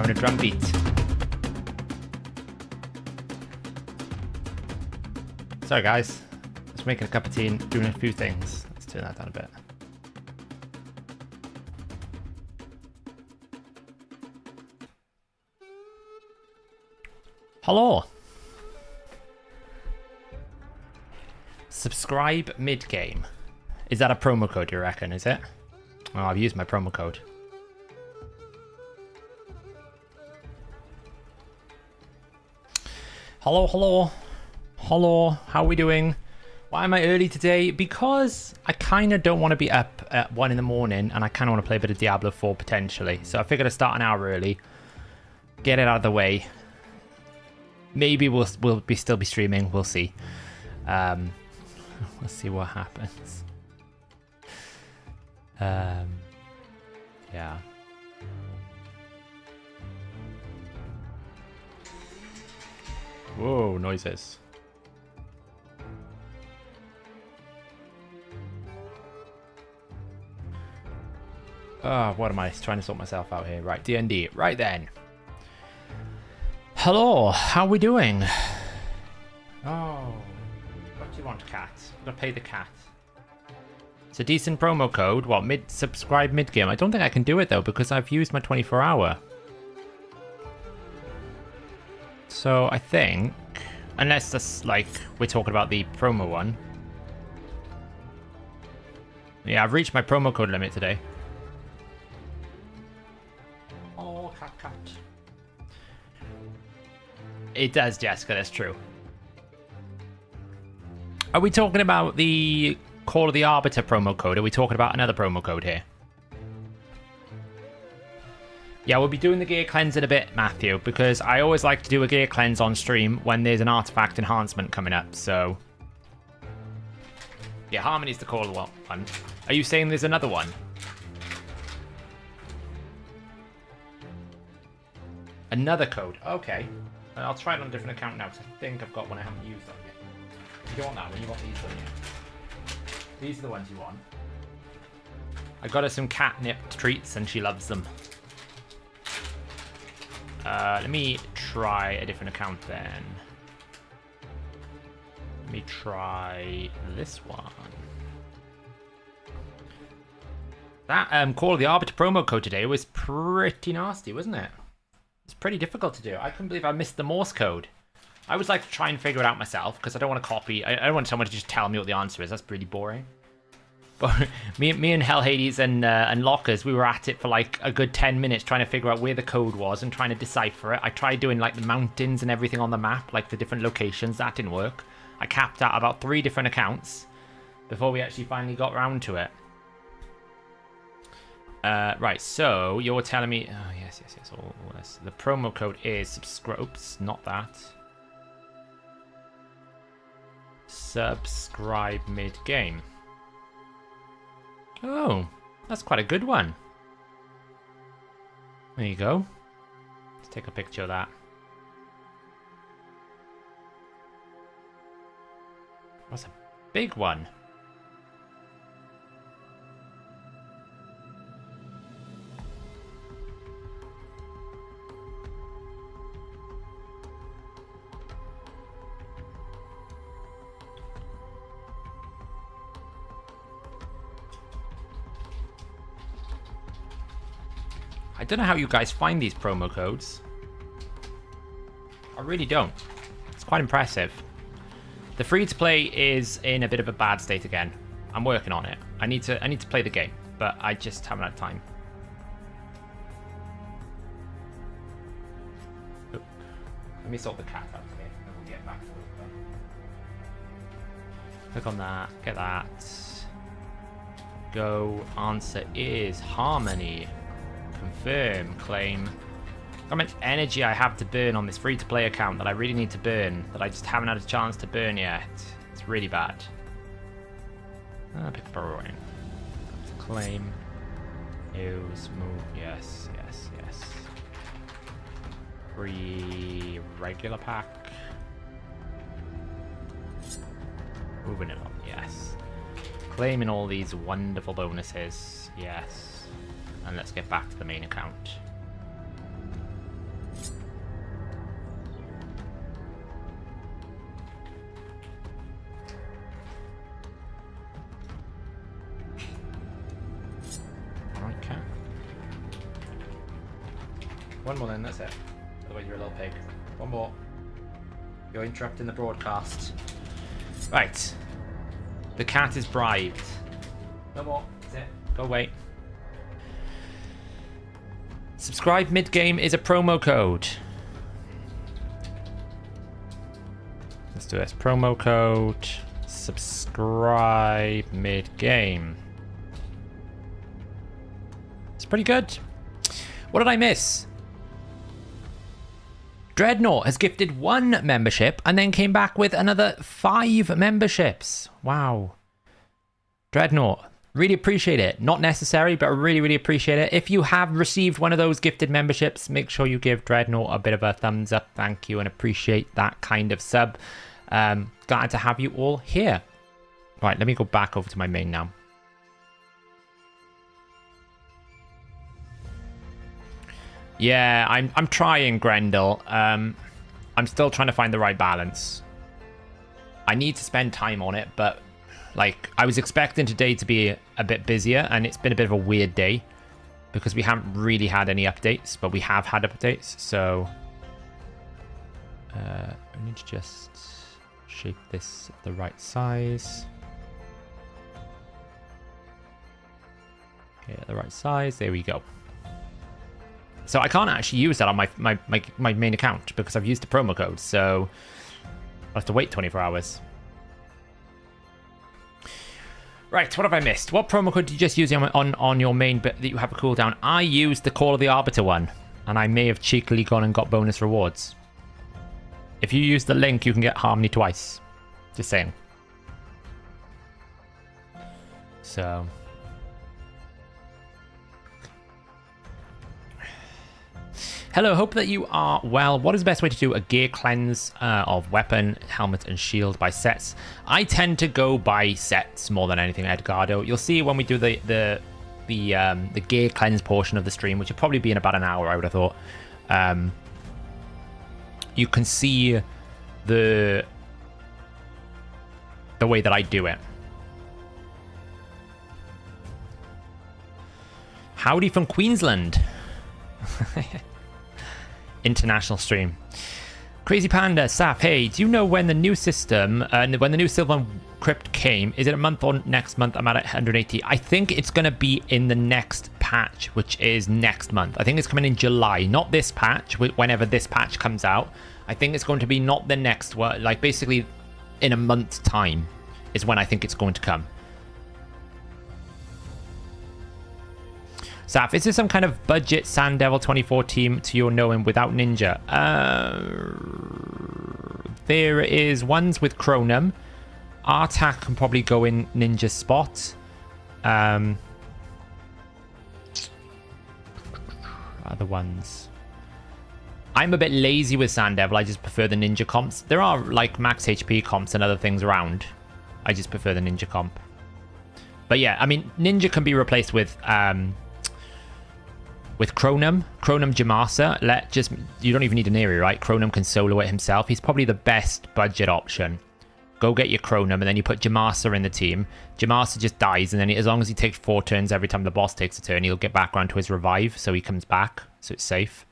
having a drum beat. Sorry guys, just making a cup of tea and doing a few things. Let's turn that down a bit. Hello. Subscribe mid-game. Is that a promo code, you reckon, is it? Oh, I've used my promo code. Hello, hello. Hello, how are we doing? Why am I early today? Because I kind of don't want to be up at 1 in the morning and I kind of want to play a bit of Diablo 4 potentially. So I figured I'd start an hour early. Get it out of the way. Maybe we'll still be streaming. We'll see. Let's see what happens. Yeah. Whoa, noises. What am I trying to sort myself out here? Right, D&D. Right then. Hello, how are we doing? Oh, what do you want, cat? I'm gonna pay the cat. It's a decent promo code. What, subscribe mid-game? I don't think I can do it though because I've used my 24-hour. So I think, unless that's like we're talking about the promo one. Yeah, I've reached my promo code limit today. Oh, cat. It does, Jessica, that's true. Are we talking about the Call of the Arbiter promo code? Are we talking about another promo code here? Yeah, we'll be doing the gear cleanse in a bit, Matthew, because I always like to do a gear cleanse on stream when there's an artifact enhancement coming up, so... Yeah, Harmony's the Call of one. Are you saying there's another one? Another code, okay. I'll try it on a different account now, because I think I've got one I haven't used on yet. You don't want that one, you want these, don't you? These are the ones you want. I got her some catnip treats, and she loves them. Let me try a different account then. Let me try this one. That Call of the Arbiter promo code today was pretty nasty, wasn't it? It's pretty difficult to do. I couldn't believe I missed the Morse code. I would like to try and figure it out myself because I don't want to copy. I don't want someone to just tell me what the answer is. That's pretty boring. But me and Hellhades and Lockers, we were at it for like a good 10 minutes trying to figure out where the code was and trying to decipher it. I tried doing like the mountains and everything on the map, like the different locations. That didn't work. I capped out about 3 different accounts before we actually finally got round to it. Right, so you're telling me... Oh, yes. All this. The promo code is subscribe... Oops, not that. Subscribe mid-game. Oh, that's quite a good one. There you go. Let's take a picture of that. That's a big one. I don't know how you guys find these promo codes. I really don't. It's quite impressive. The free-to-play is in a bit of a bad state again. I'm working on it. I need to play the game, but I just haven't had time. Oop. Let me sort the cat out here, and we'll get back to it. Click on that. Get that. Go. Answer is Harmony. Confirm, claim. How much energy I have to burn on this free-to-play account that I really need to burn, that I just haven't had a chance to burn yet. It's really bad. Pick up a roin. Claim. Use, move. Yes. Free regular pack. Moving it on, yes. Claiming all these wonderful bonuses, yes. And let's get back to the main account. One more then, that's it. Otherwise you're a little pig. One more. You're interrupting the broadcast. Right. The cat is bribed. No more. That's it. Go away. Subscribe mid-game is a promo code. Let's do this. Promo code. Subscribe mid-game. It's pretty good. What did I miss? Dreadnought has gifted 1 membership and then came back with another 5 memberships. Wow. Dreadnought, really appreciate it. Not necessary, but I really, really appreciate it. If you have received one of those gifted memberships, make sure you give Dreadnought a bit of a thumbs up. Thank you and appreciate that kind of sub. Glad to have you all here. Right, let me go back over to my main now. Yeah, I'm trying, Grendel. I'm still trying to find the right balance. I need to spend time on it, but like I was expecting today to be a bit busier, and it's been a bit of a weird day because we haven't really had any updates, but we have had updates. So I need to just shape this the right size. Okay, the right size. There we go. So I can't actually use that on my main account because I've used the promo code, so I'll have to wait 24 hours. Right, what have I missed? What promo code did you just use on your main bit that you have a cooldown? I used the Call of the Arbiter one, and I may have cheekily gone and got bonus rewards. If you use the link, you can get Harmony twice. Just saying. So... Hello, hope that you are well. What is the best way to do a gear cleanse of weapon, helmet, and shield by sets? I tend to go by sets more than anything, Edgardo. You'll see when we do the gear cleanse portion of the stream, which will probably be in about an hour, I would have thought. You can see the way that I do it. Howdy from Queensland. International stream. Crazy Panda, Saf, hey, do you know when the new system, when the new Sylvan Crypt came? Is it a month or next month? I'm at 180. I think it's going to be in the next patch, which is next month. I think it's coming in July, not this patch, whenever this patch comes out. I think it's going to be not the next one, like basically in a month's time is when I think it's going to come. Saf, is there some kind of budget Sand Devil 24 team to your knowing without Ninja? There is ones with Chronum. Artak can probably go in Ninja's spot. Other ones. I'm a bit lazy with Sand Devil. I just prefer the Ninja comps. There are like max HP comps and other things around. I just prefer the Ninja comp. But yeah, I mean, Ninja can be replaced with Chronum Jamasa. You don't even need an area, right? Chronum can solo it himself. He's probably the best budget option. Go get your Chronum, and then you put Jamasa in the team. Jamasa just dies, and then as long as he takes 4 turns every time the boss takes a turn, he'll get back around to his revive, so he comes back, so it's safe.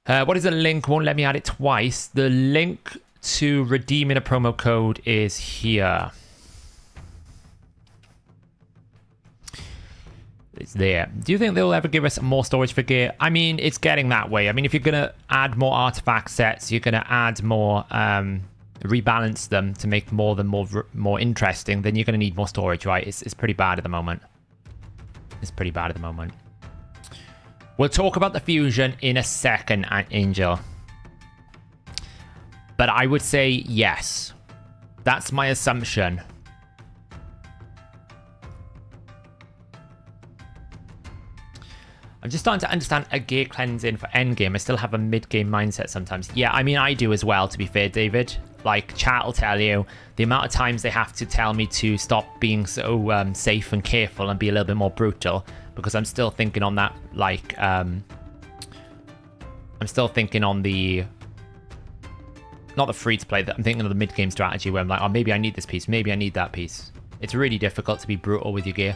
What is the link? Won't let me add it twice. The link to redeeming a promo code is here. It's there. Do you think they'll ever give us more storage for gear? I mean, it's getting that way. I mean, if you're going to add more artifact sets, you're going to add more, rebalance them to make more interesting, then you're going to need more storage, right? It's pretty bad at the moment. It's pretty bad at the moment. We'll talk about the fusion in a second, Angel. But I would say yes. That's my assumption. I'm just starting to understand a gear cleansing for endgame. I still have a mid-game mindset sometimes. Yeah, I mean, I do as well, to be fair, David. Like, chat will tell you the amount of times they have to tell me to stop being so safe and careful and be a little bit more brutal, because I'm still thinking on that, like, I'm still thinking on the, not the free-to-play, I'm thinking of the mid-game strategy where I'm like, oh, maybe I need this piece, maybe I need that piece. It's really difficult to be brutal with your gear.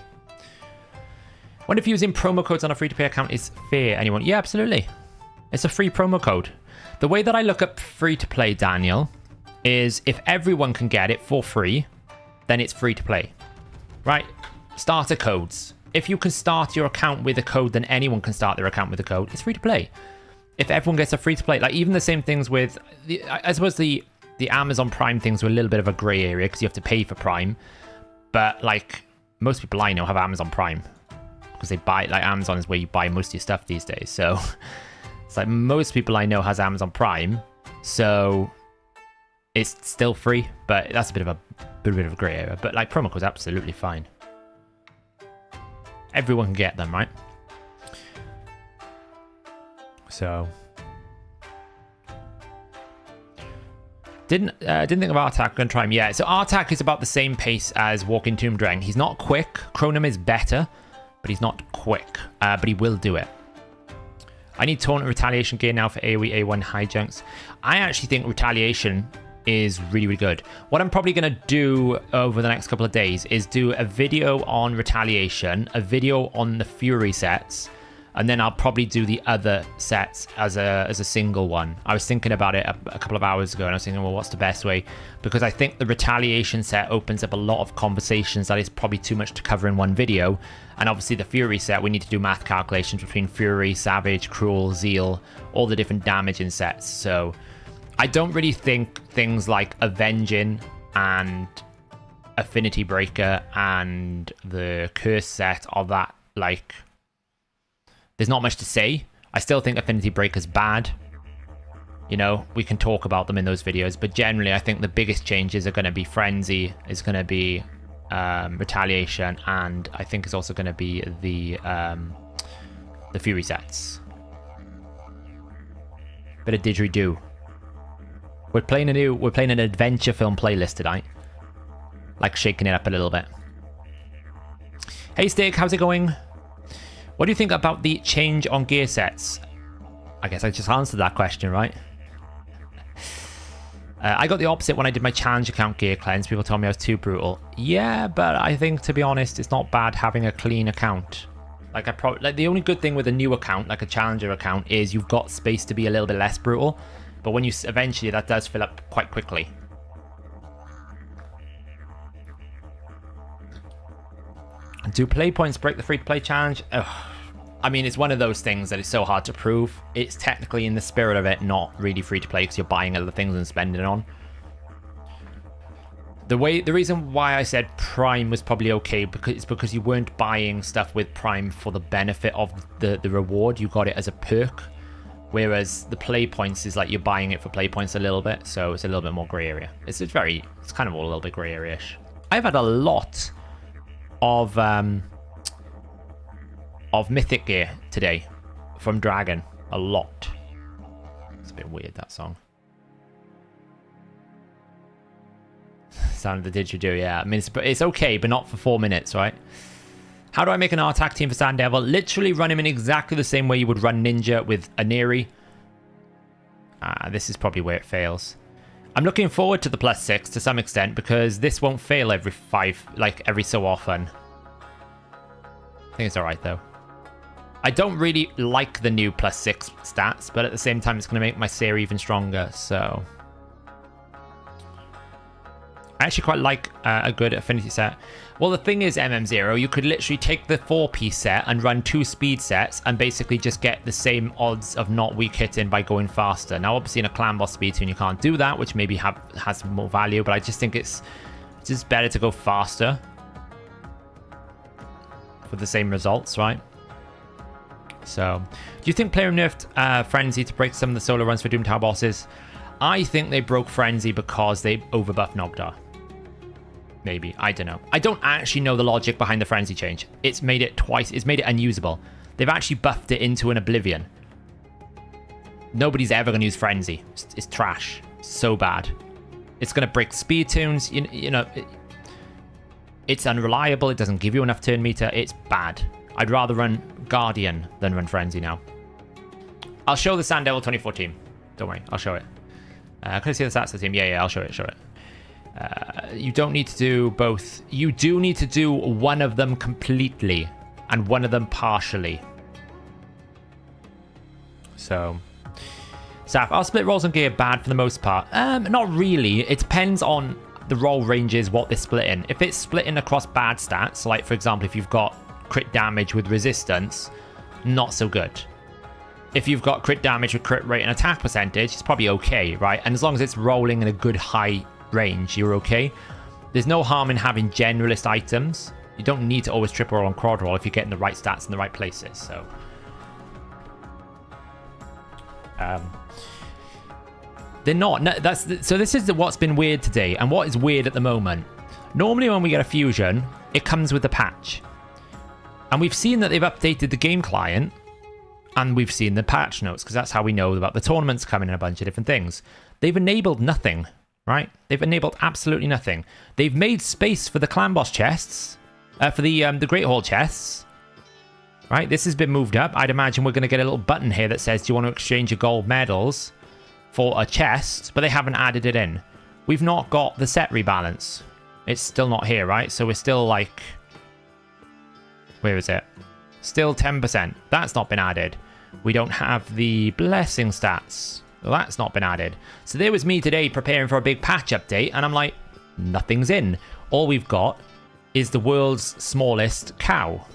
What if using promo codes on a free-to-play account is fair? Anyone? Yeah, absolutely. It's a free promo code. The way that I look at free-to-play, Daniel, is if everyone can get it for free, then it's free-to-play. Right? Starter codes. If you can start your account with a code, then anyone can start their account with a code. It's free-to-play. If everyone gets a free-to-play, like even the same things with... I suppose the Amazon Prime things were a little bit of a grey area because you have to pay for Prime. But, like, most people I know have Amazon Prime. Because they buy... Like, Amazon is where you buy most of your stuff these days. So, it's like most people I know has Amazon Prime. So, it's still free. But that's a bit of a grey area. But, like, promo code's absolutely fine. Everyone can get them, right? So... Didn't think of Artak. Gonna try him. Yeah, so Artak is about the same pace as Walking Tomb Drang. He's not quick. Chronom is better, but he's not quick. But he will do it. I need Taunt and Retaliation gear now for AoE A1 hijinks. I actually think Retaliation is really, really good. What I'm probably going to do over the next couple of days is do a video on Retaliation, a video on the Fury sets, and then I'll probably do the other sets as a single one. I was thinking about it a couple of hours ago, and I was thinking, well, what's the best way? Because I think the Retaliation set opens up a lot of conversations that is probably too much to cover in one video. And obviously the Fury set, we need to do math calculations between Fury, Savage, Cruel, Zeal, all the different damaging sets. So I don't really think things like Avenging and Affinity Breaker and the Curse set are that, like... There's not much to say. I still think Affinity Breaker's bad. You know, we can talk about them in those videos, but generally I think the biggest changes are going to be Frenzy, is going to be Retaliation, and I think it's also going to be the Fury sets. Bit of didgeridoo. We're playing an adventure film playlist tonight. Like shaking it up a little bit. Hey Steak, how's it going? What do you think about the change on gear sets? I guess I just answered that question, right? I got the opposite when I did my challenge account gear cleanse. People told me I was too brutal. Yeah, but I think, to be honest, it's not bad having a clean account. Like the only good thing with a new account, like a challenger account, is you've got space to be a little bit less brutal. But when you eventually, that does fill up quite quickly. Do play points break the free-to-play challenge? Ugh. I mean, it's one of those things that is so hard to prove. It's technically, in the spirit of it, not really free-to-play because you're buying other things and spending it on. The reason why I said Prime was probably okay because you weren't buying stuff with Prime for the benefit of the reward. You got it as a perk. Whereas the play points is like you're buying it for play points a little bit. So it's a little bit more grey area. It's kind of all a little bit grey area-ish. I've had a lot of mythic gear today from Dragon. A lot. It's a bit weird, that song. Sound of the didgeridoo, yeah. I mean, it's okay, but not for 4 minutes, right? How do I make an R-Tac team for Sand Devil? Literally run him in exactly the same way you would run Ninja with Aneri. This is probably where it fails. I'm looking forward to the +6 to some extent because this won't fail every so often. I think it's alright though. I don't really like the new +6 stats, but at the same time it's going to make my Seer even stronger, so... I actually quite like a good affinity set. Well, the thing is, MM0, you could literally take the 4-piece set and run 2 speed sets and basically just get the same odds of not weak hitting by going faster. Now, obviously, in a clan boss speed tune, you can't do that, which maybe has more value, but I just think it's just better to go faster for the same results, right? So, do you think Plarium nerfed Frenzy to break some of the solo runs for Doom Tower bosses? I think they broke Frenzy because they overbuffed Nogdar. Maybe. I don't know. I don't actually know the logic behind the Frenzy change. It's made it twice. It's made it unusable. They've actually buffed it into an Oblivion. Nobody's ever going to use Frenzy. It's trash. So bad. It's going to break speed tunes. You know, it's unreliable. It doesn't give you enough turn meter. It's bad. I'd rather run Guardian than run Frenzy now. I'll show the Sand Devil 24 team. Don't worry. I'll show it. Can I see the stats of the team? Yeah, I'll show it. You don't need to do both. You do need to do one of them completely. and one of them partially. So, Saf, are split rolls on gear bad for the most part? Not really. It depends on the roll ranges, what they're splitting. If it's splitting across bad stats, like for example, if you've got crit damage with resistance, not so good. If you've got crit damage with crit rate and attack percentage, it's probably okay, right? And as long as it's rolling in a good high range, you're okay. There's no harm in having generalist items. You don't need to always triple roll and quad roll if you're getting the right stats in the right places. So, they're not. No, so this is what's been weird today, and what is weird at the moment. Normally, when we get a fusion, it comes with a patch, and we've seen that they've updated the game client. And we've seen the patch notes, because that's how we know about the tournaments coming and a bunch of different things. They've enabled nothing, right? They've enabled absolutely nothing. They've made space for the clan boss chests, for the Great Hall chests, right? This has been moved up. I'd imagine we're going to get a little button here that says, do you want to exchange your gold medals for a chest? But they haven't added it in. We've not got the set rebalance. It's still not here, right? So we're still like... Where is it? Still 10%. That's not been added. We don't have the blessing stats. Well, that's not been added. So there was me today preparing for a big patch update, and I'm like, nothing's in. All we've got is the world's smallest cow.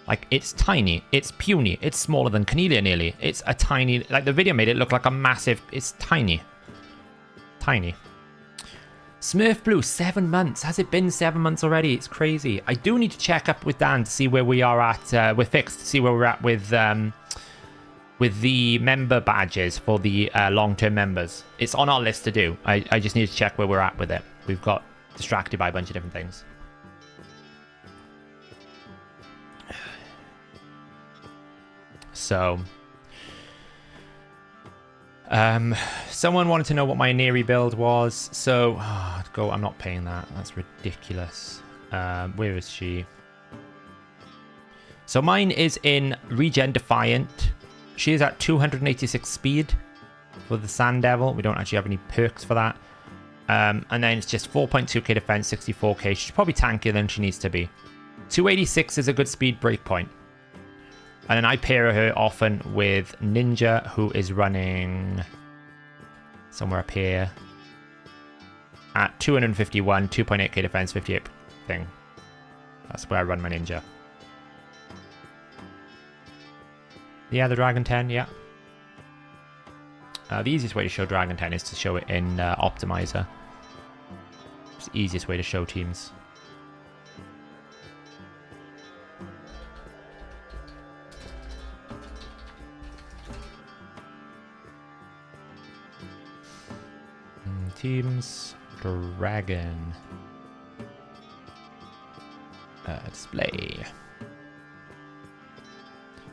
Like, it's tiny. It's puny. It's smaller than Cornelia nearly. It's a tiny... Like, the video made it look like a massive... It's tiny. Tiny. Smurf Blue, 7 months. Has it been 7 months already? It's crazy. I do need to check up with Dan to see where we are at. We're fixed to see where we're at with the member badges for the long-term members. It's on our list to do. I just need to check where we're at with it. We've got distracted by a bunch of different things. So... someone wanted to know what my Neri build was. So, I'm not paying that. That's ridiculous. Where is she? So mine is in Regen Defiant. She is at 286 speed for the Sand Devil. We don't actually have any perks for that. And then it's just 4.2k defense, 64k. She's probably tankier than she needs to be. 286 is a good speed breakpoint. And then I pair her often with Ninja, who is running somewhere up here at 251, 2.8k defense, 58 thing. That's where I run my Ninja. Yeah, the Dragon 10, yeah. The easiest way to show Dragon 10 is to show it in Optimizer. It's the easiest way to show teams. Teams, Dragon. Display.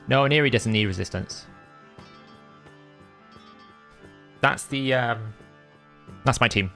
No, Neri doesn't need resistance. That's the, that's my team.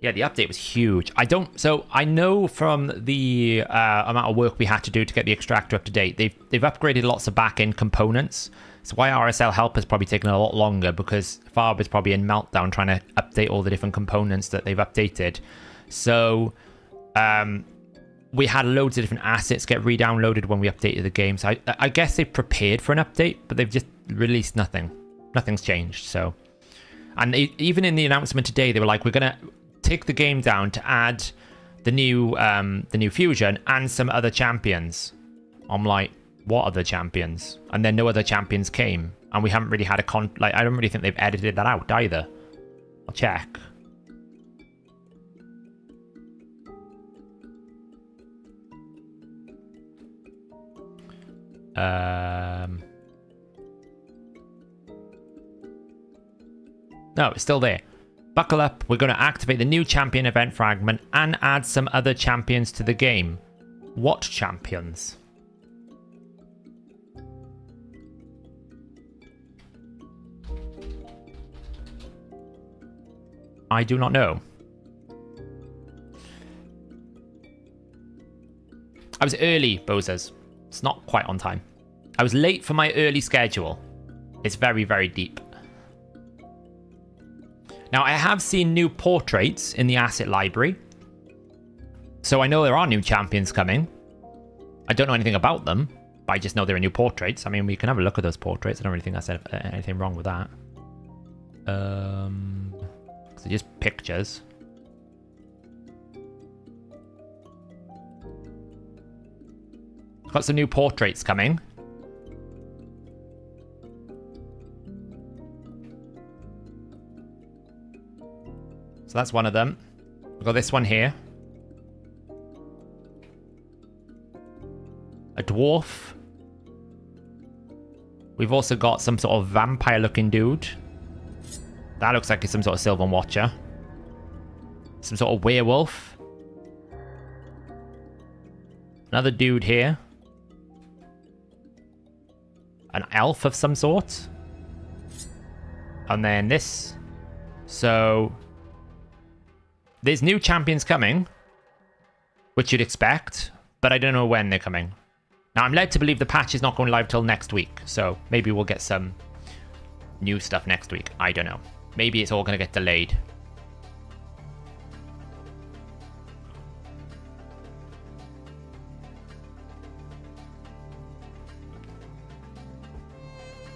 Yeah, the update was huge. So I know from the amount of work we had to do to get the extractor up to date, they've upgraded lots of back-end components. So why RSL Help has probably taken a lot longer, because Farb is probably in meltdown trying to update all the different components that they've updated. So we had loads of different assets get re-downloaded when we updated the game. So I guess they've prepared for an update, but they've just released nothing. Nothing's changed. So, and even in the announcement today, they were like, we're gonna take the game down to add the new fusion and some other champions. I'm like, what other champions? And then no other champions came, and we haven't really had a I don't really think they've edited that out either. I'll check. No, it's still there. Buckle up, we're going to activate the new champion event fragment and add some other champions to the game. What champions? I do not know. I was early, Bozers. It's not quite on time. I was late for my early schedule. It's very, very deep. Now, I have seen new portraits in the asset library. So I know there are new champions coming. I don't know anything about them, but I just know there are new portraits. I mean, we can have a look at those portraits. I don't really think I said anything wrong with that. So just pictures. Got some new portraits coming. So that's one of them. We've got this one here. A dwarf. We've also got some sort of vampire looking dude. That looks like it's some sort of Sylvan Watcher. Some sort of werewolf. Another dude here. An elf of some sort. And then this. So there's new champions coming, which you'd expect, but I don't know when they're coming. Now, I'm led to believe the patch is not going live till next week, so maybe we'll get some new stuff next week. I don't know. Maybe it's all going to get delayed.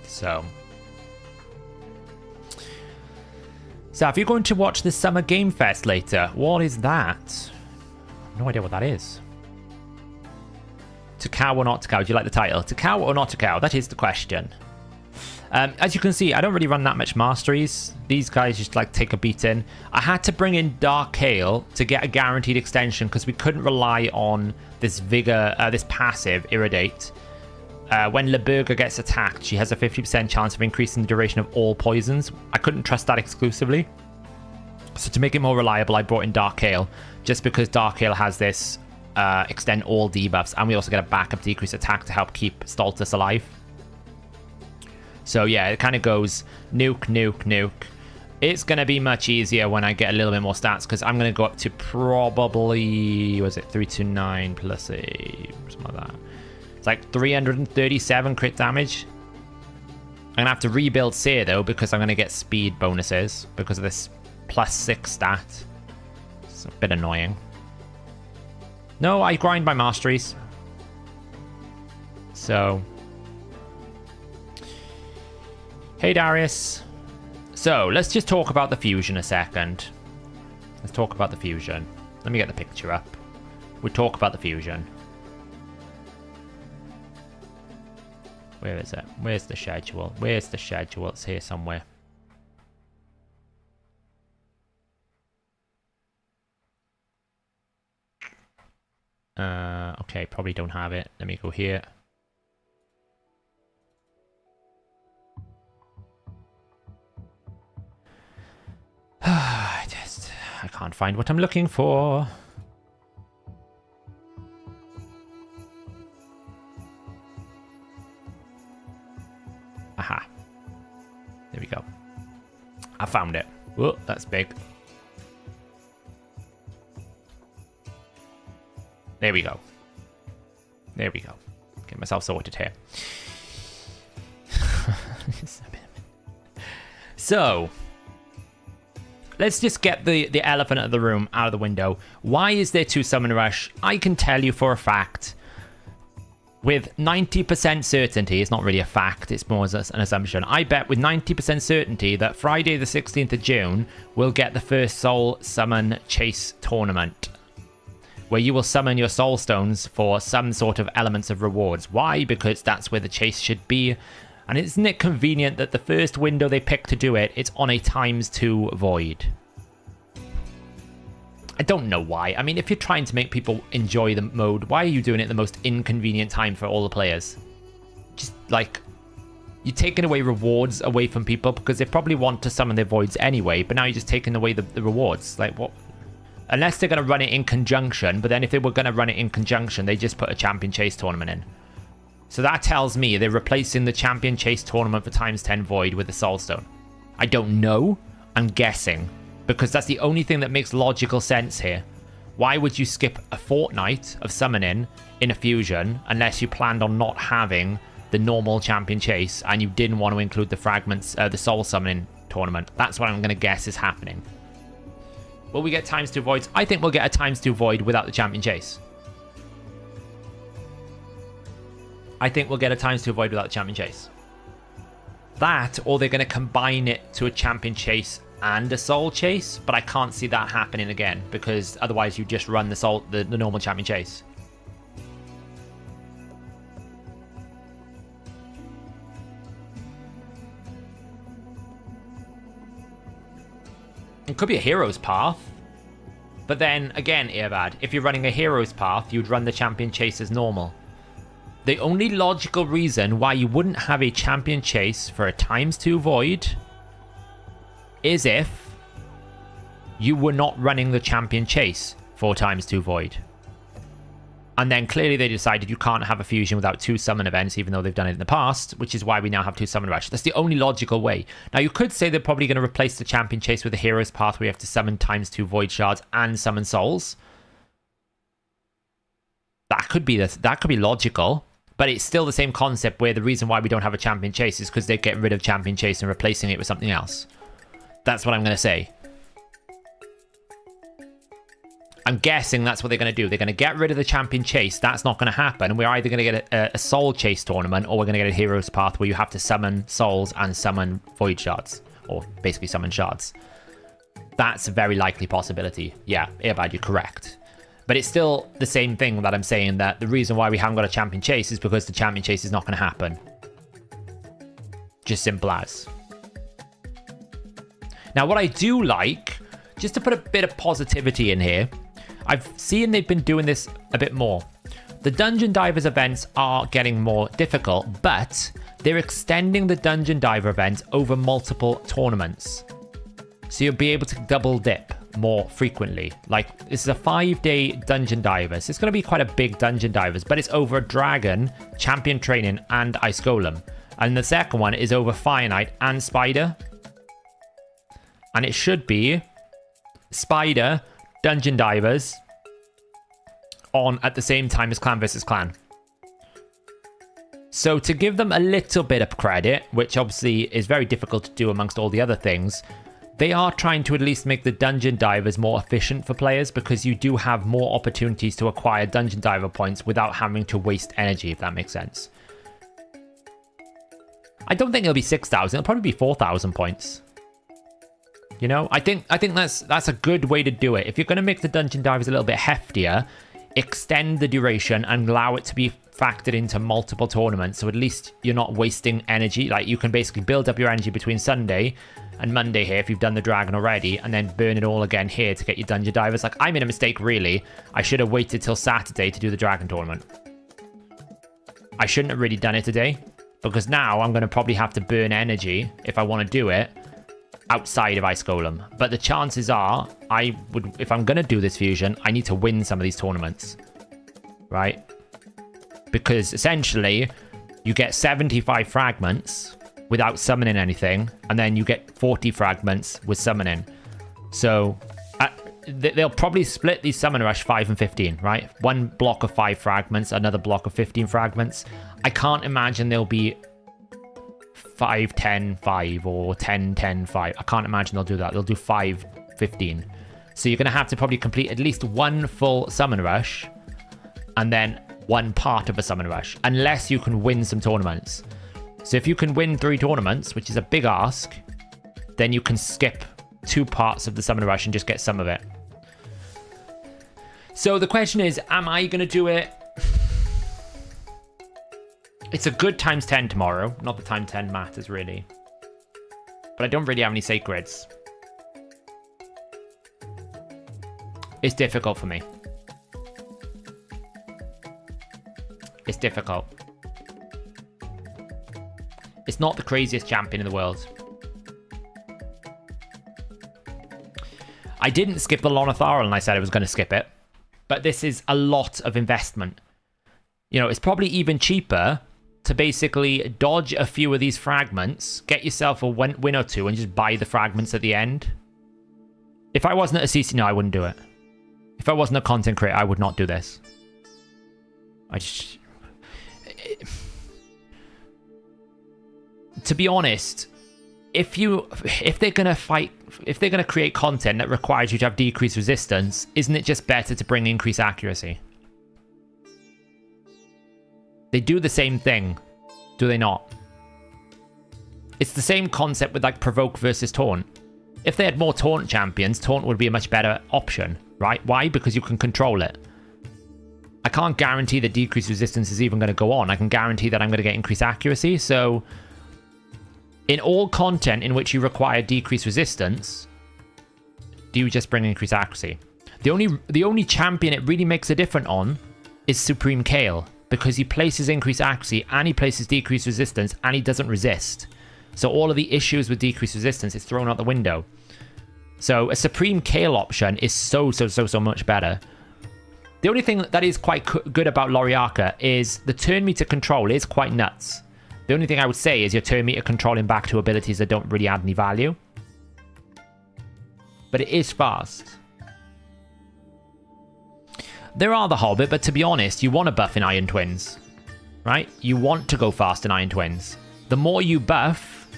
So if you're going to watch the Summer Game Fest later, what is that? No idea what that is. To cow or not to cow? Do you like the title? To cow or not to cow? That is the question. As you can see, I don't really run that much masteries. These guys just like take a beating. I had to bring in Dark Hail to get a guaranteed extension because we couldn't rely on this vigor, this passive Irradiate. When Leburga gets attacked, she has a 50% chance of increasing the duration of all poisons. I couldn't trust that exclusively. So to make it more reliable, I brought in Dark Hail, just because Dark Hail has this extend all debuffs, and we also get a backup decrease attack to help keep Stultus alive. So yeah, it kind of goes nuke, nuke, nuke. It's going to be much easier when I get a little bit more stats, because I'm going to go up to probably, was it 329 plus a, something like that. It's like 337 crit damage. I'm going to have to rebuild Seer though, because I'm going to get speed bonuses because of this +6 stat. It's a bit annoying. No, I grind my masteries. So. Hey Darius. So, let's just talk about the fusion a second. Let's talk about the fusion. Let me get the picture up. We'll talk about the fusion. Where is it? Where's the schedule? Where's the schedule? It's here somewhere. Okay, probably don't have it. Let me go here. I can't find what I'm looking for. Aha. There we go. I found it. Whoa, that's big. There we go. There we go. Get myself sorted here. So, let's just get the elephant of the room out of the window. Why is there 2 Summon Rush? I can tell you for a fact, with 90% certainty, it's not really a fact, it's more as an assumption. I bet with 90% certainty that Friday the 16th of June, we'll get the first Soul Summon Chase tournament, where you will summon your Soul Stones for some sort of elements of rewards. Why? Because that's where the chase should be. And isn't it convenient that the first window they pick to do it, it's on a ×2 void? I don't know why. I mean, if you're trying to make people enjoy the mode, why are you doing it at the most inconvenient time for all the players? Just, like, you're taking away rewards away from people because they probably want to summon their voids anyway, but now you're just taking away the rewards. Like, what? Unless they're going to run it in conjunction, but then if they were going to run it in conjunction, they just put a Champion Chase tournament in. So that tells me they're replacing the Champion Chase tournament for ×10 Void with the Soul Stone. I don't know. I'm guessing. Because that's the only thing that makes logical sense here. Why would you skip a fortnight of summoning in a fusion unless you planned on not having the normal champion chase and you didn't want to include the fragments, the soul summoning tournament. That's what I'm going to guess is happening. Will we get times 2 voids? I think we'll get a times 2 void without the champion chase. I think we'll get a times 2 void without the champion chase. That, or they're going to combine it to a champion chase and a soul chase, but I can't see that happening again because otherwise you just run the normal champion chase. It could be a hero's path. But then, again, Earbad, if you're running a hero's path, you'd run the champion chase as normal. The only logical reason why you wouldn't have a champion chase for a times 2 void is if you were not running the champion chase for times 2 void. And then clearly they decided you can't have a fusion without 2 summon events, even though they've done it in the past, which is why we now have 2 summon rush. That's the only logical way. Now, you could say they're probably going to replace the champion chase with a hero's path where you have to summon times 2 void shards and summon souls. That could be logical, but it's still the same concept where the reason why we don't have a champion chase is because they're getting rid of champion chase and replacing it with something else. That's what I'm going to say. I'm guessing that's what they're going to do. They're going to get rid of the champion chase. That's not going to happen. We're either going to get a soul chase tournament or we're going to get a hero's path where you have to summon souls and summon void shards, or basically summon shards. That's a very likely possibility. Yeah, Earbad, you're correct. But it's still the same thing that I'm saying, that the reason why we haven't got a champion chase is because the champion chase is not going to happen. Just simple as. Now, what I do like, just to put a bit of positivity in here, I've seen they've been doing this a bit more. The Dungeon Divers events are getting more difficult, but they're extending the Dungeon Diver events over multiple tournaments. So you'll be able to double dip more frequently. Like, this is a 5-day Dungeon Divers. It's going to be quite a big Dungeon Divers, but it's over Dragon, Champion Training, and Ice Golem. And the second one is over Fire Knight and Spider. And it should be Spider, Dungeon Divers on at the same time as Clan vs Clan. So to give them a little bit of credit, which obviously is very difficult to do amongst all the other things, they are trying to at least make the Dungeon Divers more efficient for players, because you do have more opportunities to acquire Dungeon Diver points without having to waste energy, if that makes sense. I don't think it'll be 6,000, it'll probably be 4,000 points. You know, I think that's a good way to do it. If you're going to make the Dungeon Divers a little bit heftier, extend the duration and allow it to be factored into multiple tournaments, so at least you're not wasting energy. Like, you can basically build up your energy between Sunday and Monday here if you've done the Dragon already, and then burn it all again here to get your Dungeon Divers. Like, I made a mistake, really. I should have waited till Saturday to do the Dragon tournament. I shouldn't have really done it today, because now I'm going to probably have to burn energy if I want to do it outside of Ice Golem. But the chances are, if I'm going to do this fusion, I need to win some of these tournaments, right? Because essentially, you get 75 fragments without summoning anything, and then you get 40 fragments with summoning. So they'll probably split these Summon Rush 5 and 15, right? One block of 5 fragments, another block of 15 fragments. I can't imagine they'll be 5, 10, 5 or 10, 10, 5. I can't imagine they'll do that. They'll do 5, 15. So you're going to have to probably complete at least one full Summon Rush and then one part of a Summon Rush, unless you can win some tournaments. So if you can win 3 tournaments, which is a big ask, then you can skip 2 parts of the Summon Rush and just get some of it. So the question is, am I going to do it? It's a good times 10 tomorrow. Not the time 10 matters, really. But I don't really have any sacreds. It's difficult for me. It's difficult. It's not the craziest champion in the world. I didn't skip the Lonothar, and I said I was going to skip it. But this is a lot of investment. You know, it's probably even cheaper to basically dodge a few of these fragments, get yourself a win or 2, and just buy the fragments at the end. If I wasn't at a CC, no, I wouldn't do it. If I wasn't a content creator, I would not do this. to be honest, if they're gonna create content that requires you to have decreased resistance, isn't it just better to bring increased accuracy? They do the same thing, do they not? It's the same concept with like provoke versus taunt. If they had more taunt champions, taunt would be a much better option, right? Why? Because you can control it. I can't guarantee that decreased resistance is even going to go on. I can guarantee that I'm going to get increased accuracy. So in all content in which you require decreased resistance, do you just bring increased accuracy? The only champion it really makes a difference on is Supreme Kale, because he places increased accuracy and he places decreased resistance and he doesn't resist. So all of the issues with decreased resistance is thrown out the window. So a Supreme Kale option is so much better. The only thing that is quite good about Loriaka is the turn meter control is quite nuts. The only thing I would say is your turn meter controlling back to abilities that don't really add any value. But it is fast. There are the Hobbit, but to be honest, you want to buff in Iron Twins, right? You want to go fast in Iron Twins. The more you buff,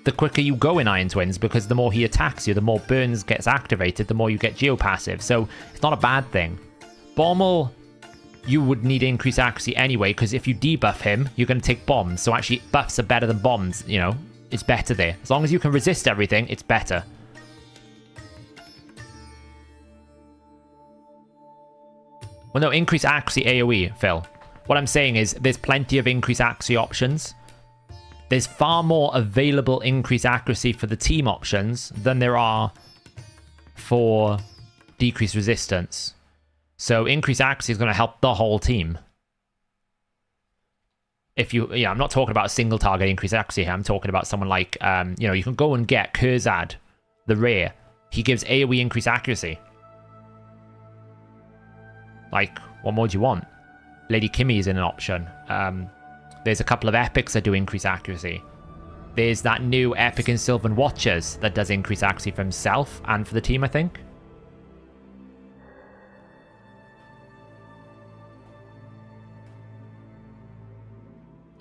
the quicker you go in Iron Twins, because the more he attacks you, the more burns gets activated, the more you get geopassive. So it's not a bad thing. Bommel, you would need increased accuracy anyway, because if you debuff him, you're going to take bombs. So actually, buffs are better than bombs, you know? It's better there. As long as you can resist everything, it's better. Well, no, increased accuracy AoE, Phil. What I'm saying is there's plenty of increased accuracy options. There's far more available increased accuracy for the team options than there are for decreased resistance. So increased accuracy is going to help the whole team. Yeah, I'm not talking about a single target increased accuracy here. I'm talking about someone like, you know, you can go and get Kurzad, the rare. He gives AoE increased accuracy. Like, what more do you want? Lady Kimmy is in an option. There's a couple of epics that do increase accuracy. There's that new epic in Sylvan Watchers that does increase accuracy for himself and for the team, I think.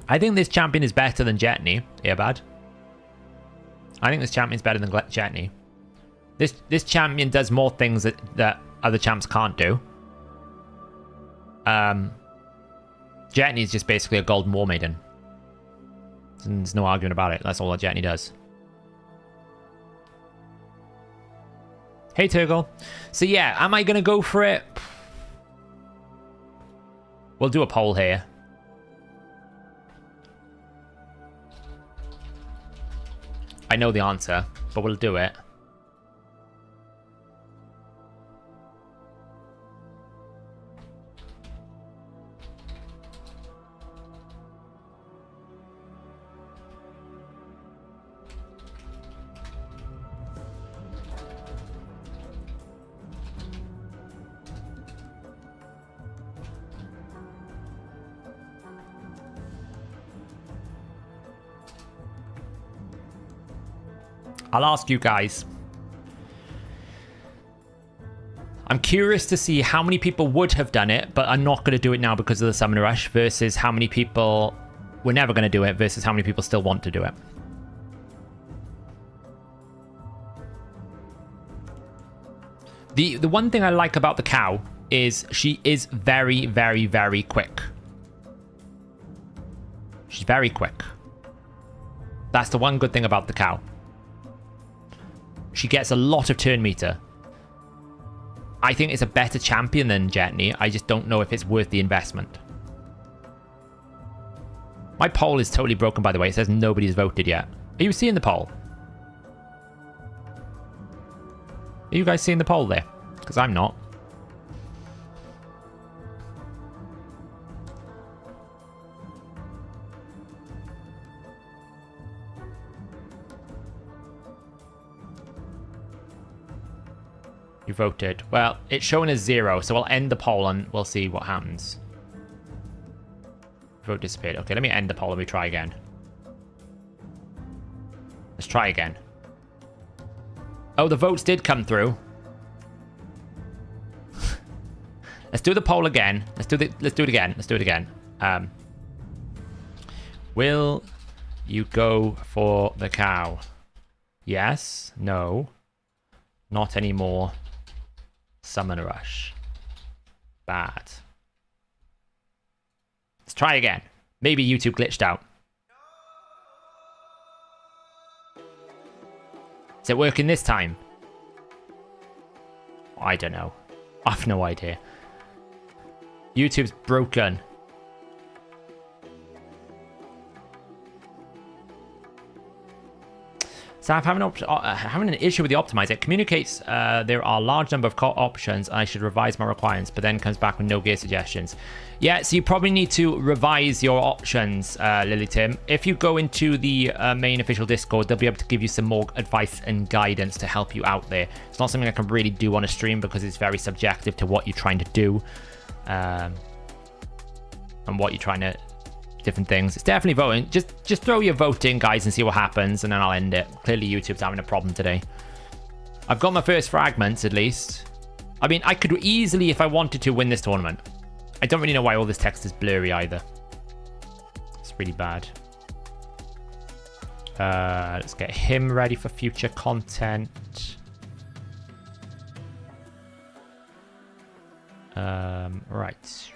I think this champion is better than Jetney, Earbad. I think this champion's better than Jetney. This champion does more things that other champs can't do. Jetney is just basically a golden war maiden. There's no arguing about it. That's all that Jetney does. Hey, Turgle. So yeah, am I going to go for it? We'll do a poll here. I know the answer, but we'll do it. I'll ask you guys. I'm curious to see how many people would have done it, but are not going to do it now because of the Summoner Rush, versus how many people were never going to do it, versus how many people still want to do it. The one thing I like about the cow is she is very, very, very quick. She's very quick. That's the one good thing about the cow. She gets a lot of turn meter. I think it's a better champion than Jetney. I just don't know if it's worth the investment. My poll is totally broken, by the way. It says nobody's voted yet. Are you seeing the poll? Are you guys seeing the poll there? Because I'm not. You voted. Well, it's showing as 0, so I'll end the poll and we'll see what happens. Vote disappeared. Okay, let me end the poll and we try again. Let's try again. Oh, the votes did come through. Let's do the poll again. Let's do it again. Let's do it again. Will You go for the cow. Yes? No? Not anymore. Summon Rush. Bad. Let's try again. Maybe YouTube glitched out. Is it working this time? I don't know. I've no idea. YouTube's broken. So I'm having an issue with the optimizer. It communicates there are a large number of options and I should revise my requirements, but then comes back with no gear suggestions. Yeah, so you probably need to revise your options, Lily Tim. If you go into the main official Discord, they'll be able to give you some more advice and guidance to help you out there. It's not something I can really do on a stream because it's very subjective to what you're trying to do and what you're trying to... different things. It's definitely voting. Just throw your vote in, guys, and see what happens, and then I'll end it. Clearly YouTube's having a problem today. I've got my first fragments at least. I mean, I could easily, if I wanted to, win this tournament. I don't really know why all this text is blurry either. It's really bad. Let's get him ready for future content. Right.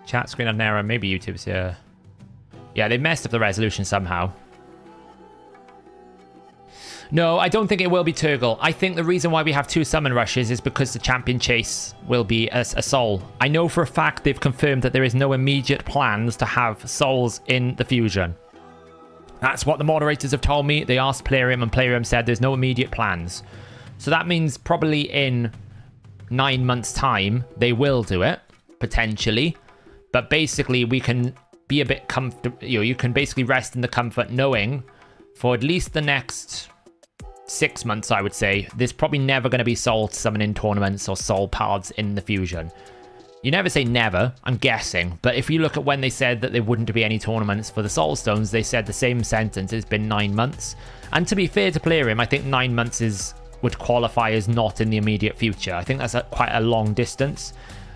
Chat screen had an error. Maybe YouTube's here. Yeah, they messed up the resolution somehow. No, I don't think it will be Turgle. I think the reason why we have 2 summon rushes is because the champion chase will be a soul. I know for a fact they've confirmed that there is no immediate plans to have souls in the fusion. That's what the moderators have told me. They asked Plarium and Plarium said there's no immediate plans. So that means probably in 9 months' time, they will do it, potentially. But basically, we can be a bit comfortable. You can basically rest in the comfort knowing for at least the next 6 months, I would say, there's probably never going to be soul summoning tournaments or soul paths in the fusion. You never say never, I'm guessing. But if you look at when they said that there wouldn't be any tournaments for the soul stones, they said the same sentence. It's been 9 months. And to be fair to Plarium, I think 9 months would qualify as not in the immediate future. I think that's quite a long distance.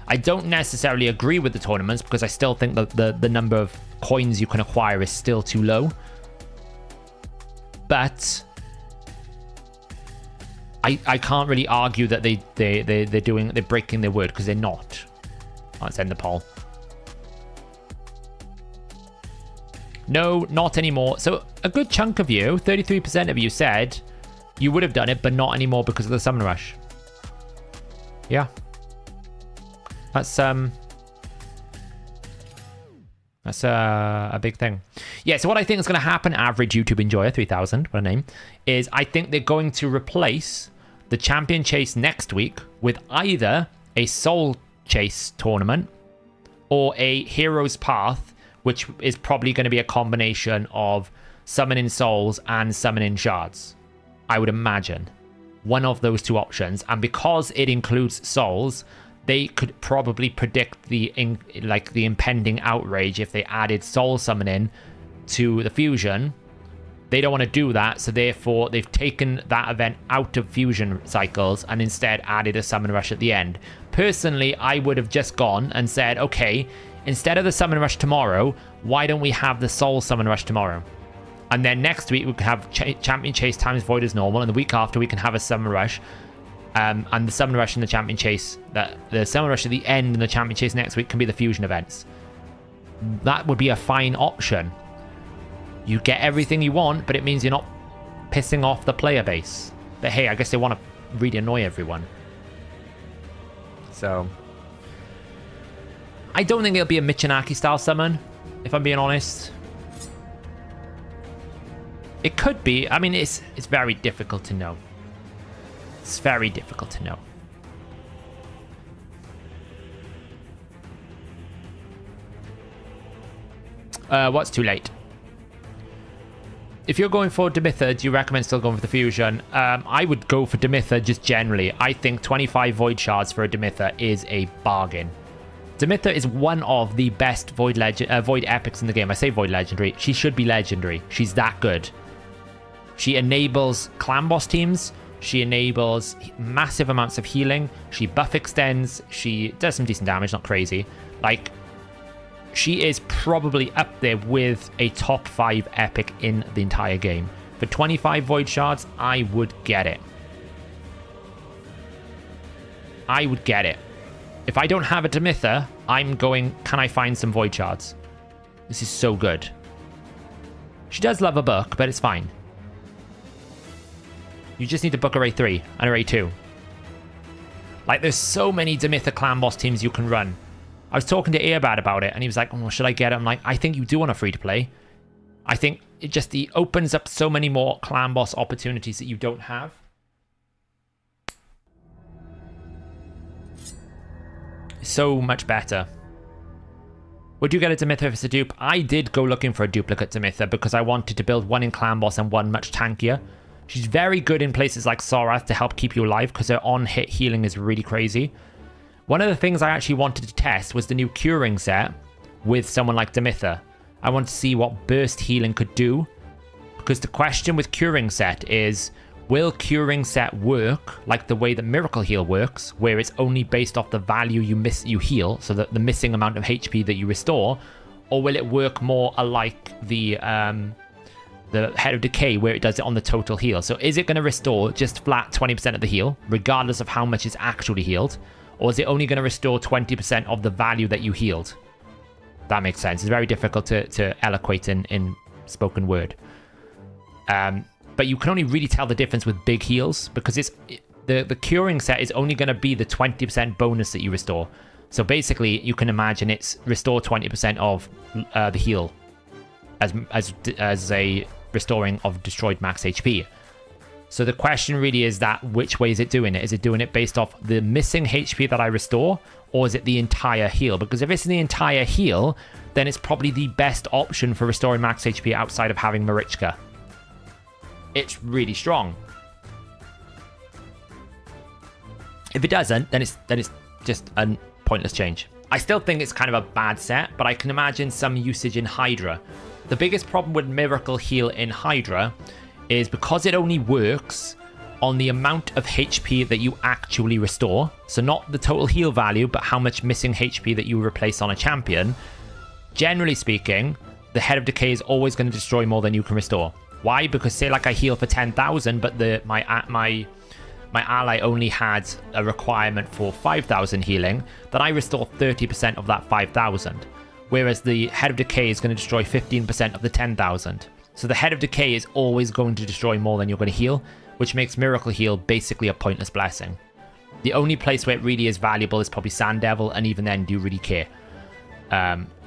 I don't necessarily agree with the tournaments because I still think that the number of coins you can acquire is still too low. But I can't really argue that they're breaking their word because they're not. Let's end the poll. No, not anymore. So a good chunk of you, 33% of you said you would have done it, but not anymore because of the summon rush. Yeah. That's a big thing. Yeah, so what I think is going to happen, average YouTube enjoyer, 3000, what a name, is I think they're going to replace the champion chase next week with either a soul chase tournament or a hero's path, which is probably going to be a combination of summoning souls and summoning shards. I would imagine one of those 2 options. And because it includes souls, they could probably predict the impending outrage if they added soul summoning to the fusion. They don't want to do that, so therefore they've taken that event out of fusion cycles and instead added a summon rush at the end. Personally, I would have just gone and said, okay, instead of the summon rush tomorrow, why don't we have the soul summon rush tomorrow? And then next week we could have champion chase times void as normal, and the week after we can have a summon rush. And the summon rush and the champion chase, the summon rush at the end and the champion chase next week can be the fusion events. That would be a fine option. You get everything you want, but it means you're not pissing off the player base. But hey, I guess they want to really annoy everyone. So I don't think it'll be a Michinaki style summon, if I'm being honest. It could be. I mean, it's very difficult to know. It's very difficult to know. What's too late? If you're going for Demitha, do you recommend still going for the fusion? I would go for Demitha just generally. I think 25 void shards for a Demitha is a bargain. Demitha is one of the best void epics in the game. I say void legendary. She should be legendary. She's that good. She enables clan boss teams. She enables massive amounts of healing. She buff extends. She does some decent damage, not crazy. Like, she is probably up there with a top 5 epic in the entire game. For 25 Void Shards, I would get it. I would get it. If I don't have a Demitha, I'm going, can I find some Void Shards? This is so good. She does love a book, but it's fine. You just need to book a Raid 3 and a Raid 2. Like, there's so many Demitha clan boss teams you can run. I was talking to Earbad about it, and he was like, oh, should I get it? I'm like, I think you do want a free-to-play. I think it just opens up so many more clan boss opportunities that you don't have. So much better. Would you get a Demitha if it's a dupe? I did go looking for a duplicate Demitha because I wanted to build one in clan boss and one much tankier. She's very good in places like Sorath to help keep you alive because her on-hit healing is really crazy. One of the things I actually wanted to test was the new curing set with someone like Demitha. I want to see what burst healing could do, because the question with curing set is, will curing set work like the way that Miracle Heal works, where it's only based off the value you heal, so that the missing amount of HP that you restore, or will it work more alike the Head of Decay, where it does it on the total heal? So is it going to restore just flat 20% of the heal, regardless of how much is actually healed? Or is it only going to restore 20% of the value that you healed? That makes sense. It's very difficult to eloquate in spoken word. But you can only really tell the difference with big heals, because the curing set is only going to be the 20% bonus that you restore. So basically, you can imagine it's restore 20% of the heal as a restoring of destroyed max HP. So the question really is that which way is it doing it? Is it doing it based off the missing HP that I restore, or is it the entire heal? Because if it's the entire heal, then it's probably the best option for restoring max HP outside of having Marichka. It's really strong. If it doesn't, then it's just a pointless change. I still think it's kind of a bad set, but I can imagine some usage in Hydra. The biggest problem with Miracle Heal in Hydra is because it only works on the amount of HP that you actually restore. So not the total heal value, but how much missing HP that you replace on a champion. Generally speaking, the Head of Decay is always going to destroy more than you can restore. Why? Because say like I heal for 10,000, but my ally only had a requirement for 5,000 healing, then I restore 30% of that 5,000. Whereas the Head of Decay is going to destroy 15% of the 10,000. So the Head of Decay is always going to destroy more than you're going to heal, which makes Miracle Heal basically a pointless blessing. The only place where it really is valuable is probably Sand Devil, and even then, do you really care?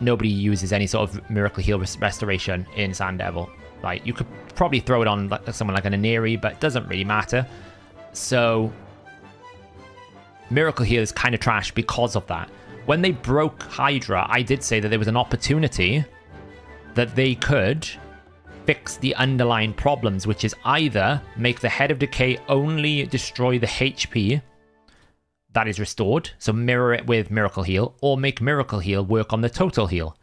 Nobody uses any sort of Miracle Heal restoration in Sand Devil. Like, you could probably throw it on like someone like an Aneri, but it doesn't really matter. So Miracle Heal is kind of trash because of that. When they broke Hydra, I did say that there was an opportunity that they could fix the underlying problems, which is either make the Head of Decay only destroy the HP that is restored, so mirror it with Miracle Heal, or make Miracle Heal work on the total heal.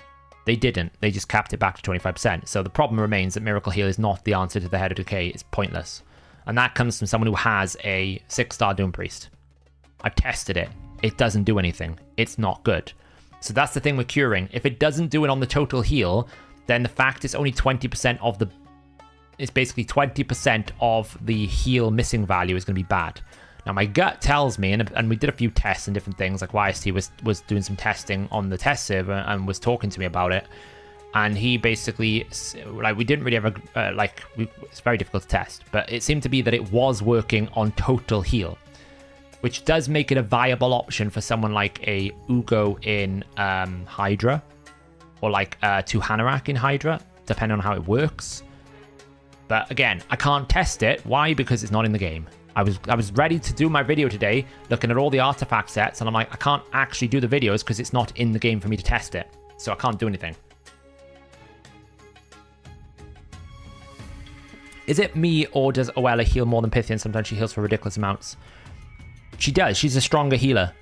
They didn't. They just capped it back to 25%. So the problem remains that Miracle Heal is not the answer to the Head of Decay. It's pointless. And that comes from someone who has a 6-star Doom Priest. I've tested it. It doesn't do anything. It's not good. So that's the thing with curing. If it doesn't do it on the total heal, then the fact it's only 20% of the... It's basically 20% of the heal missing value is going to be bad. Now, my gut tells me, and we did a few tests and different things, like YST was doing some testing on the test server and was talking to me about it. And he basically, like, we didn't really ever, it's very difficult to test, but it seemed to be that it was working on total heal, which does make it a viable option for someone like a Ugo in Hydra, or like Tuhanarak in Hydra, depending on how it works. But again, I can't test it. Why? Because it's not in the game. I was ready to do my video today, looking at all the artifact sets, and I'm like, I can't actually do the videos because it's not in the game for me to test it. So I can't do anything. Is it me, or does Oella heal more than Pythian? Sometimes she heals for ridiculous amounts. She does. She's a stronger healer.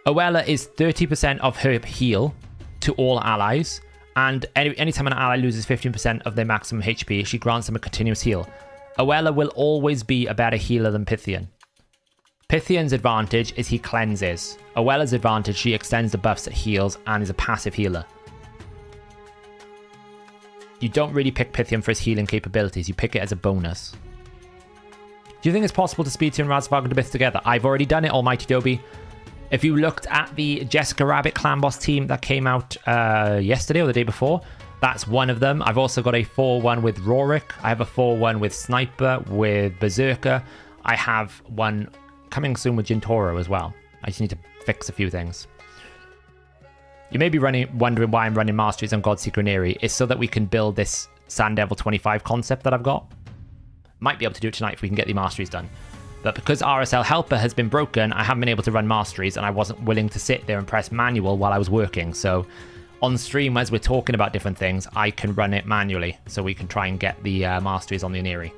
Oella is 30% of her heal to all allies, And anytime an ally loses 15% of their maximum HP, she grants them a continuous heal. Oella will always be a better healer than Pythian. Pythian's advantage is he cleanses. Oella's advantage, she extends the buffs that heals and is a passive healer. You don't really pick Pythian for his healing capabilities, you pick it as a bonus. Do you think it's possible to speedrun Razvag and Abyss together? I've already done it, Almighty Dobie. If you looked at the Jessica Rabbit clan boss team that came out yesterday or the day before, that's one of them. I've also got a 4-1 with Rorik. I have a 4-1 with Sniper, with Berserker. I have one coming soon with Jintoro as well. I just need to fix a few things. You may be wondering why I'm running Masteries on Godseeker and Eerie. It's so that we can build this Sand Devil 25 concept that I've got. Might be able to do it tonight if we can get the Masteries done. But because RSL Helper has been broken, I haven't been able to run Masteries, and I wasn't willing to sit there and press manual while I was working. So on stream, as we're talking about different things, I can run it manually, so we can try and get the Masteries on the Oniri.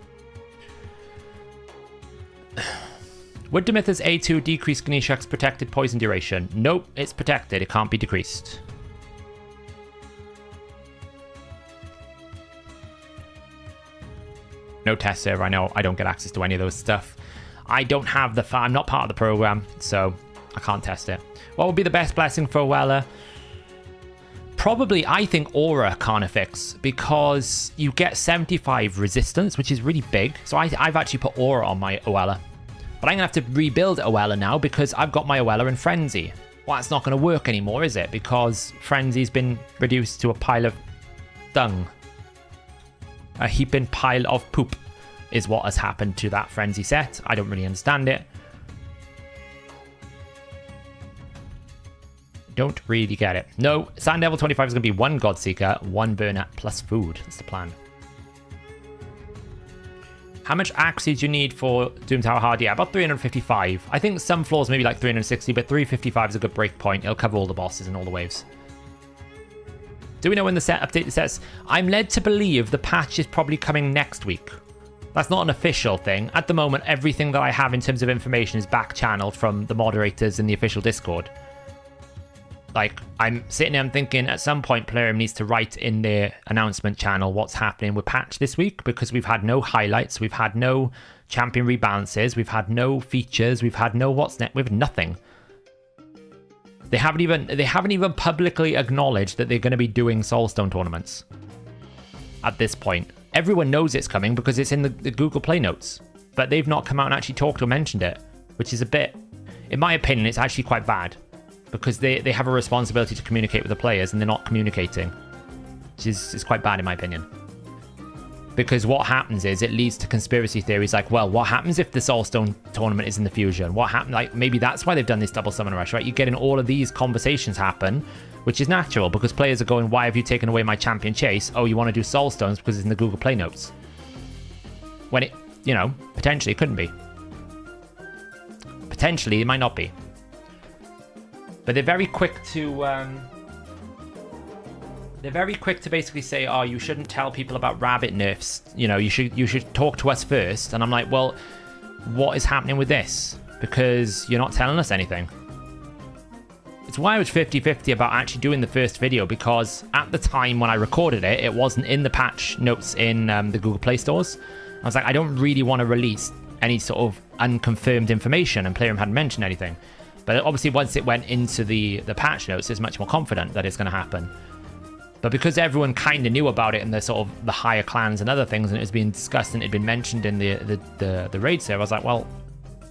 Would Demith's A2 decrease Ganeshak's protected poison duration? Nope, it's protected. It can't be decreased. No test server. I know I don't get access to any of those stuff. I don't have the... I'm not part of the program, so I can't test it. What would be the best blessing for Oella? Probably, I think, Aura Carnifex, because you get 75 resistance, which is really big. So I've actually put Aura on my Oella. But I'm going to have to rebuild Oella now because I've got my Oella in Frenzy. Well, that's not going to work anymore, is it? Because Frenzy's been reduced to a pile of dung. A heaping pile of poop is what has happened to that Frenzy set. I don't really understand it. Don't really get it. No, Sand Devil 25 is going to be 1 Godseeker, 1 Burner, plus food. That's the plan. How much accuracy do you need for Doom Tower Hard? Yeah, about 355. I think some floors maybe like 360, but 355 is a good break point. It'll cover all the bosses and all the waves. Do we know when the set update the sets? I'm led to believe the patch is probably coming next week. That's not an official thing. At the moment, everything that I have in terms of information is back channeled from the moderators in the official Discord. Like, I'm sitting there and thinking at some point Plarium needs to write in their announcement channel what's happening with patch this week, because we've had no highlights, we've had no champion rebalances, we've had no features, we've had no what's next, we've nothing. They haven't even publicly acknowledged that they're going to be doing Soulstone tournaments at this point. Everyone knows it's coming because it's in the Google Play notes, but they've not come out and actually talked or mentioned it, which is a bit, in my opinion, it's actually quite bad because they have a responsibility to communicate with the players and they're not communicating, which is quite bad in my opinion. Because what happens is it leads to conspiracy theories like, well, what happens if the Soulstone tournament is in the Fusion? What happened? Like, maybe that's why they've done this double summon rush, right? You're getting all of these conversations happen, which is natural because players are going, why have you taken away my champion chase? Oh, you want to do Soulstones because it's in the Google Play notes. When it, you know, potentially it couldn't be. Potentially it might not be. But they're very quick to... They're very quick to basically say, oh, you shouldn't tell people about rabbit nerfs. You know, you should talk to us first. And I'm like, well, what is happening with this? Because you're not telling us anything. It's why I was 50-50 about actually doing the first video, because at the time when I recorded it, it wasn't in the patch notes in the Google Play stores. I was like, I don't really want to release any sort of unconfirmed information, and Plarium hadn't mentioned anything. But obviously once it went into the patch notes, it's much more confident that it's going to happen. But because everyone kind of knew about it and the sort of the higher clans and other things, and it was being discussed and it had been mentioned in the raid server, I was like, well,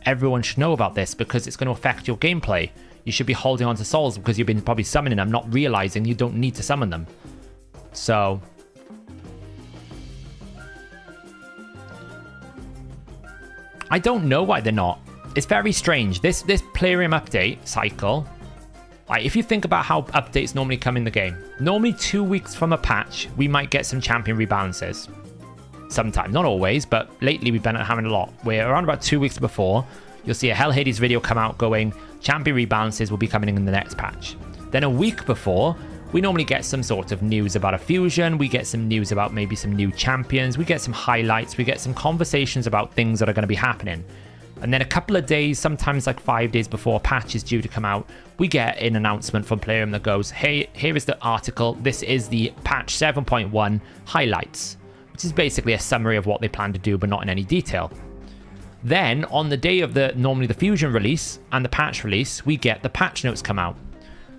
everyone should know about this because it's going to affect your gameplay. You should be holding on to souls because you've been probably summoning them, not realizing you don't need to summon them. So... I don't know why they're not. It's very strange. This Plarium update cycle... Like, if you think about how updates normally come in the game, normally 2 weeks from a patch, we might get some champion rebalances. Sometimes, not always, but lately we've been having a lot. Where around about 2 weeks before, you'll see a Hellhades video come out going, champion rebalances will be coming in the next patch. Then a week before, we normally get some sort of news about a fusion, we get some news about maybe some new champions, we get some highlights, we get some conversations about things that are going to be happening. And then a couple of days, sometimes like 5 days before a patch is due to come out, we get an announcement from Plarium that goes, hey, here is the article. This is the patch 7.1 highlights, which is basically a summary of what they plan to do, but not in any detail. Then on the day of normally the Fusion release and the patch release, we get the patch notes come out.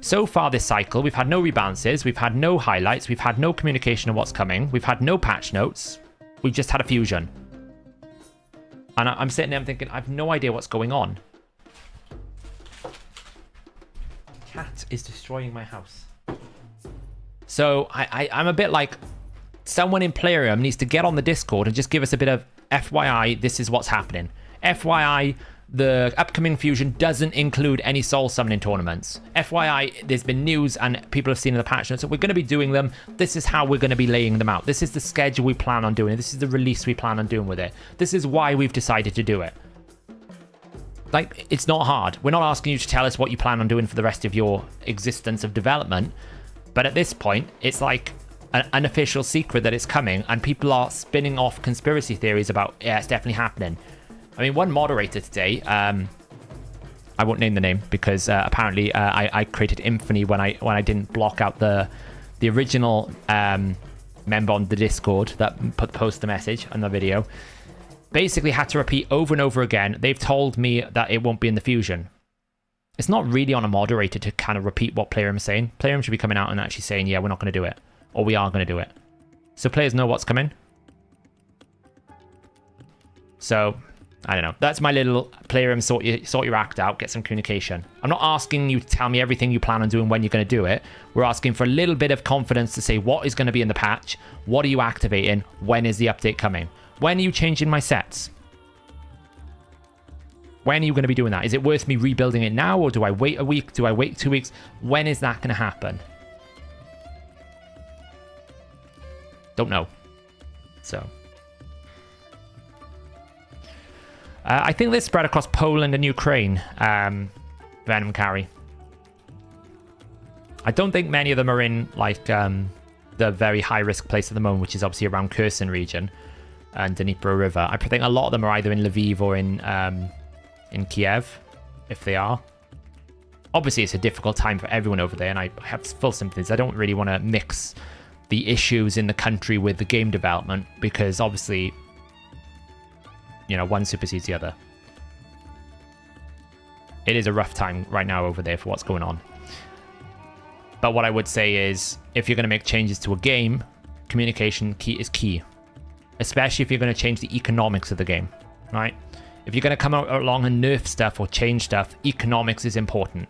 So far this cycle, we've had no rebalances, we've had no highlights, we've had no communication of what's coming, we've had no patch notes, we've just had a Fusion. And I'm sitting there, I'm thinking, I have no idea what's going on. Cat is destroying my house. So I'm a bit like, someone in Plarium needs to get on the Discord and just give us a bit of FYI, this is what's happening. FYI, the upcoming Fusion doesn't include any soul summoning tournaments. FYI, there's been news and people have seen in the patch notes, so we're going to be doing them. This is how we're going to be laying them out. This is the schedule we plan on doing. This is the release we plan on doing with it. This is why we've decided to do it. Like, it's not hard. We're not asking you to tell us what you plan on doing for the rest of your existence of development. But at this point, it's like an unofficial secret that it's coming, and people are spinning off conspiracy theories about, yeah, it's definitely happening. I mean, one moderator today, I won't name the name because apparently I created infamy when I didn't block out the original member on the Discord that posted the message on the video. Basically had to repeat over and over again, they've told me that it won't be in the Fusion. It's not really on a moderator to kind of repeat what Plarium is saying. Plarium should be coming out and actually saying, yeah, we're not going to do it. Or we are going to do it. So players know what's coming. So I don't know. That's my little Plarium sort your act out, get some communication. I'm not asking you to tell me everything you plan on doing when you're going to do it. We're asking for a little bit of confidence to say what is going to be in the patch, what are you activating, when is the update coming, when are you changing my sets? When are you going to be doing that? Is it worth me rebuilding it now, or do I wait a week? Do I wait 2 weeks? When is that going to happen? Don't know. So I think they're spread across Poland and Ukraine, Venom Carry. I don't think many of them are in, like, the very high-risk place at the moment, which is obviously around Kherson region and Dnipro River. I think a lot of them are either in Lviv or in Kiev, if they are. Obviously, it's a difficult time for everyone over there, and I have full sympathies. I don't really want to mix the issues in the country with the game development, because obviously, you know, one supersedes the other. It is a rough time right now over there for what's going on. But what I would say is, if you're going to make changes to a game, communication is key. Especially if you're going to change the economics of the game, right? If you're going to come out along and nerf stuff or change stuff, economics is important.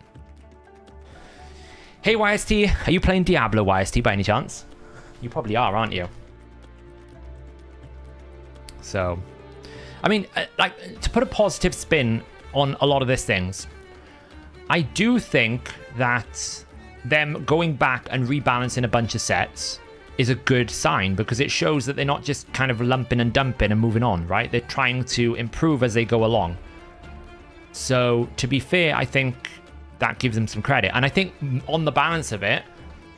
Hey YST, are you playing Diablo YST by any chance? You probably are, aren't you? So, I mean, like, to put a positive spin on a lot of these things, I do think that them going back and rebalancing a bunch of sets is a good sign, because it shows that they're not just kind of lumping and dumping and moving on, right? They're trying to improve as they go along. So, to be fair, I think that gives them some credit. And I think on the balance of it,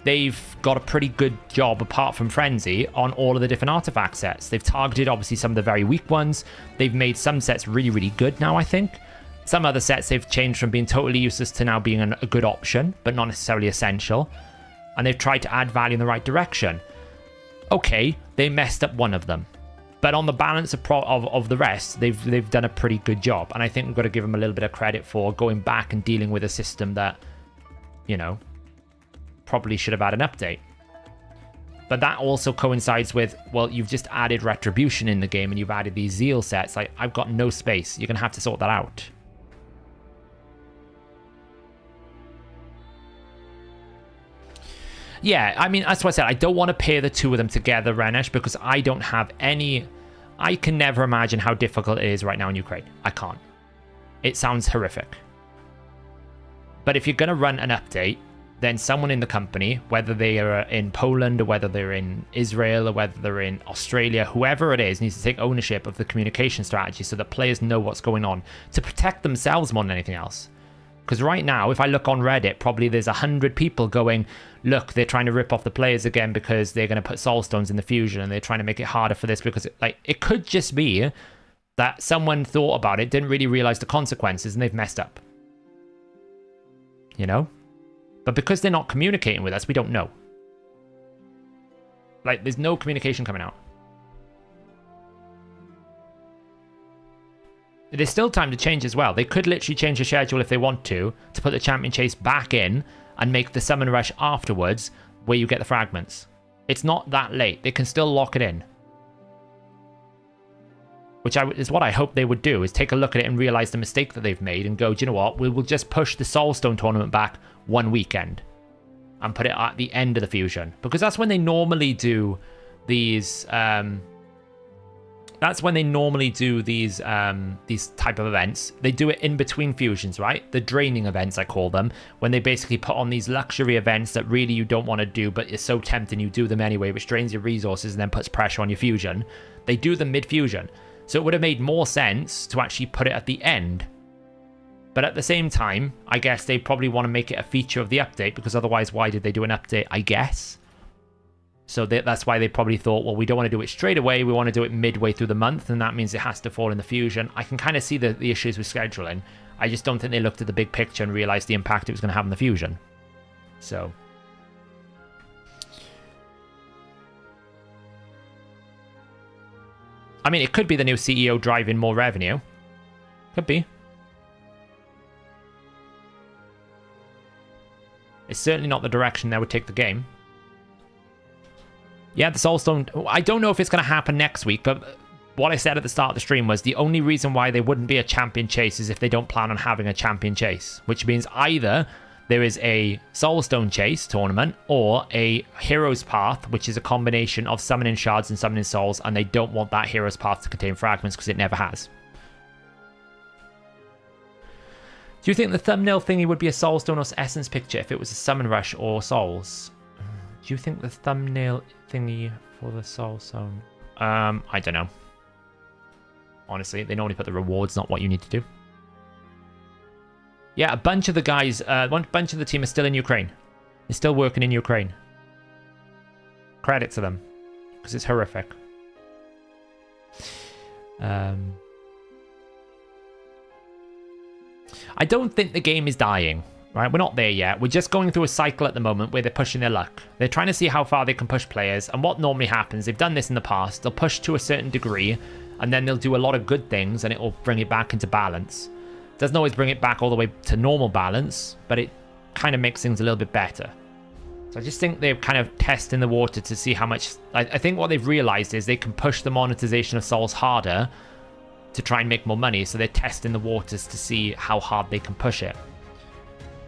they've got a pretty good job, apart from Frenzy, on all of the different artifact sets. They've targeted, obviously, some of the very weak ones. They've made some sets really, really good now, I think. Some other sets they've changed from being totally useless to now being a good option, but not necessarily essential. And they've tried to add value in the right direction. Okay, they messed up one of them. But on the balance of the rest, they've done a pretty good job. And I think we've got to give them a little bit of credit for going back and dealing with a system that, you know, probably should have had an update. But that also coincides with, well, you've just added Retribution in the game and you've added these Zeal sets. Like, I've got no space. You're going to have to sort that out. Yeah, I mean, that's what I said. I don't want to pair the two of them together, Renesh, because I don't have any... I can never imagine how difficult it is right now in Ukraine. I can't. It sounds horrific. But if you're going to run an update, then someone in the company, whether they are in Poland or whether they're in Israel or whether they're in Australia, whoever it is, needs to take ownership of the communication strategy so that players know what's going on to protect themselves more than anything else. Because right now, if I look on Reddit, probably there's 100 people going, look, they're trying to rip off the players again because they're going to put soul stones in the fusion and they're trying to make it harder for this, because it could just be that someone thought about it, didn't really realize the consequences, and they've messed up. You know? But because they're not communicating with us, we don't know. Like, there's no communication coming out. There's still time to change as well. They could literally change the schedule if they want to put the champion chase back in and make the summon rush afterwards where you get the fragments. It's not that late. They can still lock it in. Which is what I hope they would do, is take a look at it and realize the mistake that they've made and go, do you know what? We will just push the Soulstone tournament back one weekend and put it at the end of the fusion. Because that's when they normally do these... That's when they normally do these type of events. They do it in between fusions, right? The draining events, I call them, when they basically put on these luxury events that really you don't want to do, but it's so tempting you do them anyway, which drains your resources and then puts pressure on your fusion. They do them mid-fusion. So it would have made more sense to actually put it at the end. But at the same time, I guess they probably want to make it a feature of the update, because otherwise why did they do an update, I guess? So that's why they probably thought, well, we don't want to do it straight away. We want to do it midway through the month, and that means it has to fall in the fusion. I can kind of see the issues with scheduling. I just don't think they looked at the big picture and realized the impact it was going to have on the fusion. So... I mean, it could be the new CEO driving more revenue. Could be. It's certainly not the direction that would take the game. Yeah, the Soulstone... I don't know if it's going to happen next week, but what I said at the start of the stream was the only reason why there wouldn't be a champion chase is if they don't plan on having a champion chase, which means either there is a Soulstone chase tournament or a Hero's Path, which is a combination of summoning shards and summoning souls, and they don't want that Hero's Path to contain fragments because it never has. Do you think the thumbnail thingy would be a Soulstone or Essence picture if it was a Summon Rush or Souls? Do you think the thumbnail thingy for the Soulstone? I don't know. Honestly, they normally put the rewards, not what you need to do. Yeah, a bunch of the guys, one bunch of the team are still in Ukraine. They're still working in Ukraine. Credit to them, because it's horrific. I don't think the game is dying, right? We're not there yet. We're just going through a cycle at the moment where they're pushing their luck. They're trying to see how far they can push players, and what normally happens, they've done this in the past, they'll push to a certain degree, and then they'll do a lot of good things, and it will bring it back into balance. Doesn't always bring it back all the way to normal balance, but it kind of makes things a little bit better. So I just think they're kind of testing the water to see how much... I think what they've realized is they can push the monetization of souls harder to try and make more money, so they're testing the waters to see how hard they can push it,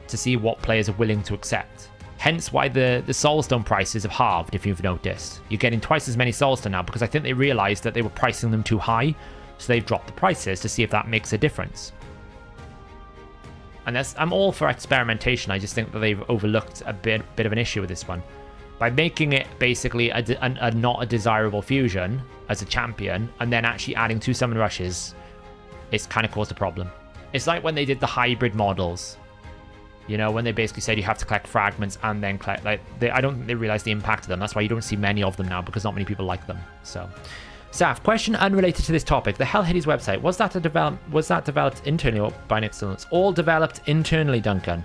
to see what players are willing to accept. Hence why the Soulstone prices have halved, if you've noticed. You're getting twice as many Soulstone now, because I think they realized that they were pricing them too high, so they've dropped the prices to see if that makes a difference. And I'm all for experimentation. I just think that they've overlooked a bit of an issue with this one. By making it basically a not a desirable fusion as a champion, and then actually adding 2 summon rushes, it's kind of caused a problem. It's like when they did the hybrid models. You know, when they basically said you have to collect fragments and then collect... I don't think they realized the impact of them. That's why you don't see many of them now, because not many people like them. So... Saf, question unrelated to this topic. The Hellhades website, was that developed internally or by an external? It's all developed internally, Duncan.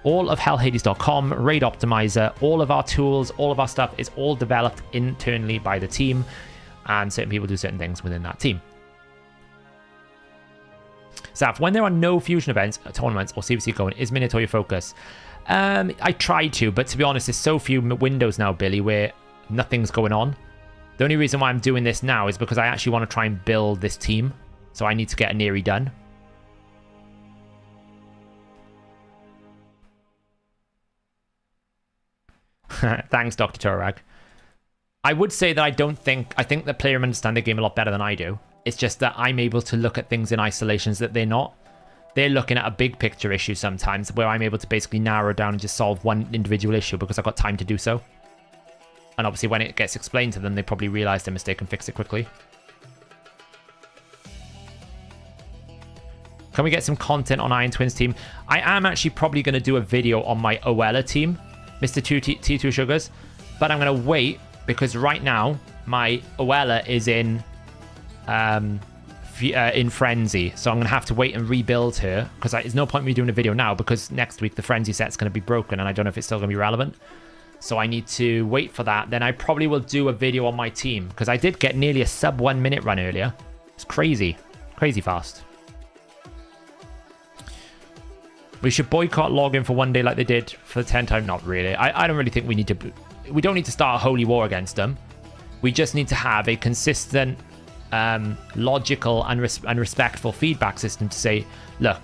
All of Hellhades.com, Raid Optimizer, all of our tools, all of our stuff is all developed internally by the team, and certain people do certain things within that team. Saf, when there are no fusion events, tournaments, or CVC going, is Minotaur your focus? I try to, but to be honest, there's so few windows now, Billy, where nothing's going on. The only reason why I'm doing this now is because I actually want to try and build this team. So I need to get a Neri done. Thanks, Dr. Torag. I would say that I think that Plarium understand the game a lot better than I do. It's just that I'm able to look at things in isolations that they're not. They're looking at a big picture issue sometimes, where I'm able to basically narrow down and just solve one individual issue because I've got time to do so. And obviously when it gets explained to them, they probably realize their mistake and fix it quickly. Can we get some content on Iron Twins team? I am actually probably going to do a video on my Oella team, Mr. T2 Sugars. But I'm going to wait, because right now, my Oella is in in Frenzy, so I'm going to have to wait and rebuild her, because there's no point in me doing a video now, because next week the Frenzy set's going to be broken, and I don't know if it's still going to be relevant. So I need to wait for that. Then I probably will do a video on my team, because I did get nearly a sub 1 minute run earlier. It's crazy. Crazy fast. We should boycott login for one day like they did for the 10 time. Not really. I don't really think we need to... We don't need to start a holy war against them. We just need to have a consistent, logical and respectful feedback system to say, look,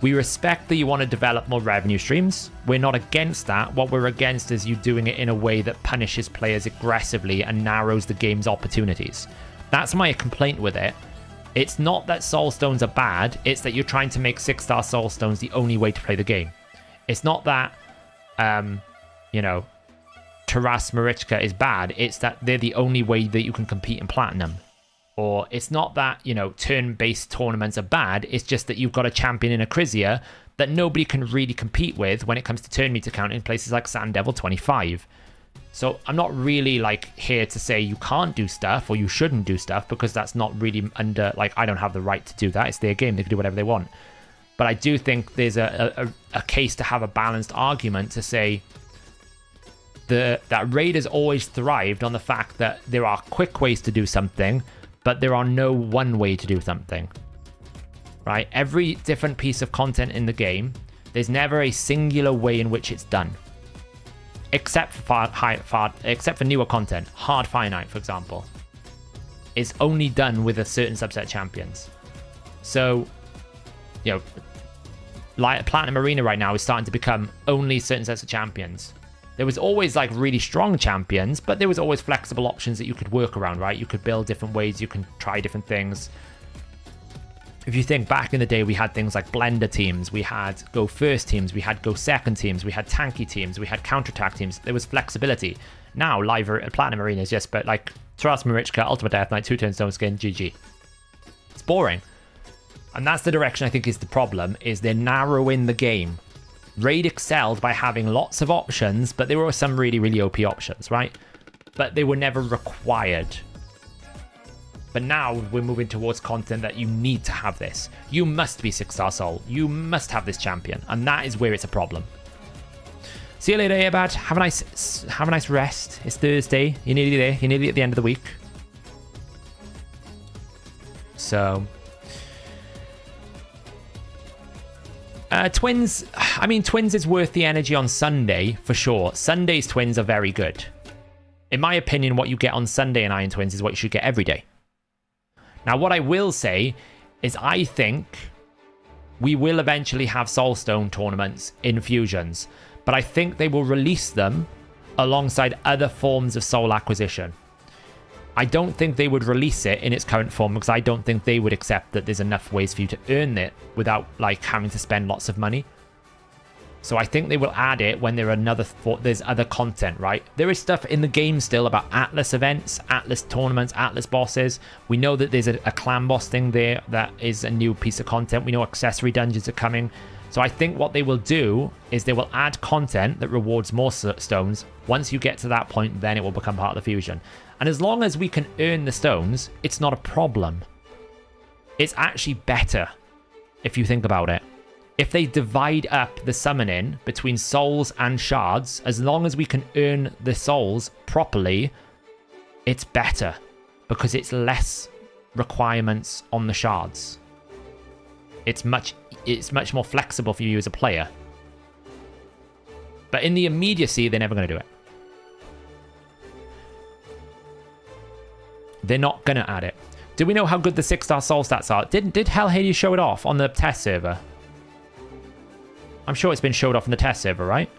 we respect that you want to develop more revenue streams. We're not against that. What we're against is you doing it in a way that punishes players aggressively and narrows the game's opportunities. That's my complaint with it. It's not that soulstones are bad. It's that you're trying to make 6-star soulstones the only way to play the game. It's not that, you know, Taras Marichka is bad. It's that they're the only way that you can compete in Platinum. Or it's not that, you know, turn-based tournaments are bad. It's just that you've got a champion in Acrisia that nobody can really compete with when it comes to turn meter count in places like Sand Devil 25. So I'm not really like here to say you can't do stuff or you shouldn't do stuff, because that's not really under, like, I don't have the right to do that. It's their game. They can do whatever they want. But I do think there's a case to have a balanced argument to say that Raid has always thrived on the fact that there are quick ways to do something, but there are no one way to do something, right? Every different piece of content in the game, there's never a singular way in which it's done, except for newer content. Hard Finite, for example, is only done with a certain subset of champions. So, you know, like Platinum Arena right now is starting to become only certain sets of champions. There was always like really strong champions, but there was always flexible options that you could work around, right? You could build different ways, you can try different things. If you think back in the day, we had things like blender teams, we had go first teams, we had go second teams, we had tanky teams, we had counterattack teams. There was flexibility. Now, live at Platinum Arena is just, but like Taras Marichka, Ultimate Death Knight, 2-turn stone skin, GG. It's boring. And that's the direction I think is the problem, is they're narrowing the game. Raid excelled by having lots of options, but there were some really, really OP options, right? But they were never required. But now we're moving towards content that you need to have this. You must be 6-star soul. You must have this champion. And that is where it's a problem. See you later, Airbad. Have a nice rest. It's Thursday. You're nearly there. You're nearly at the end of the week. So... Twins, I mean, Twins is worth the energy on Sunday, for sure. Sunday's Twins are very good. In my opinion, what you get on Sunday in Iron Twins is what you should get every day. Now, what I will say is I think we will eventually have Soulstone tournaments in Fusions, but I think they will release them alongside other forms of Soul acquisition. I don't think they would release it in its current form, because I don't think they would accept that there's enough ways for you to earn it without like having to spend lots of money. So I think they will add it when there's other content, right? There is stuff in the game still about Atlas events, Atlas tournaments, Atlas bosses. We know that there's a clan boss thing there that is a new piece of content. We know accessory dungeons are coming. So I think what they will do is they will add content that rewards more stones. Once you get to that point, then it will become part of the fusion. And as long as we can earn the stones, it's not a problem. It's actually better, if you think about it. If they divide up the summoning between souls and shards, as long as we can earn the souls properly, it's better. Because it's less requirements on the shards. It's much more flexible for you as a player. But in the immediacy, they're never going to do it. They're not going to add it. Do we know how good the 6-star soul stats are? Did Hellhades show it off on the test server? I'm sure it's been showed off on the test server, right?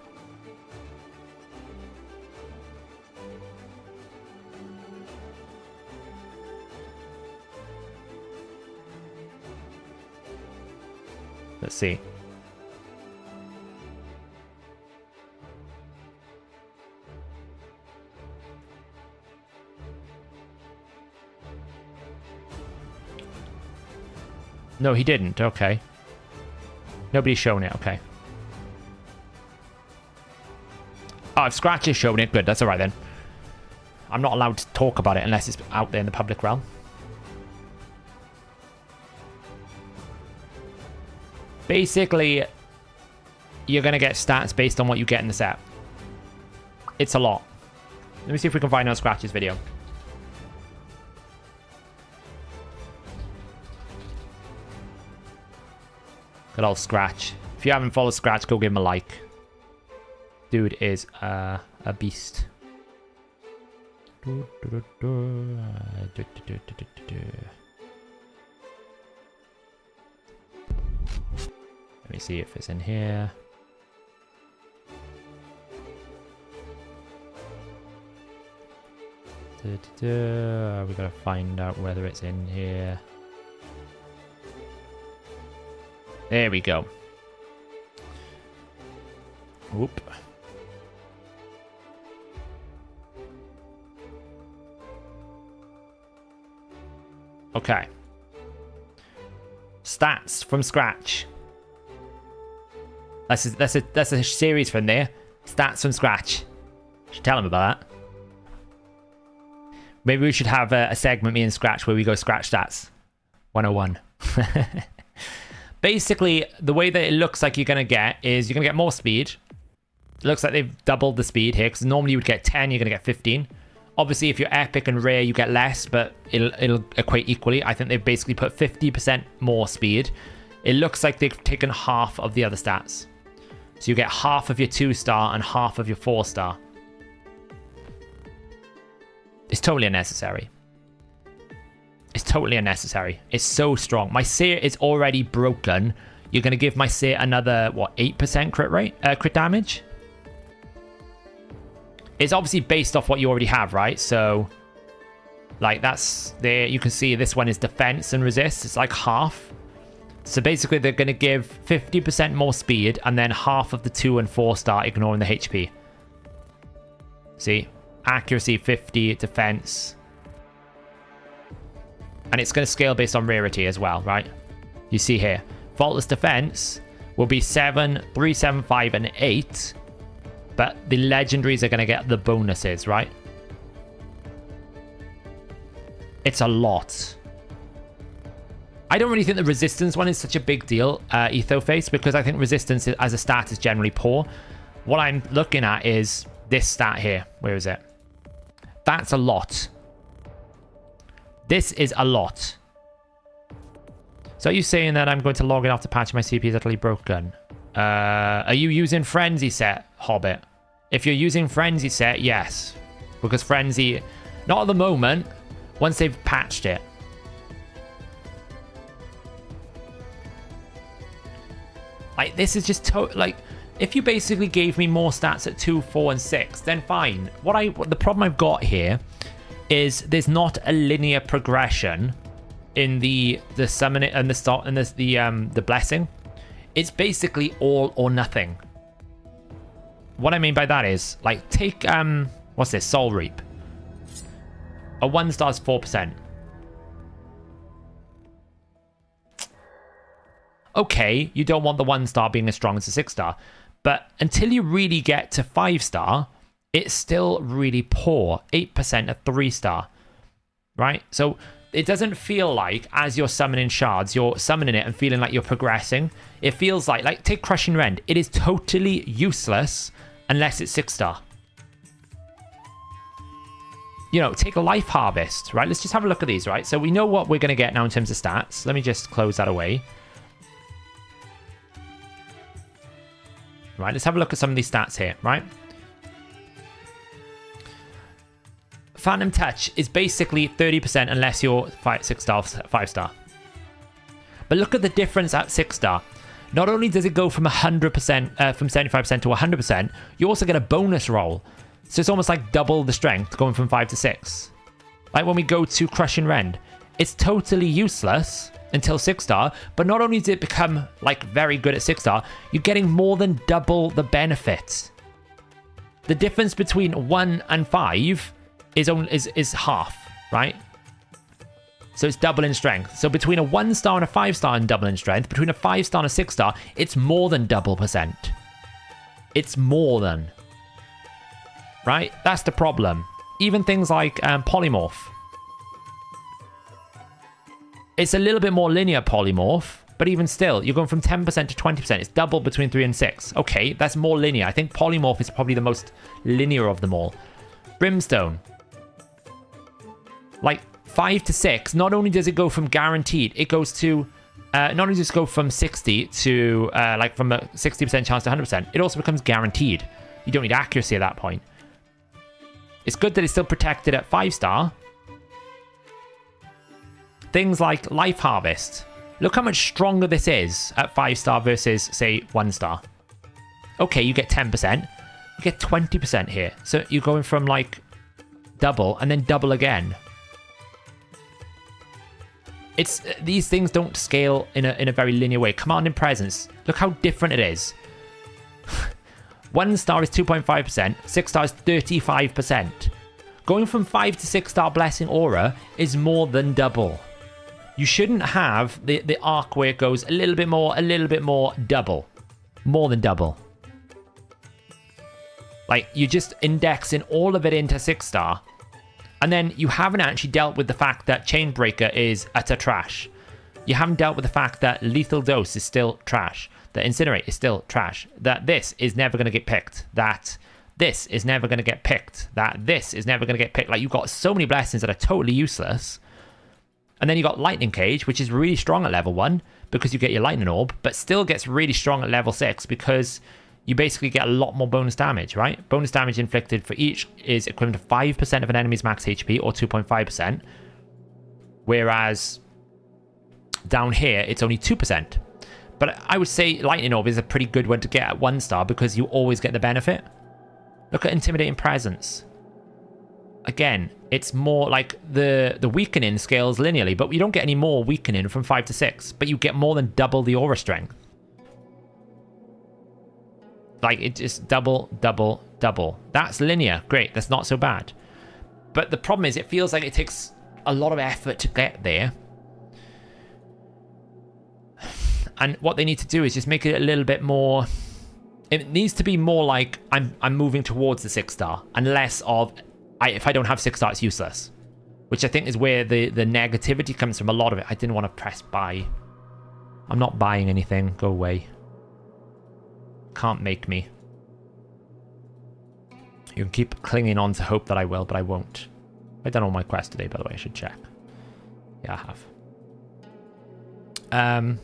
Let's see. No, he didn't. Okay. Nobody's shown it. Okay. Oh, if Scratch is showing it, good. That's all right then. I'm not allowed to talk about it unless it's out there in the public realm. Basically, you're going to get stats based on what you get in the set. It's a lot. Let me see if we can find out Scratch's video. Good old Scratch. If you haven't followed Scratch, go give him a like. Dude is a beast. Let me see if it's in here. We gotta find out whether it's in here. There we go. Whoop. Okay. Stats from Scratch. That's a series from there. Stats from Scratch. Should tell him about that. Maybe we should have a segment, me and Scratch, where we go Scratch Stats 101. Basically, the way that it looks like you're going to get is you're going to get more speed. It looks like they've doubled the speed here, because normally you would get 10, you're going to get 15. Obviously, if you're epic and rare, you get less, but it'll equate equally. I think they've basically put 50% more speed. It looks like they've taken half of the other stats. So you get half of your 2-star and half of your 4-star. It's totally unnecessary. It's totally unnecessary. It's so strong. My Seer is already broken. You're going to give my Seer another, what, 8% crit rate? Crit damage? It's obviously based off what you already have, right? So, like, that's there. You can see this one is defense and resist. It's like half. So basically, they're going to give 50% more speed and then half of the 2 and 4-star, ignoring the HP. See? Accuracy 50, defense. And it's going to scale based on rarity as well, right? You see here. Faultless defense will be 7, 3, 7, 5, and 8. But the legendaries are going to get the bonuses, right? It's a lot. I don't really think the resistance one is such a big deal, Ethoface, because I think resistance as a stat is generally poor. What I'm looking at is this stat here. Where is it? That's a lot. This is a lot. So are you saying that I'm going to log in after patch my CP is utterly broken? Are you using Frenzy set, Hobbit? If you're using Frenzy set, yes. Because Frenzy... Not at the moment. Once they've patched it. Like, this is just... like, if you basically gave me more stats at 2, 4, and 6, then fine. The problem I've got here is there's not a linear progression in the summon and the blessing. It's basically all or nothing. What I mean by that is, like, take what's this? Soul Reap. A 1-star is 4%. Okay, you don't want the 1-star being as strong as a 6-star, but until you really get to 5-star, it's still really poor. 8% at 3-star, right? So it doesn't feel like, as you're summoning shards, you're summoning it and feeling like you're progressing. It feels like take Crushing Rend. It is totally useless unless it's 6-star. You know, take a Life Harvest, right? Let's just have a look at these, right? So we know what we're going to get now in terms of stats. Let me just close that away. Right, let's have a look at some of these stats here, right? Phantom Touch is basically 30% unless you're 6-star, 5-star. But look at the difference at 6-star. Not only does it go from 100%, from 75% to 100%, you also get a bonus roll. So it's almost like double the strength going from 5 to 6. Like when we go to Crushing Rend, it's totally useless until 6-star, but not only does it become like very good at 6-star, you're getting more than double the benefits. The difference between 1 and 5 is half, right? So it's double in strength. So between a 1-star and a 5-star and double in strength, between a 5-star and a 6-star, it's more than double percent. It's more than. Right? That's the problem. Even things like Polymorph. It's a little bit more linear Polymorph, But even still, you're going from 10% to 20%. It's double between 3 and 6. Okay, that's more linear. I think Polymorph is probably the most linear of them all. Brimstone. Like 5 to 6, not only does it go from guaranteed, it goes to, not only does it go from 60 to, like from a 60% chance to 100%, it also becomes guaranteed. You don't need accuracy at that point. It's good that it's still protected at 5-star. Things like Life Harvest. Look how much stronger this is at 5-star versus, say, 1-star. Okay, you get 10%. You get 20% here. So you're going from, like, double and then double again. It's these things don't scale in a very linear way. Command and Presence. Look how different it is. 1-star is 2.5%. 6-star is 35%. Going from 5 to 6-star Blessing Aura is more than double. You shouldn't have the arc where it goes a little bit more, double. More than double. Like, you're just indexing all of it into 6-star. And then you haven't actually dealt with the fact that Chainbreaker is utter trash. You haven't dealt with the fact that Lethal Dose is still trash. That Incinerate is still trash. That this is never going to get picked. That this is never going to get picked. That this is never going to get picked. Like, you've got so many blessings that are totally useless. And then you got Lightning Cage, which is really strong at level 1 because you get your Lightning Orb, but still gets really strong at level 6 because you basically get a lot more bonus damage, right? Bonus damage inflicted for each is equivalent to 5% of an enemy's max HP or 2.5%. Whereas down here, it's only 2%. But I would say Lightning Orb is a pretty good one to get at 1-star because you always get the benefit. Look at Intimidating Presence. Again, it's more like the weakening scales linearly, but you don't get any more weakening from 5 to 6, but you get more than double the aura strength. Like, it just double, double, double. That's linear. Great. That's not so bad. But the problem is it feels like it takes a lot of effort to get there. And what they need to do is just make it a little bit more... It needs to be more like I'm moving towards the 6-star and less of if I don't have 6-star, it's useless. Which I think is where the negativity comes from a lot of it. I didn't want to press buy. I'm not buying anything. Go away. Can't make me. You can keep clinging on to hope that I will, but I won't. I've done all my quests today, by the way. I should check. Yeah, I have.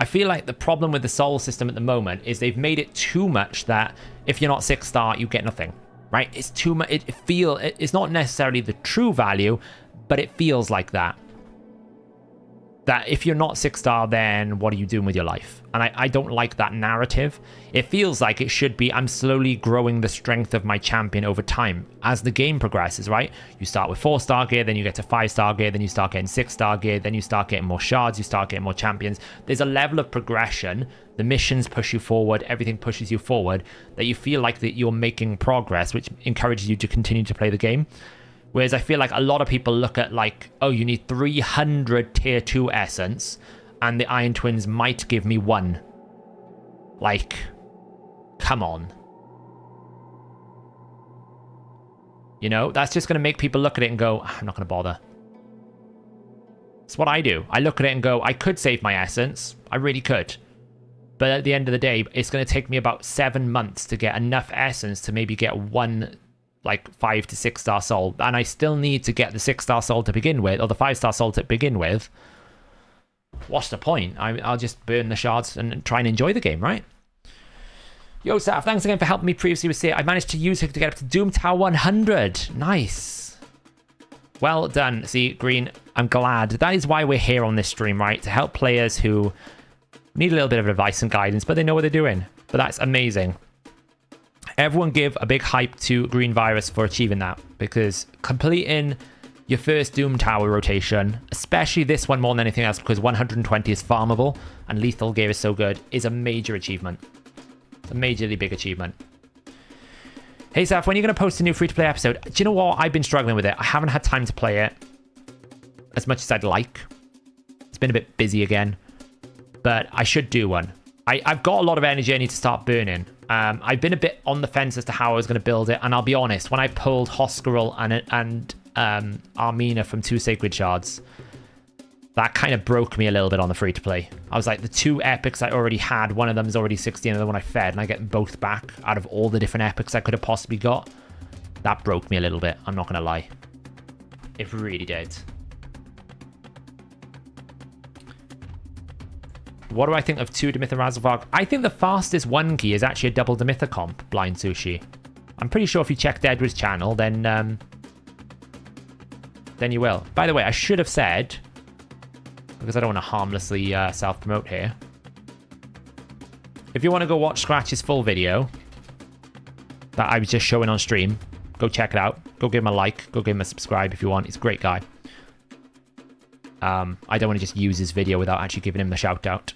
I feel like the problem with the soul system at the moment is they've made it too much that if you're not 6-star, you get nothing. Right? It's too much. It's not necessarily the true value, but it feels like that. That if you're not 6-star, then what are you doing with your life? And I don't like that narrative. It feels like it should be, I'm slowly growing the strength of my champion over time as the game progresses, right? You start with 4-star gear, then you get to 5-star gear, then you start getting 6-star gear, then you start getting more shards, you start getting more champions. There's a level of progression. The missions push you forward, everything pushes you forward, that you feel like that you're making progress, which encourages you to continue to play the game. Whereas I feel like a lot of people look at like, oh, you need 300 tier 2 essence and the Iron Twins might give me 1. Like, come on. You know, that's just going to make people look at it and go, I'm not going to bother. It's what I do. I look at it and go, I could save my essence. I really could. But at the end of the day, it's going to take me about 7 months to get enough essence to maybe get 1... like 5 to 6-star soul, and I still need to get the 6-star soul to begin with, or the 5-star soul to begin with. What's the point? I'll just burn the shards and try and enjoy the game, right? Yo, Saf, thanks again for helping me previously with it. I managed to use it to get up to Doom Tower 100. Nice. Well done. See, Green, I'm glad. That is why we're here on this stream, right? To help players who need a little bit of advice and guidance, but they know what they're doing. But that's amazing. Everyone give a big hype to Green Virus for achieving that, because completing your first Doom Tower rotation, especially this one more than anything else, because 120 is farmable and lethal gear is so good, is a major achievement. It's a majorly big achievement. Hey, Saf, when are you going to post a new free-to-play episode? Do you know what? I've been struggling with it. I haven't had time to play it as much as I'd like. It's been a bit busy again, but I should do one. I've got a lot of energy I need to start burning. I've been a bit on the fence as to how I was going to build it, and I'll be honest, when I pulled Hoscaril and Armina from 2 Sacred Shards, That kind of broke me a little bit on the free-to-play. I was like, the 2 epics I already had, one of them is already 60, and the other one I fed, and I get them both back out of all the different epics I could have possibly got. That broke me a little bit, I'm not going to lie. It really did. What do I think of 2 Demitha Razzlevarg? I think the fastest 1 key is actually a double Demitha comp, Blind Sushi. I'm pretty sure if you checked Edward's channel, then you will. By the way, I should have said, because I don't want to harmlessly self-promote here, if you want to go watch Scratch's full video that I was just showing on stream, go check it out. Go give him a like. Go give him a subscribe if you want. He's a great guy. I don't want to just use his video without actually giving him the shout out.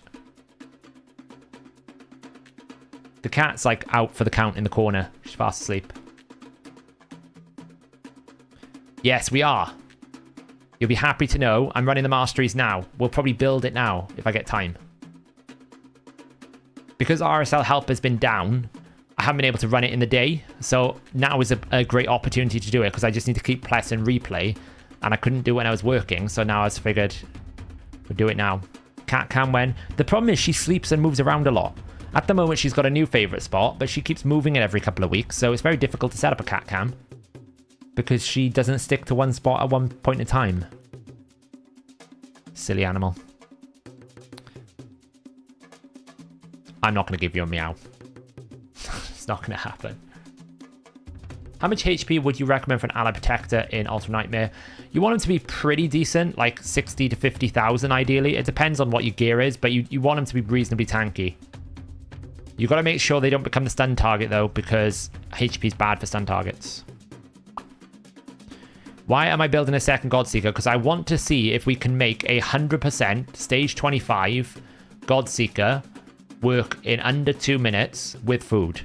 The cat's like out for the count in the corner. She's fast asleep. Yes, we are. You'll be happy to know I'm running the masteries now. We'll probably build it now if I get time. Because RSL help has been down, I haven't been able to run it in the day. So now is a great opportunity to do it because I just need to keep pressing replay. And I couldn't do it when I was working. So now I just figured we'll do it now. Cat cam when. The problem is she sleeps and moves around a lot. At the moment, she's got a new favorite spot, but she keeps moving it every couple of weeks. So it's very difficult to set up a cat cam because she doesn't stick to one spot at one point in time. Silly animal. I'm not going to give you a meow. It's not going to happen. How much HP would you recommend for an ally protector in Ultra Nightmare? You want him to be pretty decent, like 60 to 50,000 ideally. It depends on what your gear is, but you want him to be reasonably tanky. You got to make sure they don't become the stun target though, because HP is bad for stun targets. Why am I building a second Godseeker? Because I want to see if we can make 100% stage 25 Godseeker work in under 2 minutes with food.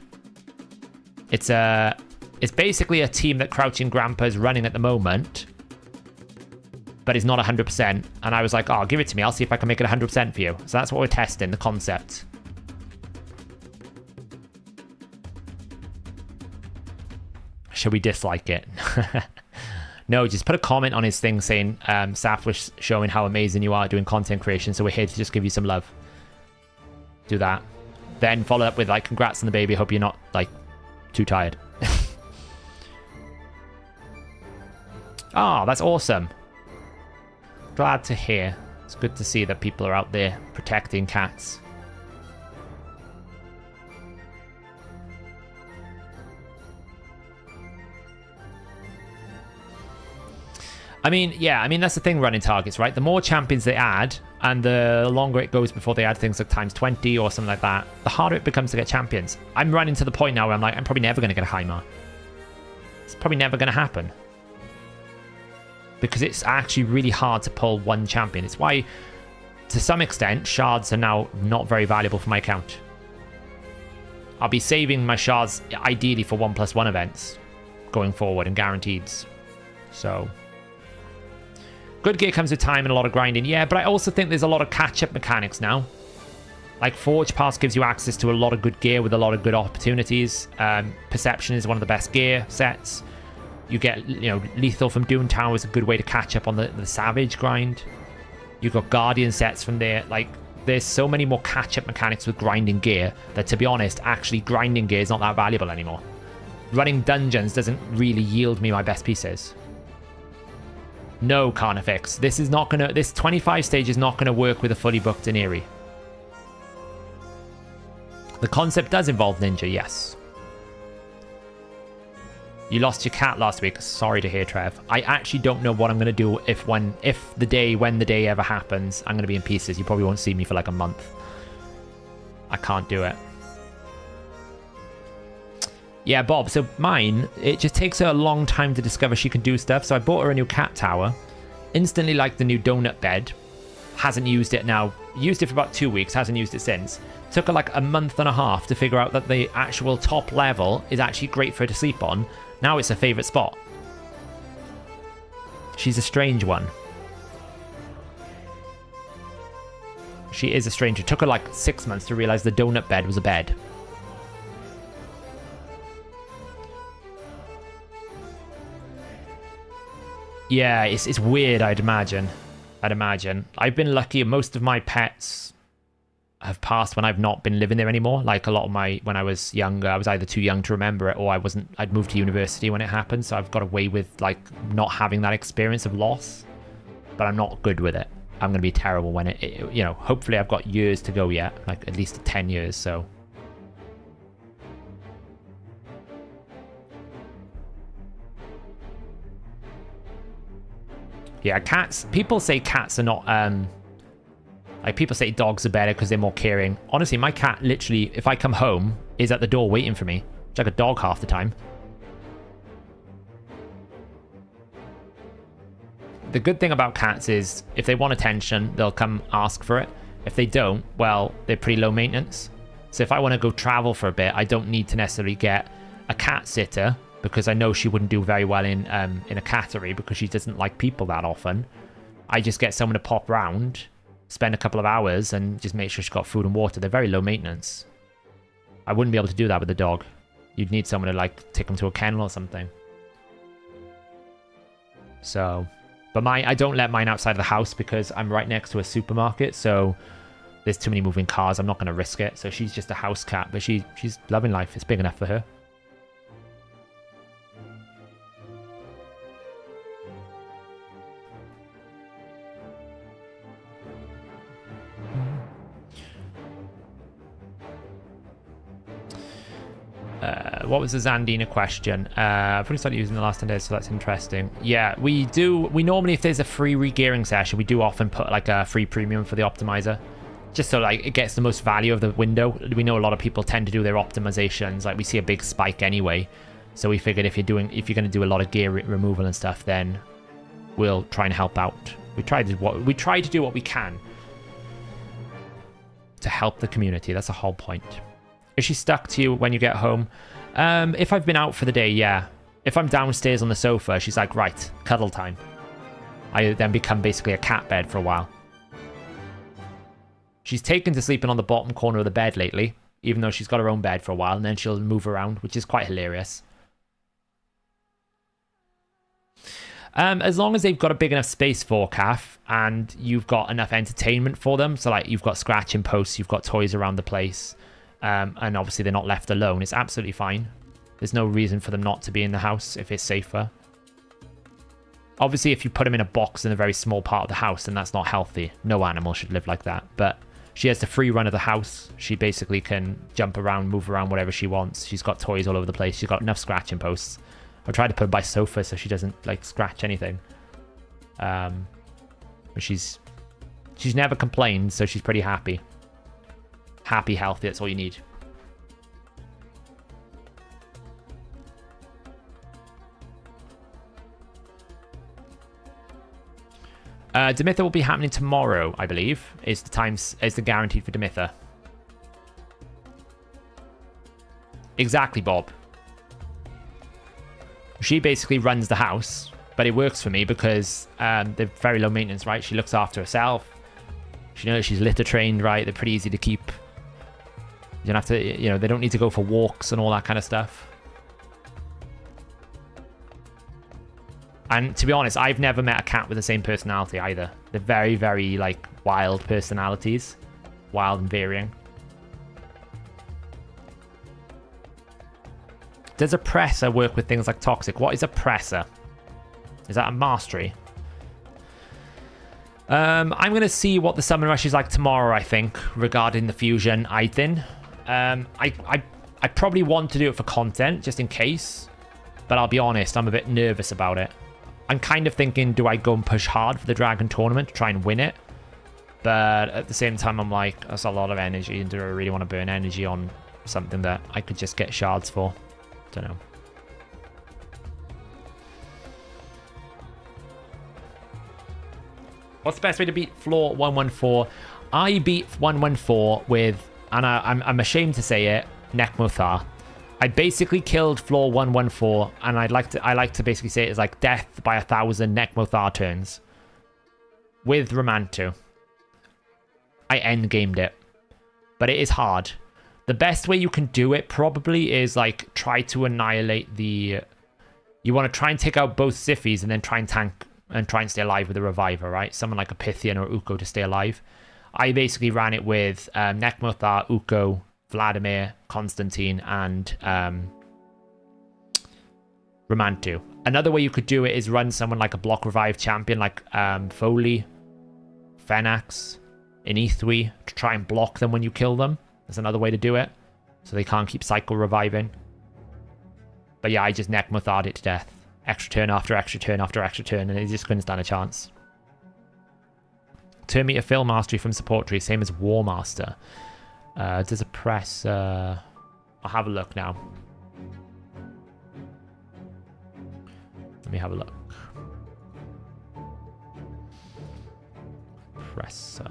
It's basically a team that Crouching Grandpa is running at the moment, but it's not 100%. And I was like, oh, give it to me. I'll see if I can make it 100% for you. So that's what we're testing, the concept. Should we dislike it? No, just put a comment on his thing saying, Saf was showing how amazing you are doing content creation, so we're here to just give you some love. Do that. Then follow up with, like, congrats on the baby. Hope you're not, like, too tired. Oh, that's awesome. Glad to hear. It's good to see that people are out there protecting cats. I mean, yeah, I mean, that's the thing running targets, right? The more champions they add, and the longer it goes before they add things like times 20 or something like that, the harder it becomes to get champions. I'm running to the point now where I'm like, I'm probably never going to get a Haimar. It's probably never going to happen. Because it's actually really hard to pull one champion. It's why, to some extent, shards are now not very valuable for my account. I'll be saving my shards ideally for 1+1 events going forward and guaranteeds. So... good gear comes with time and a lot of grinding, yeah, but I also think there's a lot of catch-up mechanics now. Like, Forge Pass gives you access to a lot of good gear with a lot of good opportunities. Perception is one of the best gear sets. You get, you know, Lethal from Dune Tower is a good way to catch up on the Savage grind. You've got Guardian sets from there. Like, there's so many more catch-up mechanics with grinding gear that, to be honest, actually grinding gear is not that valuable anymore. Running dungeons doesn't really yield me my best pieces. No, Carnifex. This is not gonna. This 25 stage is not gonna work with a fully booked Daenerys. The concept does involve ninja, yes. You lost your cat last week. Sorry to hear, Trev. I actually don't know what I'm gonna do when the day ever happens. I'm gonna be in pieces. You probably won't see me for like a month. I can't do it. Yeah, Bob, so mine, it just takes her a long time to discover she can do stuff. So I bought her a new cat tower. Instantly liked the new donut bed. Hasn't used it now. Used it for about 2 weeks. Hasn't used it since. Took her like a month and a half to figure out that the actual top level is actually great for her to sleep on. Now it's her favourite spot. She's a strange one. She is a stranger. It took her like 6 months to realise the donut bed was a bed. Yeah, it's weird, I'd imagine. I'd imagine. I've been lucky. Most of my pets have passed when I've not been living there anymore. Like a lot of when I was younger, I was either too young to remember it, or I'd moved to university when it happened. So I've got away with like not having that experience of loss, but I'm not good with it. I'm going to be terrible when hopefully I've got years to go yet, like at least 10 years. So yeah, cats. People say cats are not, like people say dogs are better because they're more caring. Honestly, my cat literally, if I come home, is at the door waiting for me. It's like a dog half the time. The good thing about cats is if they want attention, they'll come ask for it. If they don't, well, they're pretty low maintenance. So if I want to go travel for a bit, I don't need to necessarily get a cat sitter, because I know she wouldn't do very well in a cattery because she doesn't like people that often. I just get someone to pop round, spend a couple of hours, and just make sure she's got food and water. They're very low maintenance. I wouldn't be able to do that with a dog. You'd need someone to like take them to a kennel or something. So, but I don't let mine outside of the house because I'm right next to a supermarket, so there's too many moving cars. I'm not going to risk it. So she's just a house cat, but she's loving life. It's big enough for her. What was the Zandina question? I've only started using the last 10 days, so that's interesting. Yeah, we normally, if there's a free regearing session, we do often put like a free premium for the optimizer, just so like it gets the most value of the window. We know a lot of people tend to do their optimizations, like we see a big spike anyway, so we figured if you're going to do a lot of gear removal and stuff, then we'll try and help out. We try to do what we can to help the community. That's the whole point. Is she stuck to you when you get home? If I've been out for the day, yeah. If I'm downstairs on the sofa, she's like, right, cuddle time. I then become basically a cat bed for a while. She's taken to sleeping on the bottom corner of the bed lately, even though she's got her own bed for a while, and then she'll move around, which is quite hilarious. As long as they've got a big enough space for Calf, and you've got enough entertainment for them, so like you've got scratching posts, you've got toys around the place, and obviously they're not left alone, it's absolutely fine. There's no reason for them not to be in the house if it's safer. Obviously, if you put them in a box in a very small part of the house, then that's not healthy. No animal should live like that. But she has the free run of the house. She basically can jump around, move around, whatever she wants. She's got toys all over the place. She's got enough scratching posts. I tried to put her by sofa so she doesn't like scratch anything. But she's never complained, so she's pretty happy. Happy, healthy, that's all you need. Demitha will be happening tomorrow, I believe. Is the guaranteed for Demitha. Exactly, Bob. She basically runs the house, but it works for me because they're very low maintenance, right? She looks after herself. She knows she's litter trained, right? They're pretty easy to keep. You don't have to, they don't need to go for walks and all that kind of stuff. And to be honest, I've never met a cat with the same personality either. They're very, very, like, wild personalities. Wild and varying. Does a presser work with things like toxic? What is a presser? Is that a mastery? I'm going to see what the summon rush is like tomorrow, I think, regarding the fusion Aithin. I probably want to do it for content, just in case. But I'll be honest, I'm a bit nervous about it. I'm kind of thinking, do I go and push hard for the Dragon tournament to try and win it? But at the same time, I'm like, that's a lot of energy. And do I really want to burn energy on something that I could just get shards for? Don't know. What's the best way to beat floor 114? I beat 114 with, and I'm ashamed to say it, Nekmothar. I basically killed floor 114, and I like to basically say it as like death by 1,000 Nekmothar turns with Romantu. I endgamed it, but it is hard. The best way you can do it probably is like try to annihilate the. You want to try and take out both Sifis and then try and tank and try and stay alive with a reviver, right? Someone like a Pythian or Ukko to stay alive. I basically ran it with Nekmothar, Ukko, Vladimir, Constantine, and Romantu. Another way you could do it is run someone like a block revive champion like Foley, Fenax, Inithwi to try and block them when you kill them. That's another way to do it, so they can't keep cycle reviving. But yeah, I just Nekmothar'd it to death. Extra turn after extra turn after extra turn, and they just couldn't stand a chance. Turn me to Fill Mastery from support tree, same as War Master. Does a press... I'll have a look now. Let me have a look. Press...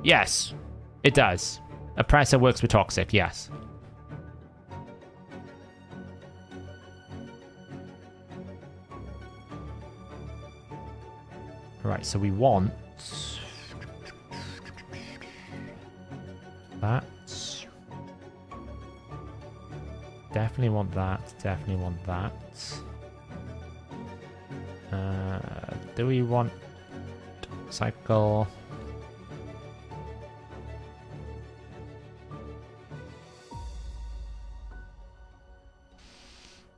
Yes, it does. Oppressor works with Toxic, yes. Right, so we want that. Definitely want that. Definitely want that. Do we want cycle?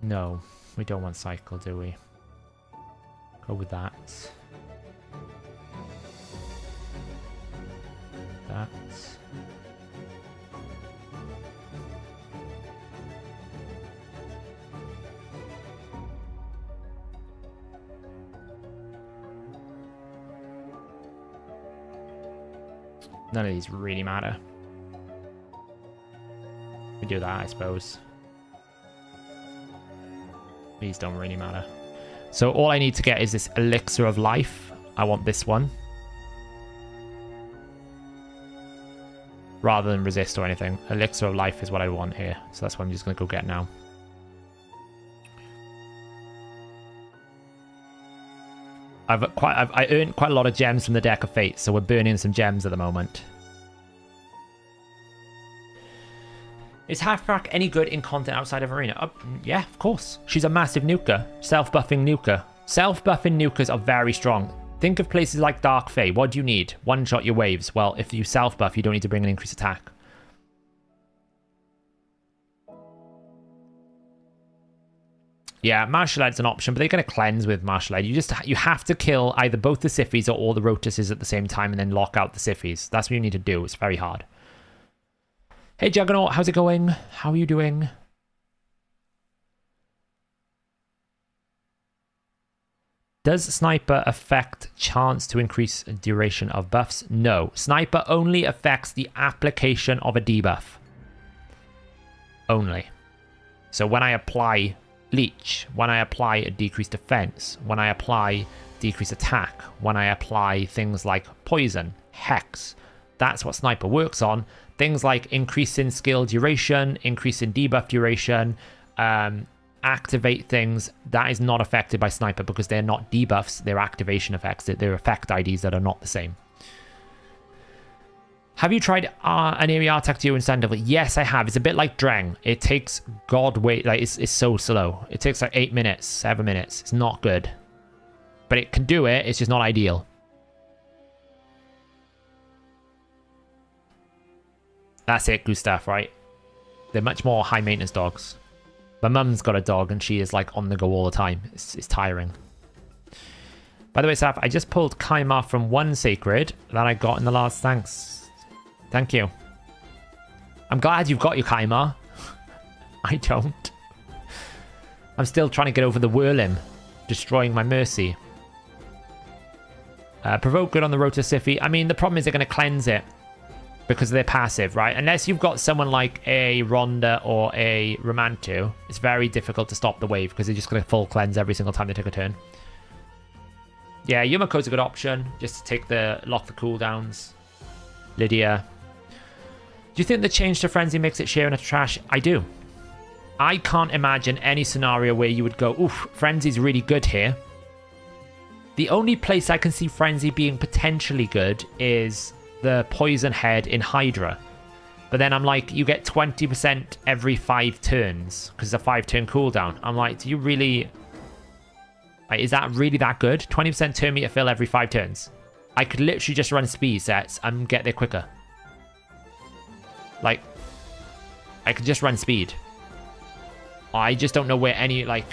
No, we don't want cycle, do we? Go with that. That. None of these really matter. We do that, I suppose. These don't really matter. So all I need to get is this Elixir of Life. I want this one. Rather than Resist or anything. Elixir of Life is what I want here. So that's what I'm just going to go get now. I earned quite a lot of gems from the Deck of Fate, so we're burning some gems at the moment. Is Halfback any good in content outside of Arena? Yeah, of course. She's a massive nuker. Self-buffing nuker. Self-buffing nukers are very strong. Think of places like Dark Fae. What do you need? One-shot your waves. Well, if you self-buff, you don't need to bring an increased attack. Yeah, Martial Ed's an option, but they're going to cleanse with Martial Ed. You have to kill either both the Sifis or all the Rotuses at the same time and then lock out the Sifis. That's what you need to do. It's very hard. Hey, Juggernaut, how's it going? How are you doing? Does Sniper affect chance to increase duration of buffs? No. Sniper only affects the application of a debuff. Only. So when I apply Leech, when I apply a decreased defense, when I apply decreased attack, when I apply things like Poison, Hex, that's what Sniper works on. Things like increase in skill duration, increase in debuff duration, activate things, that is not affected by Sniper because they're not debuffs, they're activation effects, they're effect IDs that are not the same. Have you tried an area attack to incentive? Yes, I have. It's a bit like Dreng. It takes god wait, like it's so slow. It takes like 8 minutes, 7 minutes. It's not good. But it can do it, it's just not ideal. That's it, Gustav, right? They're much more high maintenance dogs. My mum's got a dog and she is like on the go all the time. It's tiring. By the way, Saf, I just pulled Kaimar from one Sacred that I got in the last... Thank you. I'm glad you've got your Kaimar. I don't. I'm still trying to get over the Whirlim, destroying my Mercy. Provoke good on the Rota Siffy. I mean, the problem is they're going to cleanse it because they're passive, right? Unless you've got someone like a Rhonda or a Romantu, it's very difficult to stop the wave because they're just going to full cleanse every single time they take a turn. Yeah, Yumako's a good option, just to lock the cooldowns. Lydia. Do you think the change to Frenzy makes it sharing a trash? I do. I can't imagine any scenario where you would go, oof, Frenzy's really good here. The only place I can see Frenzy being potentially good is the Poison Head in Hydra. But then I'm like, you get 20% every 5 turns because it's a 5-turn cooldown. I'm like, do you really... Like, is that really that good? 20% turn meter fill every 5 turns. I could literally just run speed sets and get there quicker. Like, I could just run speed. I just don't know where any, like...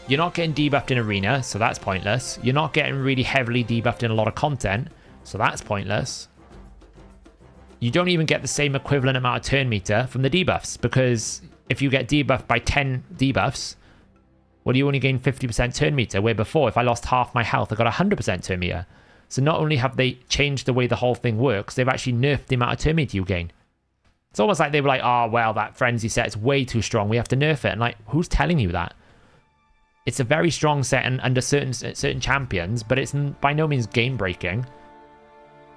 You're not getting debuffed in arena, so that's pointless. You're not getting really heavily debuffed in a lot of content, so that's pointless. You don't even get the same equivalent amount of turn meter from the debuffs, because if you get debuffed by 10 debuffs, well, you only gain 50% turn meter, where before, if I lost half my health, I got 100% turn meter. So not only have they changed the way the whole thing works, they've actually nerfed the amount of turn meter you gain. It's almost like they were like, oh, well, that frenzy set is way too strong. We have to nerf it. And like, who's telling you that? It's a very strong set and under certain champions, but it's by no means game breaking.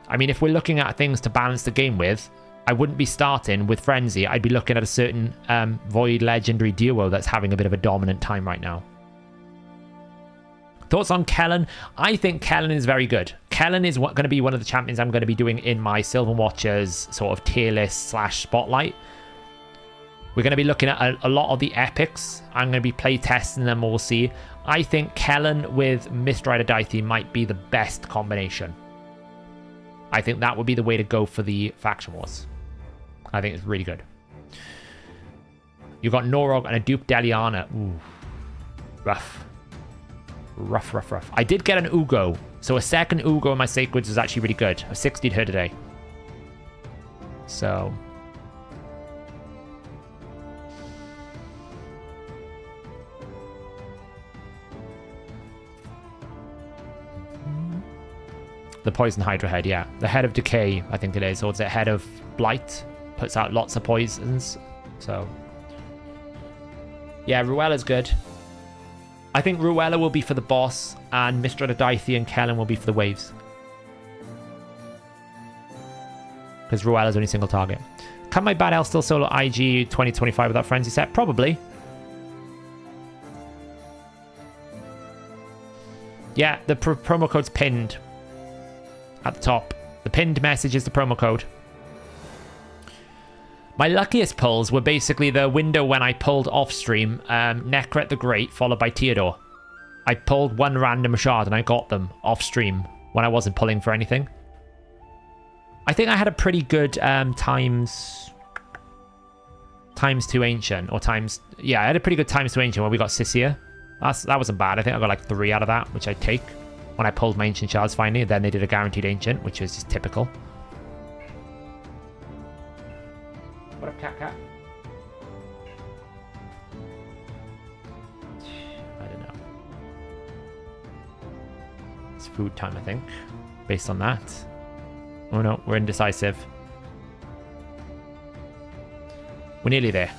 I mean, if we're looking at things to balance the game with, I wouldn't be starting with Frenzy. I'd be looking at a certain Void Legendary duo that's having a bit of a dominant time right now. Thoughts on Kellen? I think Kellen is very good. Kellen is going to be one of the champions I'm going to be doing in my Silver Watchers sort of tier list / spotlight. We're going to be looking at a lot of the epics. I'm going to be play testing them, we'll see. I think Kellen with Mistrider Dithey might be the best combination. I think that would be the way to go for the Faction Wars. I think it's really good. You've got Norog and a Duke Deliana. Ooh. Rough. Rough, rough, rough. I did get an Ugo. So a second Ugo in my Sacreds was actually really good. I 60'd her today. So... The Poison Hydra head, yeah. The head of Decay, I think it is. Or it's a head of Blight. Puts out lots of poisons. So. Yeah, Ruella's good. I think Ruella will be for the boss. And Mistress Dithey and Kellen will be for the waves. Because Ruella's only single target. Can my Bad Elf still solo IG 2025 without Frenzy set? Probably. Yeah, the promo code's pinned. At the top. The pinned message is the promo code. My luckiest pulls were basically the window when I pulled off stream Necret the Great followed by Theodore. I pulled one random shard and I got them off stream when I wasn't pulling for anything. I think I had a pretty good times 2 ancient or times... Yeah, I had a pretty good times 2 ancient when we got Sisia. That wasn't bad. I think I got like 3 out of that, which I'd take. When I pulled my ancient shards finally, then they did a guaranteed ancient, which was just typical. What up, cat? I don't know. It's food time, I think, based on that. Oh no, we're indecisive. We're nearly there.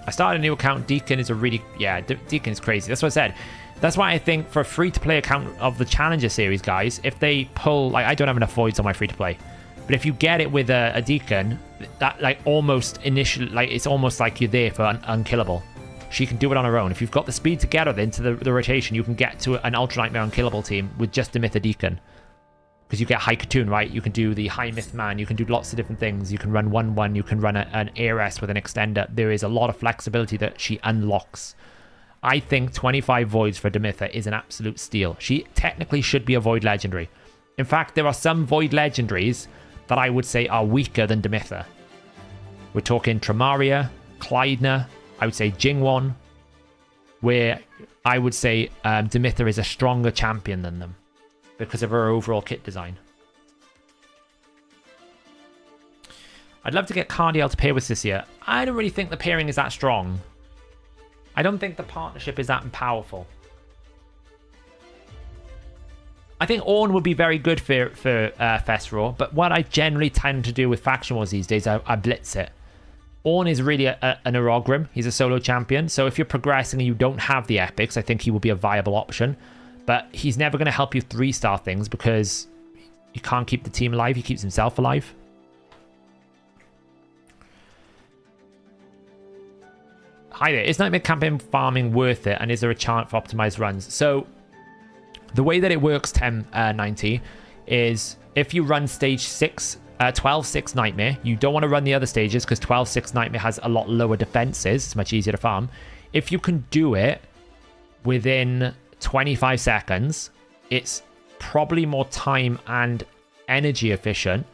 I started a new account. Deacon is a really... Yeah, Deacon is crazy. That's what I said. That's why I think for a free-to-play account of the Challenger series, guys, if they pull... Like, I don't have enough voids on my free-to-play. But if you get it with a Deacon, that, like, almost initially... Like, it's almost like you're there for unkillable. She can do it on her own. If you've got the speed to get her into the rotation, you can get to an Ultra Nightmare unkillable team with just a Mytha Deacon. Because you get High Katoon, right? You can do the High Myth Man. You can do lots of different things. You can run 1-1. You can run an ARS with an extender. There is a lot of flexibility that she unlocks. I think 25 Voids for Demitha is an absolute steal. She technically should be a Void Legendary. In fact, there are some Void Legendaries that I would say are weaker than Demitha. We're talking Tramaria, Clydna, I would say Jingwon, where I would say Demitha is a stronger champion than them. Because of her overall kit design. I'd love to get Cardiel to pair with Sisia. I don't really think the pairing is that strong. I don't think the partnership is that powerful. I think Ornn would be very good for Festral, but what I generally tend to do with Faction Wars these days, I blitz it. Ornn is really an Orogrim. He's a solo champion, so if you're progressing and you don't have the epics, I think he will be a viable option. But he's never going to help you 3-star things because you can't keep the team alive. He keeps himself alive. Hi there. Is Nightmare Campaign farming worth it? And is there a chance for optimized runs? So the way that it works, 1090, is if you run stage 6, 12-6 Nightmare, you don't want to run the other stages because 12-6 Nightmare has a lot lower defenses. It's much easier to farm. If you can do it within 25 seconds, it's probably more time and energy efficient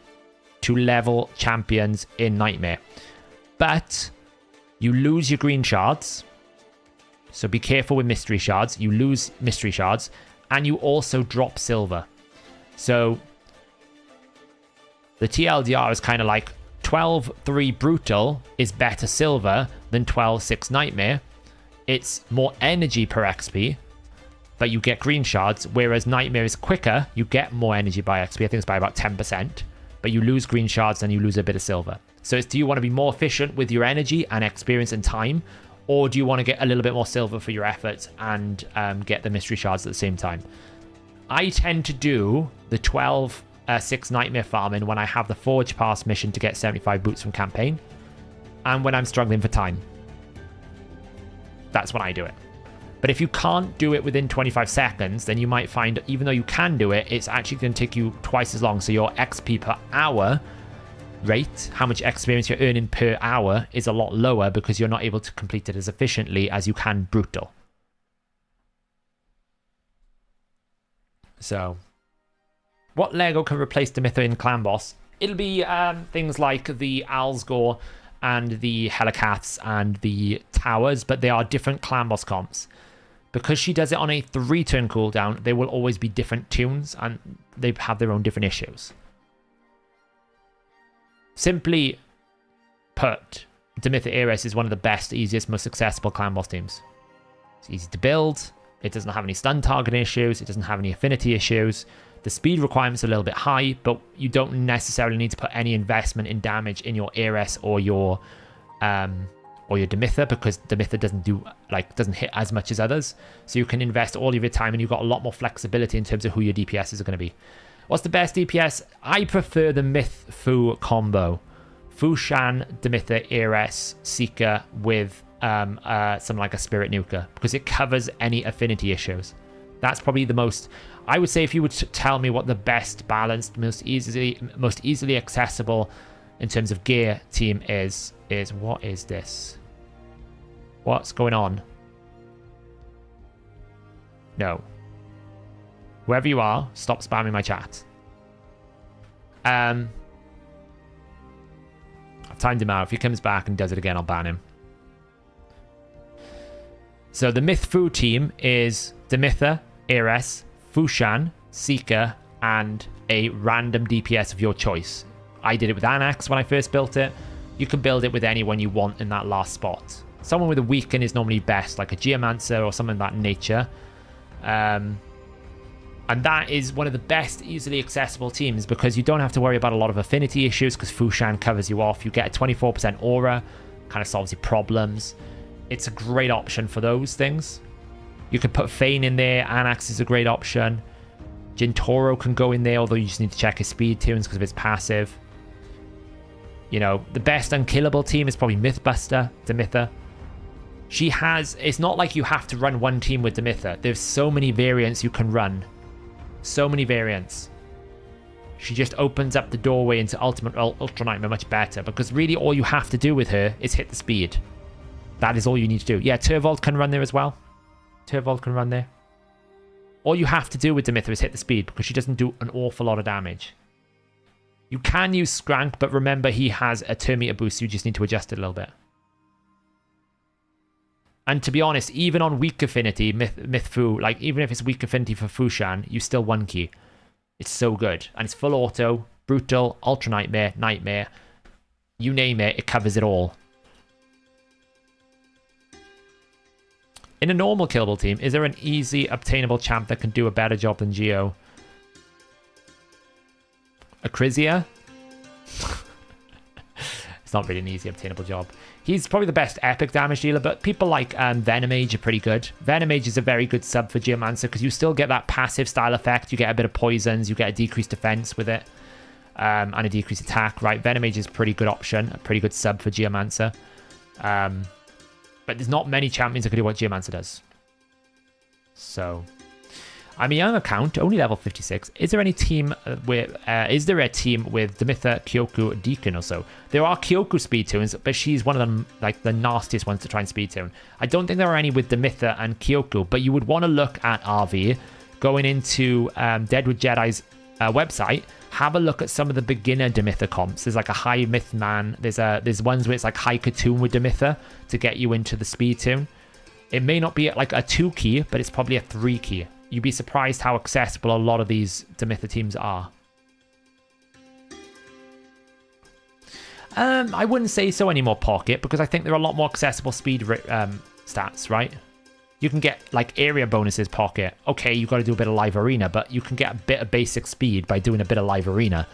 to level champions in Nightmare. But you lose your green shards, so be careful with mystery shards. You lose mystery shards, and you also drop silver. So the TLDR is kind of like 12-3 Brutal is better silver than 12-6 Nightmare. It's more energy per XP, but you get green shards, whereas Nightmare is quicker. You get more energy by XP. I think it's by about 10%, but you lose green shards and you lose a bit of silver. So it's, do you want to be more efficient with your energy and experience and time, or do you want to get a little bit more silver for your efforts and get the mystery shards at the same time? I tend to do the 12-6 Nightmare farming when I have the Forge Pass mission to get 75 boots from campaign, and when I'm struggling for time. That's when I do it. But if you can't do it within 25 seconds, then you might find, even though you can do it, it's actually going to take you twice as long. So your XP per hour rate, how much experience you're earning per hour, is a lot lower because you're not able to complete it as efficiently as you can Brutal. So, what Lego can replace Demitha in Clan Boss? It'll be things like the Alsgore and the Helicats and the Towers, but they are different Clan Boss comps. Because she does it on a 3-turn cooldown, they will always be different tunes, and they have their own different issues. Simply put, Demitha Ares is one of the best, easiest, most accessible Clan Boss teams. It's easy to build, it doesn't have any stun targeting issues, it doesn't have any affinity issues. The speed requirements are a little bit high, but you don't necessarily need to put any investment in damage in your Ares or your Demitha, because Demitha doesn't hit as much as others. So you can invest all of your time, and you've got a lot more flexibility in terms of who your DPS are going to be. What's the best DPS? I prefer the Myth Fu combo. Fu Shan, Demitha, Ares, Seeker with something like a Spirit Nuker, because it covers any affinity issues. That's probably the most, I would say, if you would tell me what the best balanced, most easily accessible in terms of gear team is what is this? What's going on? No. Whoever you are, stop spamming my chat. I've timed him out. If he comes back and does it again, I'll ban him. So the Myth Fu team is Demitha, Ares, Fushan, Seeker, and a random DPS of your choice. I did it with Anax when I first built it. You can build it with anyone you want in that last spot. Someone with a weaken is normally best, like a Geomancer or something of that nature. And that is one of the best easily accessible teams, because you don't have to worry about a lot of affinity issues, because Fushan covers you off. You get a 24% aura, kind of solves your problems. It's a great option for those things. You can put Fane in there. Anax is a great option. Jintoro can go in there, although you just need to check his speed tunes because of its passive. You know, the best unkillable team is probably Mythbuster, Demitha. She has, it's not like you have to run one team with Demitha. There's so many variants you can run. So many variants. She just opens up the doorway into Ultimate Ultra Nightmare much better, because really all you have to do with her is hit the speed. That is all you need to do. Yeah, Turvold can run there as well. Turvold can run there. All you have to do with Demitha is hit the speed, because she doesn't do an awful lot of damage. You can use Skrank, but remember he has a turn meter boost, so you just need to adjust it a little bit. And to be honest, even on weak affinity, Myth Fu, like even if it's weak affinity for Fushan, you still 1-key. It's so good. And it's full auto, Brutal, Ultra Nightmare, Nightmare. You name it, it covers it all. In a normal killable team, is there an easy obtainable champ that can do a better job than Geo? Acrisia? It's not really an easy obtainable job. He's probably the best epic damage dealer, but people like Venomage are pretty good. Venomage is a very good sub for Geomancer, because you still get that passive style effect. You get a bit of poisons, you get a decreased defense with it, and a decreased attack, right? Venomage is a pretty good option, a pretty good sub for Geomancer. But there's not many champions that can do what Geomancer does. So, I'm a young account, only level 56. Is there any team is there a team with Demitha, Kyoku, Deacon or so? There are Kyoku speed tunes, but she's one of them, like the nastiest ones to try and speed tune. I don't think there are any with Demitha and Kyoku, but you would want to look at RV, going into Deadwood Jedi's website, have a look at some of the beginner Demitha comps. There's like a high myth man. There's ones where it's like high Katoon with Demitha to get you into the speed tune. It may not be like a 2 key, but it's probably a 3 key. You'd be surprised how accessible a lot of these Demitha teams are. I wouldn't say so anymore, Pocket, because I think there are a lot more accessible speed stats, right? You can get like area bonuses, Pocket. Okay, you've got to do a bit of live arena, but you can get a bit of basic speed by doing a bit of live arena,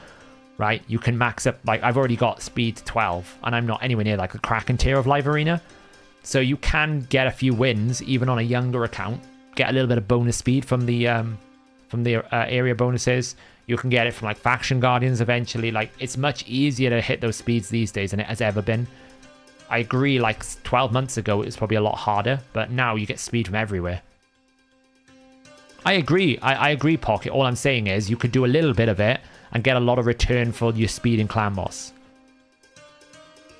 right? You can max up, like I've already got speed to 12, and I'm not anywhere near like the Kraken tier of live arena. So you can get a few wins even on a younger account. Get a little bit of bonus speed from the area bonuses. You can get it from like faction guardians eventually. Like it's much easier to hit those speeds these days than it has ever been. I agree, like 12 months ago it was probably a lot harder, but now you get speed from everywhere. I agree. I agree, Pocket. All I'm saying is you could do a little bit of it and get a lot of return for your speed in Clan Boss.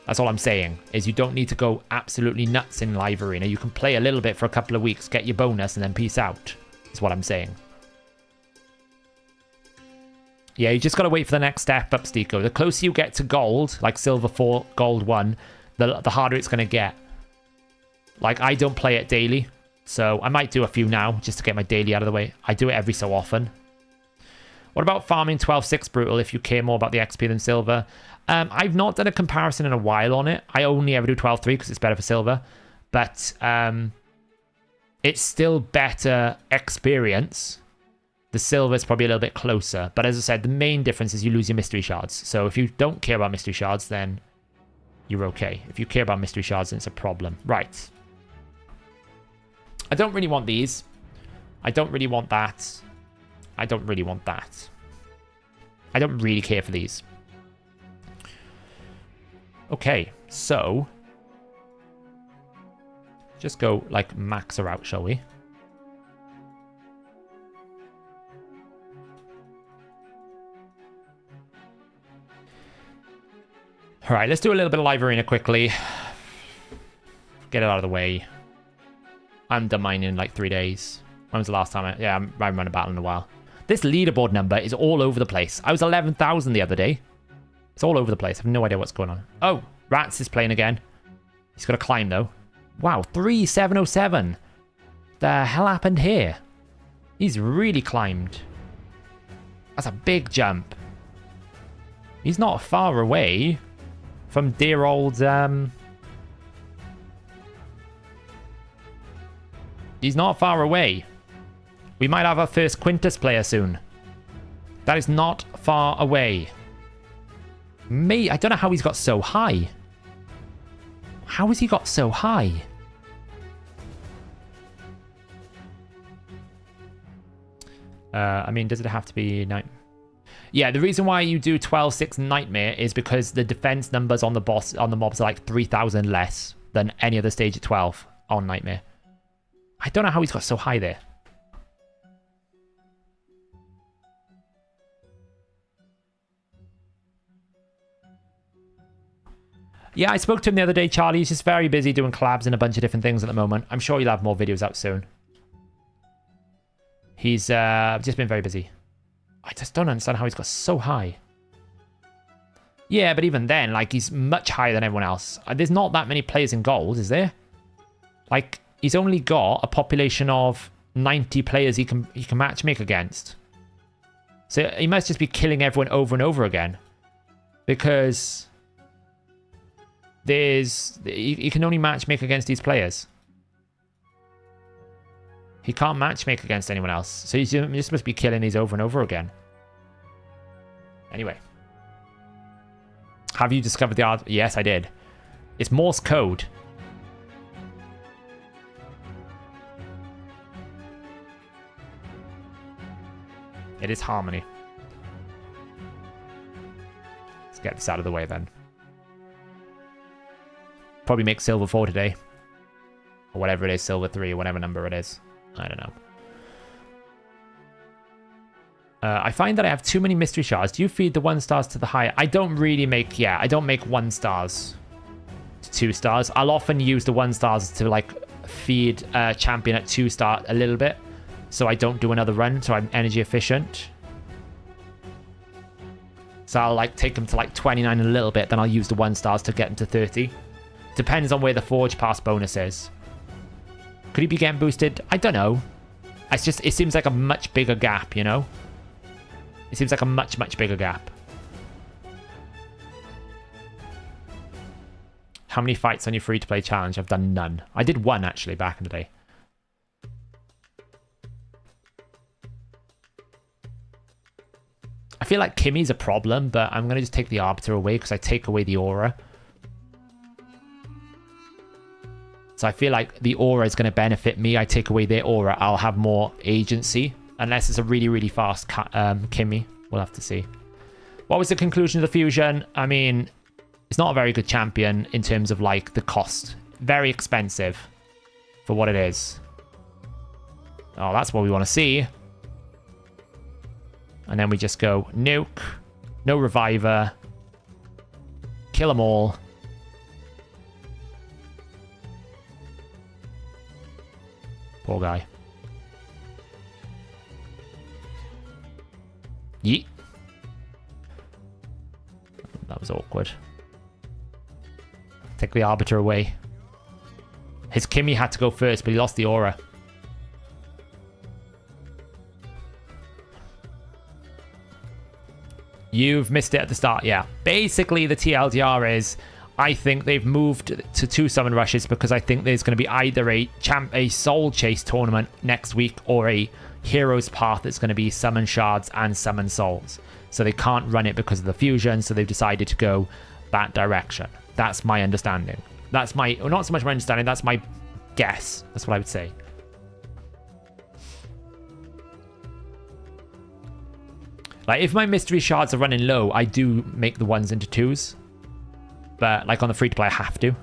That's all I'm saying, is you don't need to go absolutely nuts in live arena. You can play a little bit for a couple of weeks, get your bonus, and then peace out, is what I'm saying. Yeah, you just got to wait for the next step up, Stiko. The closer you get to gold, like silver 4, gold 1, the harder it's going to get. Like, I don't play it daily, so I might do a few now, just to get my daily out of the way. I do it every so often. What about farming 12-6 Brutal if you care more about the XP than silver? I've not done a comparison in a while on it. I only ever do 12-3 because it's better for silver. But it's still better experience. The silver is probably a little bit closer. But as I said, the main difference is you lose your mystery shards. So if you don't care about mystery shards, then you're okay. If you care about mystery shards, then it's a problem. Right. I don't really want these. I don't really want that. I don't really want that. I don't really care for these. Okay, so just go like max her out, shall we? All right, let's do a little bit of live arena quickly. Get it out of the way. I'm done mining in like 3 days. When was the last time I haven't run a battle in a while. This leaderboard number is all over the place. I was 11,000 the other day. It's all over the place. I have no idea what's going on. Oh, Rats is playing again. He's got to climb, though. Wow, 3,707. The hell happened here? He's really climbed. That's a big jump. He's not far away from dear old... He's not far away. We might have our first Quintus player soon. That is not far away. I don't know how he's got so high. How has he got so high? I mean, does it have to be night? Yeah, the reason why you do 12-6 Nightmare is because the defense numbers on the mobs are like 3,000 less than any other stage at 12 on Nightmare. I don't know how he's got so high there. Yeah, I spoke to him the other day, Charlie. He's just very busy doing collabs and a bunch of different things at the moment. I'm sure he'll have more videos out soon. He's just been very busy. I just don't understand how he's got so high. Yeah, but even then, like, he's much higher than everyone else. There's not that many players in gold, is there? Like, he's only got a population of 90 players he can matchmake against. So he must just be killing everyone over and over again. Because... he can only matchmake against these players. He can't matchmake against anyone else. So he just must be killing these over and over again. Anyway. Have you discovered the art? Yes, I did. It's Morse code. It is harmony. Let's get this out of the way then. Probably make silver 4 today. Or whatever it is, silver 3, or whatever number it is. I don't know. I find that I have too many mystery shards. Do you feed the 1 stars to the higher? I don't really make, I don't make 1 stars to 2 stars. I'll often use the 1 stars to like feed champion at 2 star a little bit. So I don't do another run, so I'm energy efficient. So I'll like take them to like 29 a little bit, then I'll use the 1 stars to get them to 30. Depends on where the Forge Pass bonus is. Could he be getting boosted? I don't know. It's just, it seems like a much bigger gap, you know? It seems like a much, much bigger gap. How many fights on your free-to-play challenge? I've done none. I did 1, actually, back in the day. I feel like Kimmy's a problem, but I'm going to just take the Arbiter away because I take away the aura. So I feel like the aura is going to benefit me. I take away their aura, I'll have more agency. Unless it's a really, really fast Kimmy. We'll have to see. What was the conclusion of the fusion? I mean, it's not a very good champion in terms of like the cost. Very expensive for what it is. Oh, that's what we want to see. And then we just go nuke, no reviver, kill them all. Poor guy. Yeet. That was awkward. Take the Arbiter away. His Kimmy had to go first, but he lost the aura. You've missed it at the start, yeah. Basically, the TLDR is, I think they've moved to 2 summon rushes because I think there's going to be either a Soul Chase tournament next week or a Hero's Path that's going to be summon shards and summon souls. So they can't run it because of the fusion, so they've decided to go that direction. That's my understanding. That's my, well, not so much my understanding, that's my guess. That's what I would say. Like, if my mystery shards are running low, I do make the 1s into 2s. But, like, on the free-to-play, I have to.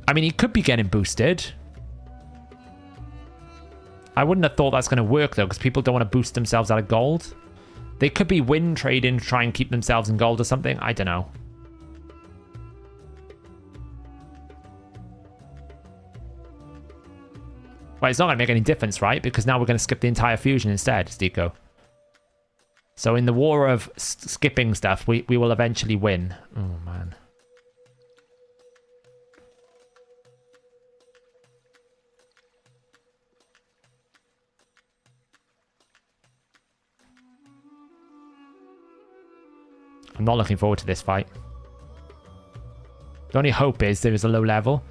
I mean, he could be getting boosted. I wouldn't have thought that's going to work, though, because people don't want to boost themselves out of gold. They could be win trading to try and keep themselves in gold or something. I don't know. Well, it's not going to make any difference, right? Because now we're going to skip the entire fusion instead, Stico. So in the war of skipping stuff, we will eventually win. Oh, man. I'm not looking forward to this fight. The only hope is there is a low level.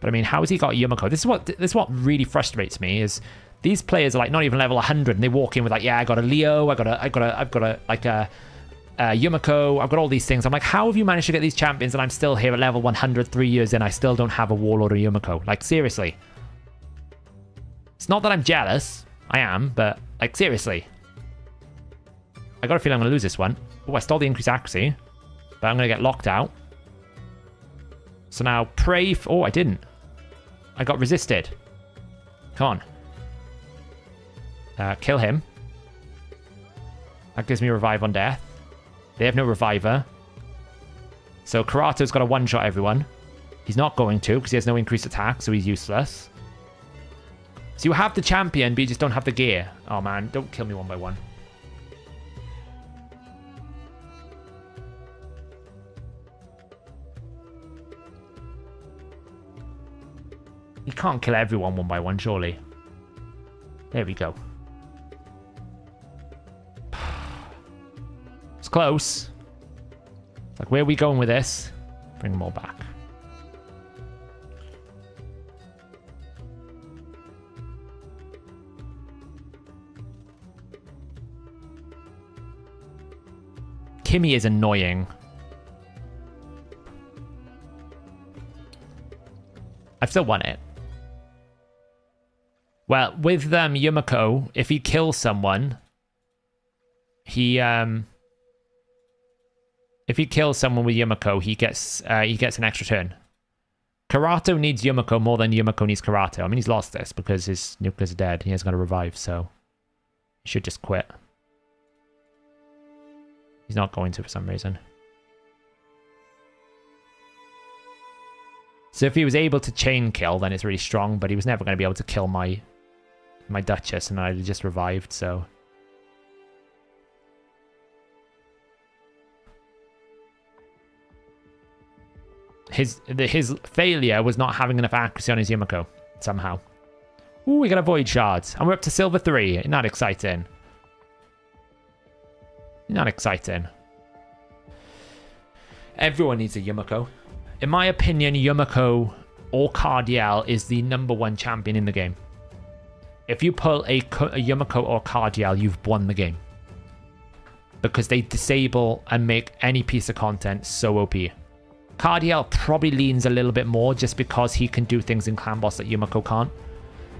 But I mean, how has he got Yumiko? This is what really frustrates me is these players are like not even level 100 and they walk in with like, yeah, I got a Leo, I've got a like a Yumiko, I've got all these things. I'm like, how have you managed to get these champions and I'm still here at level 100 3 years in, I still don't have a Warlord or Yumiko? Like, seriously. It's not that I'm jealous. I am, but like, seriously. I got a feeling I'm going to lose this one. Oh, I stole the increased accuracy, but I'm going to get locked out. So now pray for... Oh, I didn't. I got resisted. Come on. Kill him. That gives me a revive on death. They have no reviver. So Karato's got a one-shot everyone. He's not going to because he has no increased attack, so he's useless. So you have the champion, but you just don't have the gear. Oh, man. Don't kill me one by one. You can't kill everyone one by one, surely. There we go. It's close. It's like, where are we going with this? Bring them all back. Kimmy is annoying. I've still won it. Well, with Yumiko, if he kills someone, if he kills someone with Yumiko, he gets an extra turn. Karato needs Yumiko more than Yumiko needs Karato. I mean, he's lost this because his nuclears are dead. He hasn't got to revive, so He should just quit. He's not going to for some reason. So if he was able to chain kill, then it's really strong, but he was never going to be able to kill my Duchess, and I just revived, so... His failure was not having enough accuracy on his Yumiko, somehow. Ooh, we got a Void Shards, and we're up to Silver 3. Isn't that exciting? Not exciting. Everyone needs a Yumiko. In my opinion, Yumiko or Cardiel is the #1 champion in the game. If you pull a Yumiko or Cardiel, you've won the game. Because they disable and make any piece of content so OP. Cardiel probably leans a little bit more just because he can do things in Clan Boss that Yumiko can't.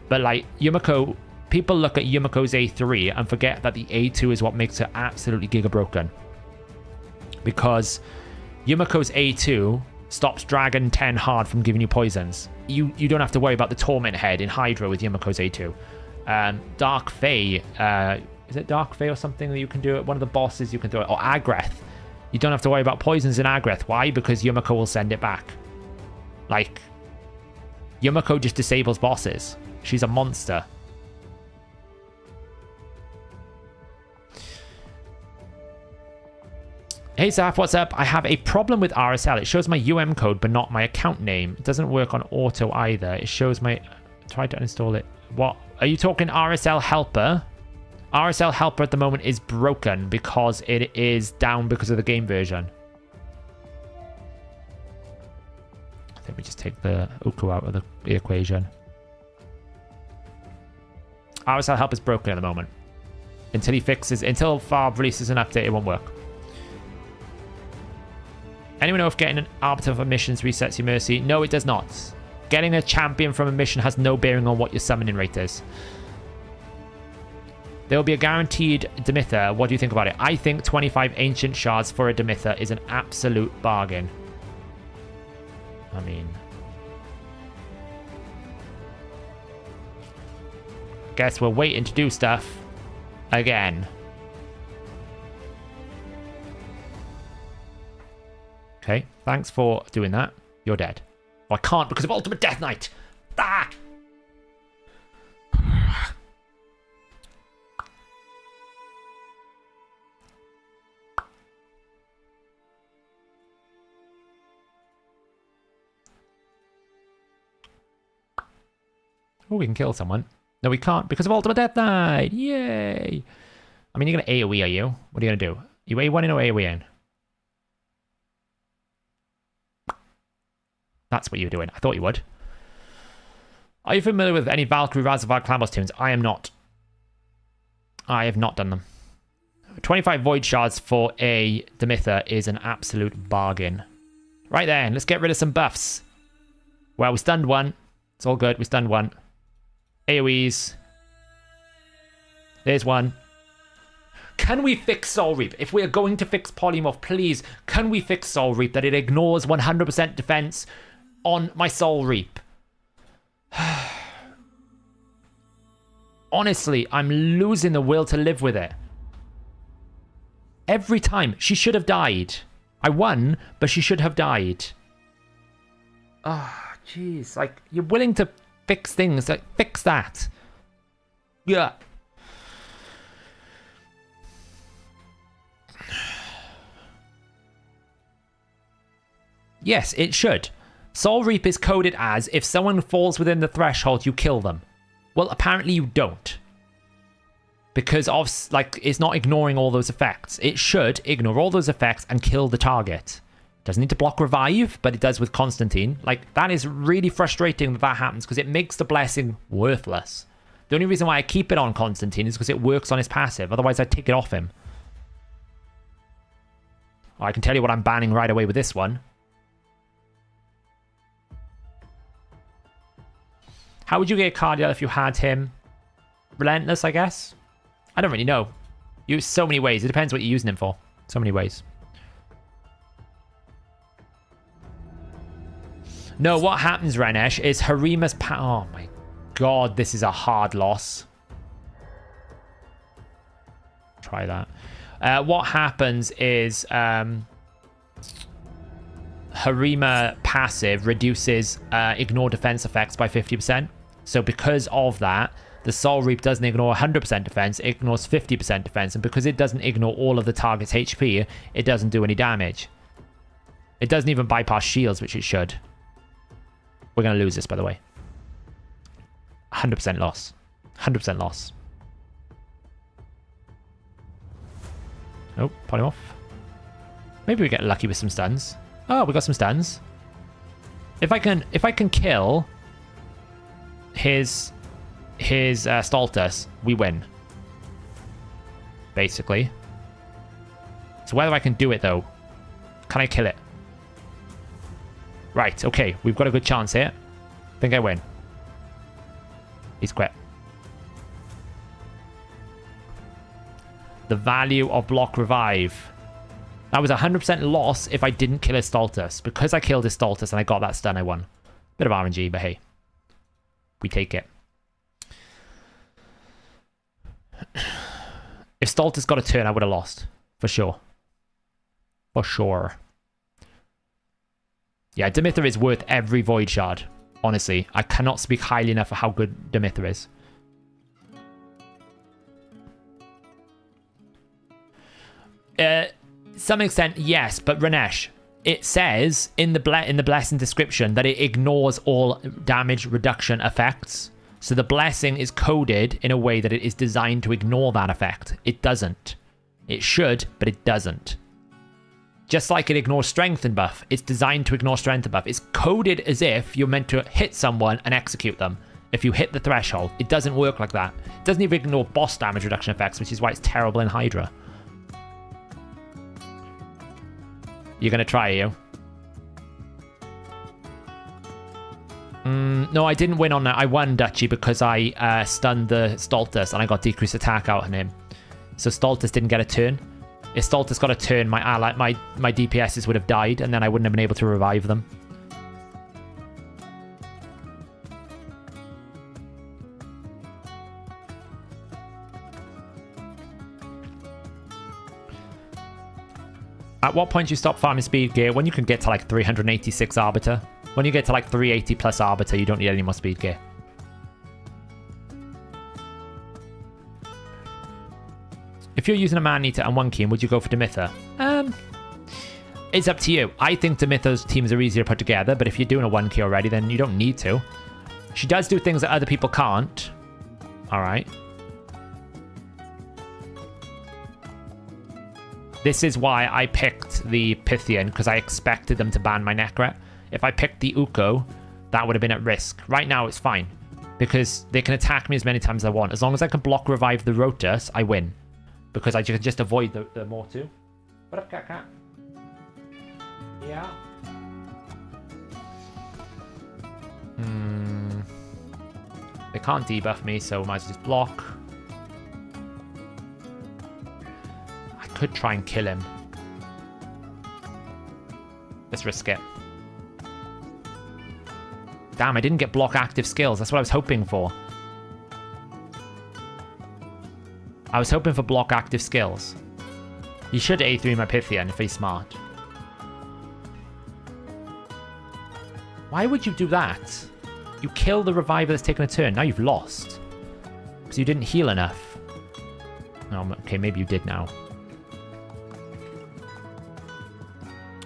But like, Yumiko, people look at Yumiko's A3 and forget that the A2 is what makes her absolutely giga broken. Because Yumiko's A2 stops Dragon 10 hard from giving you poisons. You don't have to worry about the Torment Head in Hydra with Yumiko's A2. Dark Fae, is it Dark Fae or something that you can do it? One of the bosses you can do it. Or Agreth. You don't have to worry about poisons in Agreth. Why? Because Yumiko will send it back. Like, Yumiko just disables bosses. She's a monster. Hey Zaf, what's up? I have a problem with RSL. It shows my UM code, but not my account name. It doesn't work on auto either. It shows my... Try to uninstall it. What? Are you talking RSL Helper? RSL Helper at the moment is broken because it is down because of the game version. I think we just take the Uku out of the equation. RSL Helper is broken at the moment. Until Farb releases an update, it won't work. Anyone know if getting an Arbiter for missions resets your mercy? No, it does not. Getting a champion from a mission has no bearing on what your summoning rate is. There will be a guaranteed Demither. What do you think about it? I think 25 Ancient Shards for a Demither is an absolute bargain. I mean... Guess we're waiting to do stuff again. Okay, thanks for doing that. You're dead. Oh, I can't because of Ultimate Death Knight. Ah! Oh, we can kill someone. No, we can't because of Ultimate Death Knight. Yay! I mean, you're going to AoE, are you? What are you going to do? You A1 in or AoE in? That's what you were doing. I thought you would. Are you familiar with any Valkyrie Razavad Clan Boss tunes? I am not. I have not done them. 25 Void Shards for a Demither is an absolute bargain. Right then, let's get rid of some buffs. Well, we stunned one. It's all good. We stunned one. AoEs. There's one. Can we fix Soul Reap? If we are going to fix Polymorph, please, can we fix Soul Reap that it ignores 100% defense on my Soul Reap? Honestly, I'm losing the will to live with it. Every time. She should have died. I won, but she should have died. Ah, oh, jeez. Like, you're willing to fix things. Like, fix that. Yeah. Yes, it should. Soul Reap is coded as, if someone falls within the threshold, you kill them. Well, apparently you don't. Because of, like, it's not ignoring all those effects. It should ignore all those effects and kill the target. Doesn't need to block revive, but it does with Constantine. Like, that is really frustrating that that happens, because it makes the blessing worthless. The only reason why I keep it on Constantine is because it works on his passive. Otherwise, I'd take it off him. I can tell you what I'm banning right away with this one. How would you get Cardiel if you had him? Relentless, I guess? I don't really know. Use so many ways. It depends what you're using him for. So many ways. No, what happens, Renesh, is Harima's... Oh my god, this is a hard loss. try that. What happens is Harima passive reduces ignore defense effects by 50%. So because of that, the Soul Reap doesn't ignore 100% defense, it ignores 50% defense. And because it doesn't ignore all of the target's HP, it doesn't do any damage. It doesn't even bypass shields, which it should. We're going to lose this, by the way. 100% loss. 100% loss. Oh, polymorph. Maybe we get lucky with some stuns. Oh, we got some stuns. If I can kill his Stultus, we win. Basically. So whether I can do it though. Can I kill it? Right, okay. We've got a good chance here. Think I win. He's quit. The value of block revive. That was 100% loss if I didn't kill his Stultus. Because I killed his Stultus and I got that stun, I won. Bit of RNG, but hey. We take it. If Stultus got a turn, I would have lost. For sure. For sure. Yeah, Demither is worth every Void Shard. Honestly, I cannot speak highly enough of how good Demither is. Some extent, yes, but Ranesh, it says in the blessing description that it ignores all damage reduction effects. So the blessing is coded in a way that it is designed to ignore that effect. It doesn't. It should, but it doesn't. Just like it ignores strength and buff, it's designed to ignore strength and buff. It's coded as if you're meant to hit someone and execute them. If you hit the threshold, it doesn't work like that. It doesn't even ignore boss damage reduction effects, which is why it's terrible in Hydra. You're going to try, you? No, I didn't win on that. I won, Dutchy, because I stunned the Stultus and I got decreased attack out on him. So Stultus didn't get a turn. If Stultus got a turn, my DPSs would have died, and then I wouldn't have been able to revive them. At what point do you stop farming speed gear? When you can get to like 386 Arbiter. When you get to like 380 plus Arbiter, you don't need any more speed gear. If you're using a Man-Eater and one Keen, would you go for Demither? It's up to you. I think Demither's teams are easier to put together, but if you're doing a 1K already, then you don't need to. She does do things that other people can't. Alright. This is why I picked the Pythian, because I expected them to ban my Necret. If I picked the Uko, that would have been at risk. Right now, it's fine, because they can attack me as many times as I want. As long as I can block revive the Rotus, I win. Because I can just avoid the Mortu. What up, cat? Yeah. They can't debuff me, so I might as well just block. I could try and kill him. Let's risk it. Damn, I didn't get block active skills. That's what I was hoping for. I was hoping for block active skills. He should A3 my Pythian if he's smart. Why would you do that? You kill the reviver that's taken a turn. Now you've lost. Because you didn't heal enough. Oh, okay, maybe you did now.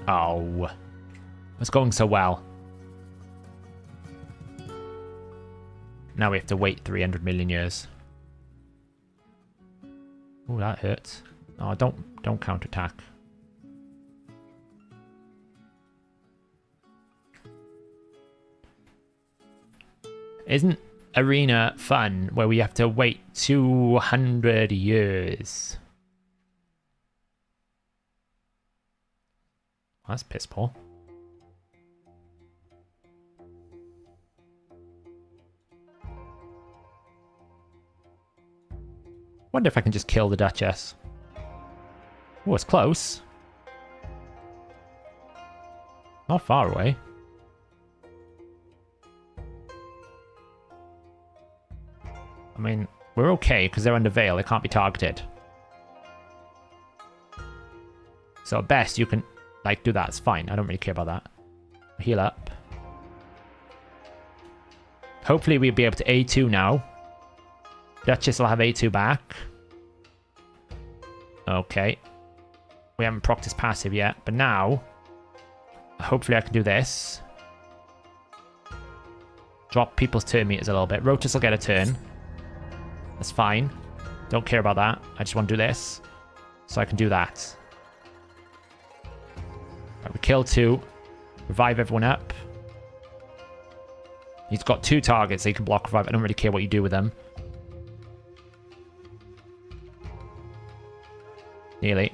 Oh. It's going so well. Now we have to wait 300 million years. Oh, that hurts. Oh, don't counterattack. Isn't Arena fun where we have to wait 200 years? Well, that's piss poor. Wonder if I can just kill the Duchess. Oh, it's close. Not far away. I mean, we're okay because they're under veil. They can't be targeted. So at best, you can, like, do that. It's fine. I don't really care about that. Heal up. Hopefully we'll be able to A2 now. Duchess will have A2 back. Okay. We haven't procced his passive yet, but now, hopefully I can do this. Drop people's turn meters a little bit. Rotus will get a turn. That's fine. Don't care about that. I just want to do this. So I can do that. Right, we kill 2. Revive everyone up. He's got 2 targets so he can block revive. I don't really care what you do with them. Nearly.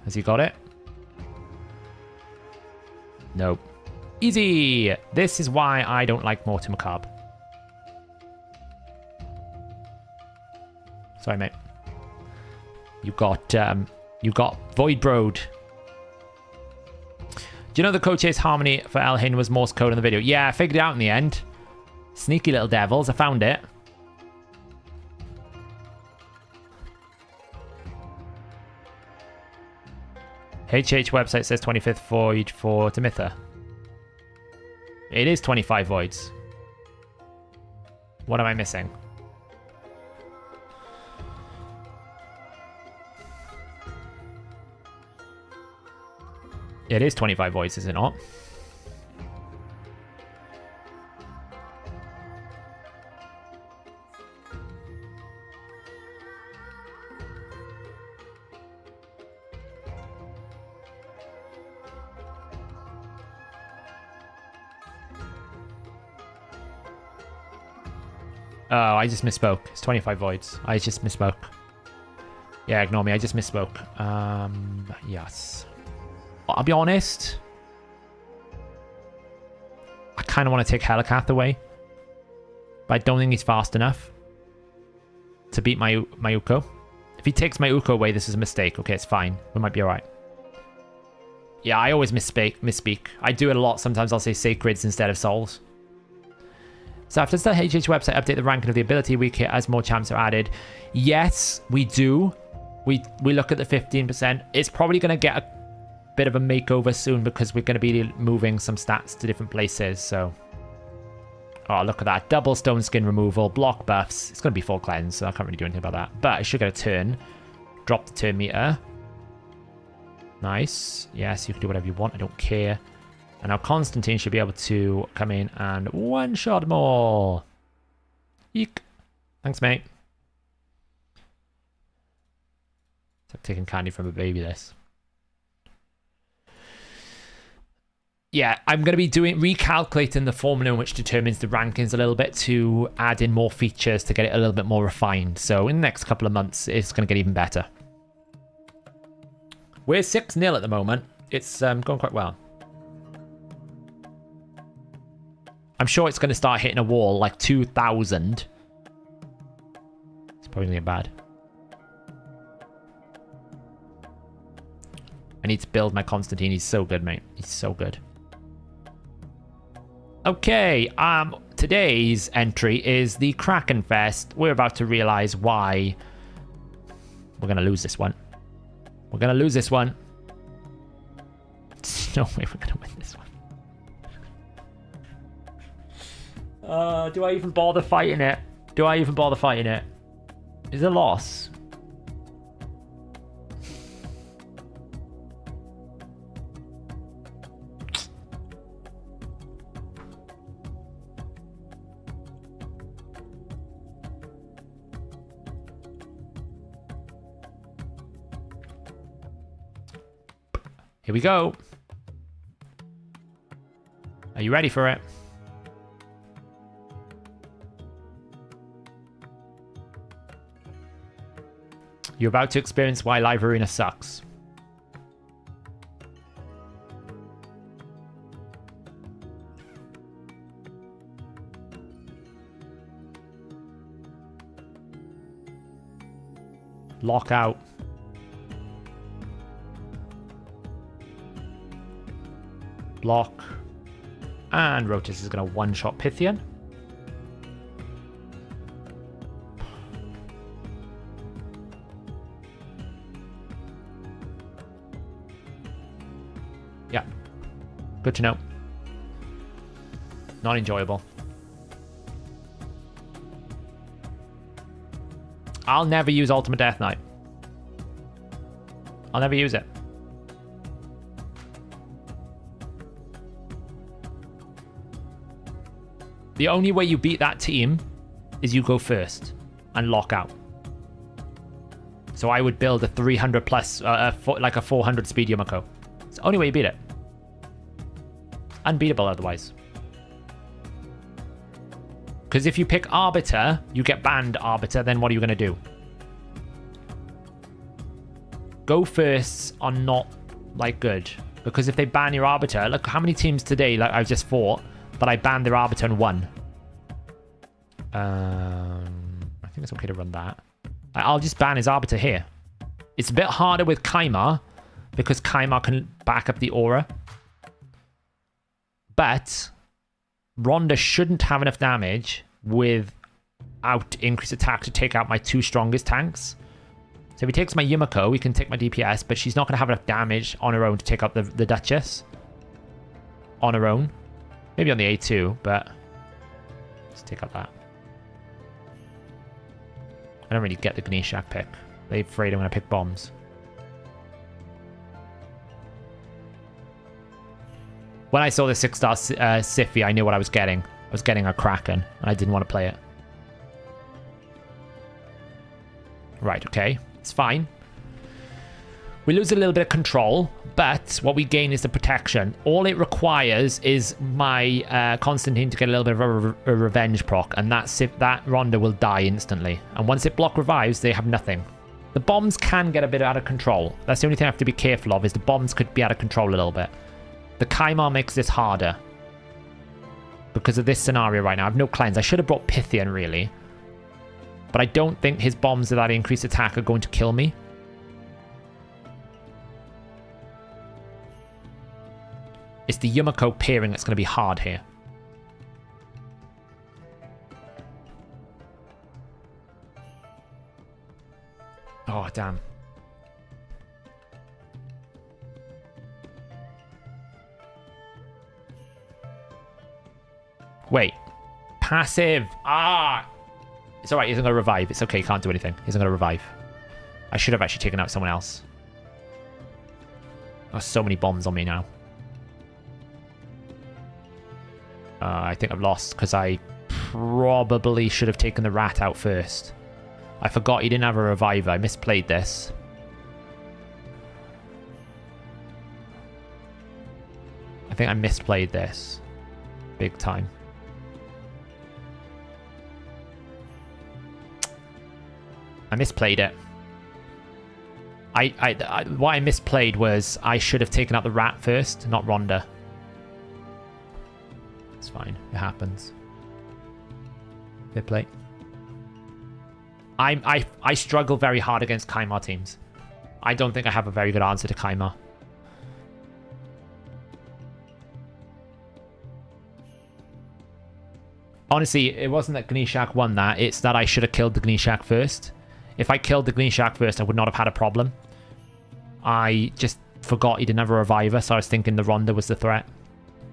Has he got it? Nope. Easy! This is why I don't like Mortar Macabre. Sorry, mate. You got Void Brood. Do you know the Code Chase Harmony for Elhain was Morse code in the video? Yeah, I figured it out in the end. Sneaky little devils, I found it. HH website says 25th void for Demitha. It is 25 voids. What am I missing? It is 25 voids, is it not? Oh, I just misspoke. It's 25 voids. I just misspoke. Yeah, ignore me. I just misspoke. Yes. I'll be honest. I kind of want to take Helicath away. But I don't think he's fast enough to beat my Uko. If he takes my Uko away, this is a mistake. Okay, it's fine. We might be alright. Yeah, I always misspeak. I do it a lot. Sometimes I'll say Sacreds instead of Souls. So after the HH website update the ranking of the ability week here as more champs are added? Yes, we do. We look at the 15%. It's probably going to get a bit of a makeover soon because we're going to be moving some stats to different places. So, oh, look at that. Double stone skin removal, block buffs. It's going to be full cleanse, so I can't really do anything about that. But I should get a turn. Drop the turn meter. Nice. Yes, you can do whatever you want. I don't care. And now Constantine should be able to come in and one-shot them all. Eek. Thanks, mate. It's like taking candy from a baby, this. Yeah, I'm going to be recalculating the formula which determines the rankings a little bit to add in more features to get it a little bit more refined. So in the next couple of months, it's going to get even better. We're 6-0 at the moment. It's going quite well. I'm sure it's going to start hitting a wall like 2,000. It's probably going to get bad. I need to build my Constantine. He's so good, mate. He's so good. Okay, today's entry is the Kraken Fest. We're about to realize why we're going to lose this one. We're going to lose this one. There's no way we're going to win this one. Do I even bother fighting it? Do I even bother fighting it? Is it a loss? Here we go. Are you ready for it? You're about to experience why Live Arena sucks. Lockout. Block. And Rotus is going to one-shot Pythian. Good to know. Not enjoyable. I'll never use Ultimate Death Knight. I'll never use it. The only way you beat that team is you go first and lock out. So I would build a 300 plus, like a 400 speed Yumiko. It's the only way you beat it. Unbeatable otherwise. Because if you pick Arbiter, you get banned Arbiter, then what are you going to do? Go firsts are not, like, good. Because if they ban your Arbiter, look how many teams today, like, I've just fought, that I banned their Arbiter and won. I think it's okay to run that. I'll just ban his Arbiter here. It's a bit harder with Kaimar, because Kaimar can back up the aura. But Rhonda shouldn't have enough damage without increased attack to take out my two strongest tanks. So if he takes my Yumiko, he can take my DPS, but she's not going to have enough damage on her own to take out the Duchess. On her own. Maybe on the A2, but let's take out that. I don't really get the Ganeshak pick. They're afraid I'm going to pick bombs. When I saw the 6-star Siphi, I knew what I was getting. I was getting a Kraken, and I didn't want to play it. Right, okay. It's fine. We lose a little bit of control, but what we gain is the protection. All it requires is my Constantine to get a little bit of a revenge proc, and that Rhonda will die instantly. And once it block revives, they have nothing. The bombs can get a bit out of control. That's the only thing I have to be careful of, is the bombs could be out of control a little bit. The Kaimar makes this harder. Because of this scenario right now. I have no cleanse. I should have brought Pythian, really. But I don't think his bombs with that increased attack are going to kill me. It's the Yumiko pairing that's going to be hard here. Oh, damn. Wait. Passive. Ah! It's alright, he's not going to revive. It's okay, he can't do anything. He's not going to revive. I should have actually taken out someone else. There's so many bombs on me now. I think I've lost because I probably should have taken the rat out first. I forgot he didn't have a reviver. I misplayed this. I think I misplayed this. Big time. I misplayed it. What I misplayed was I should have taken out the rat first, not Rhonda. It's fine. It happens. Fair play. I struggle very hard against Kaimar teams. I don't think I have a very good answer to Kaimar. Honestly, it wasn't that Ganeshak won that. It's that I should have killed the Ganeshak first. If I killed the Ganeshak first, I would not have had a problem. I just forgot he didn't have a reviver, so I was thinking the Rhonda was the threat.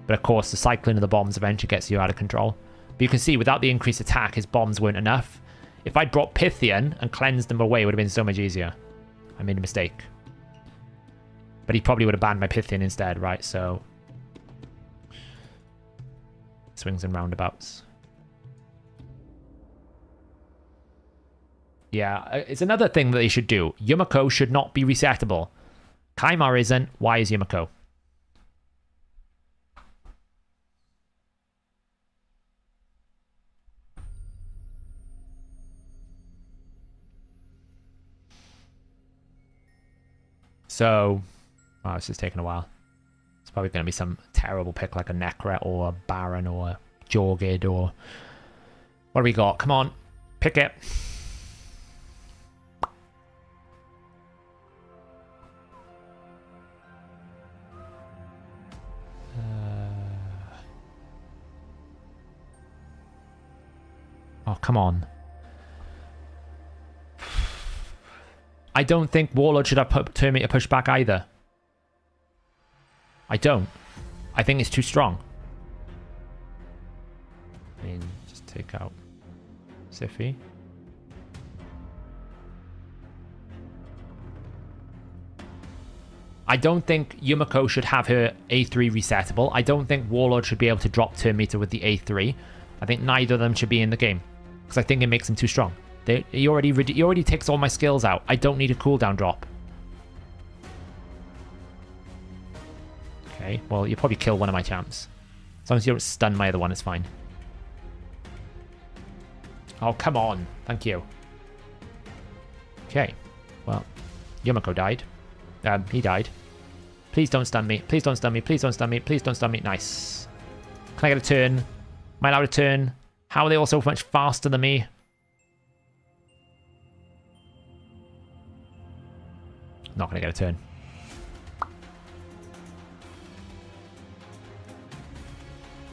But of course, the cycling of the bombs eventually gets you out of control. But you can see, without the increased attack, his bombs weren't enough. If I'd brought Pythian and cleansed them away, it would have been so much easier. I made a mistake. But he probably would have banned my Pythian instead, right? So... swings and roundabouts. Yeah, it's another thing that they should do. Yumiko should not be resettable. Kaimar isn't. Why is Yumiko? So, oh, this is taking a while. It's probably going to be some terrible pick like a Necret or a Baron or a Jorgid or... what do we got? Come on, pick it. Oh, come on. I don't think Warlord should have Terminator push back either. I don't. I think it's too strong. I mean, just take out Siphi. I don't think Yumiko should have her A3 resettable. I don't think Warlord should be able to drop turn meter with the A3. I think neither of them should be in the game. Because I think it makes them too strong. He already takes all my skills out. I don't need a cooldown drop. Okay, well, you'll probably kill one of my champs. As long as you don't stun my other one, it's fine. Oh, come on. Thank you. Okay. Well, Yumiko died. He died. Please don't stun me. Please don't stun me. Please don't stun me. Please don't stun me. Nice. Can I get a turn? Am I allowed a turn? How are they all so much faster than me? Not going to get a turn.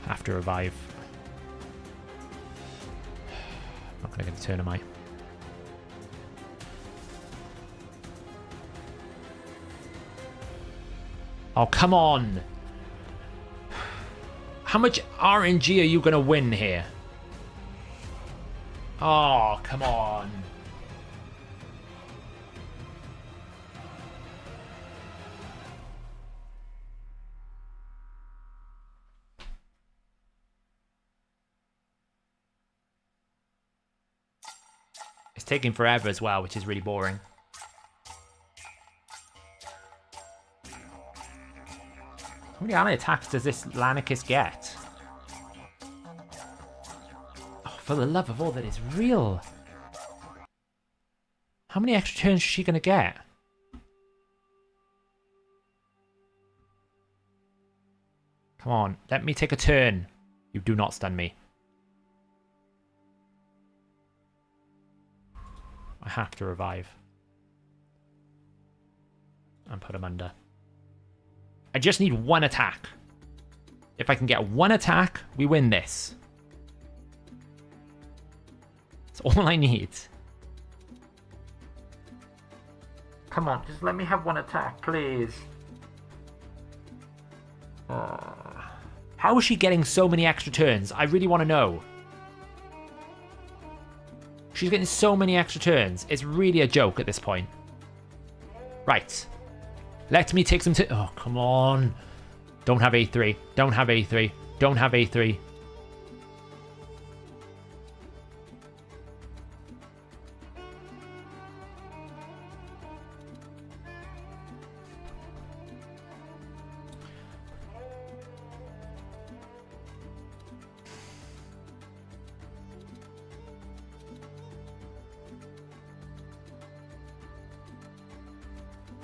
Have to revive. Not going to get a turn, am I? Oh, come on. How much RNG are you going to win here? Oh, come on. It's taking forever as well, which is really boring. How many ally attacks does this Lanicus get? Oh, for the love of all that is real. How many extra turns is she going to get? Come on, let me take a turn. You do not stun me. I have to revive. And put him under. I just need one attack. If I can get one attack, we win this. That's all I need. Come on, just let me have one attack, please. How is she getting so many extra turns? I really want to know. She's getting so many extra turns. It's really a joke at this point. Right. Let me take some... Oh, come on. Don't have A3. Don't have A3. Don't have A3.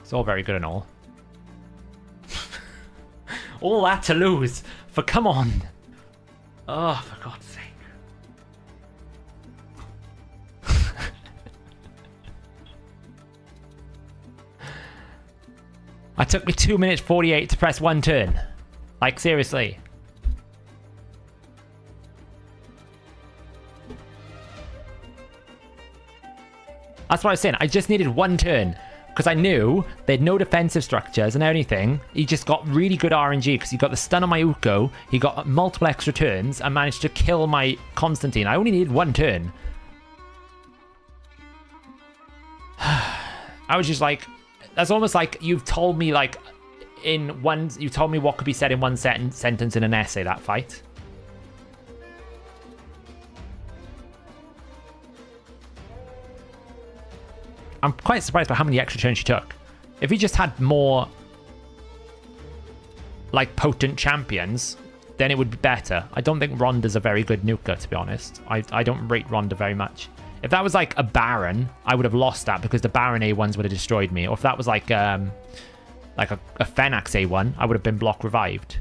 It's all very good and all. All that to lose for come on. Oh, for God's sake. It took me 2 minutes 48 to press one turn. Like, seriously. That's what I was saying. I just needed one turn. Because I knew they had no defensive structures and anything. He just got really good RNG because he got the stun on my Uko. He got multiple extra turns and managed to kill my Constantine. I only needed one turn. I was just like, that's almost like you've told me like in one, you told me what could be said in one sentence in an essay, that fight. I'm quite surprised by how many extra turns she took. If he just had more, like, potent champions, then it would be better. I don't think Rhonda's a very good nuker, to be honest. I don't rate Rhonda very much. If that was, like, a Baron, I would have lost that because the Baron A1s would have destroyed me. Or if that was, like a Phenax A1, I would have been block revived.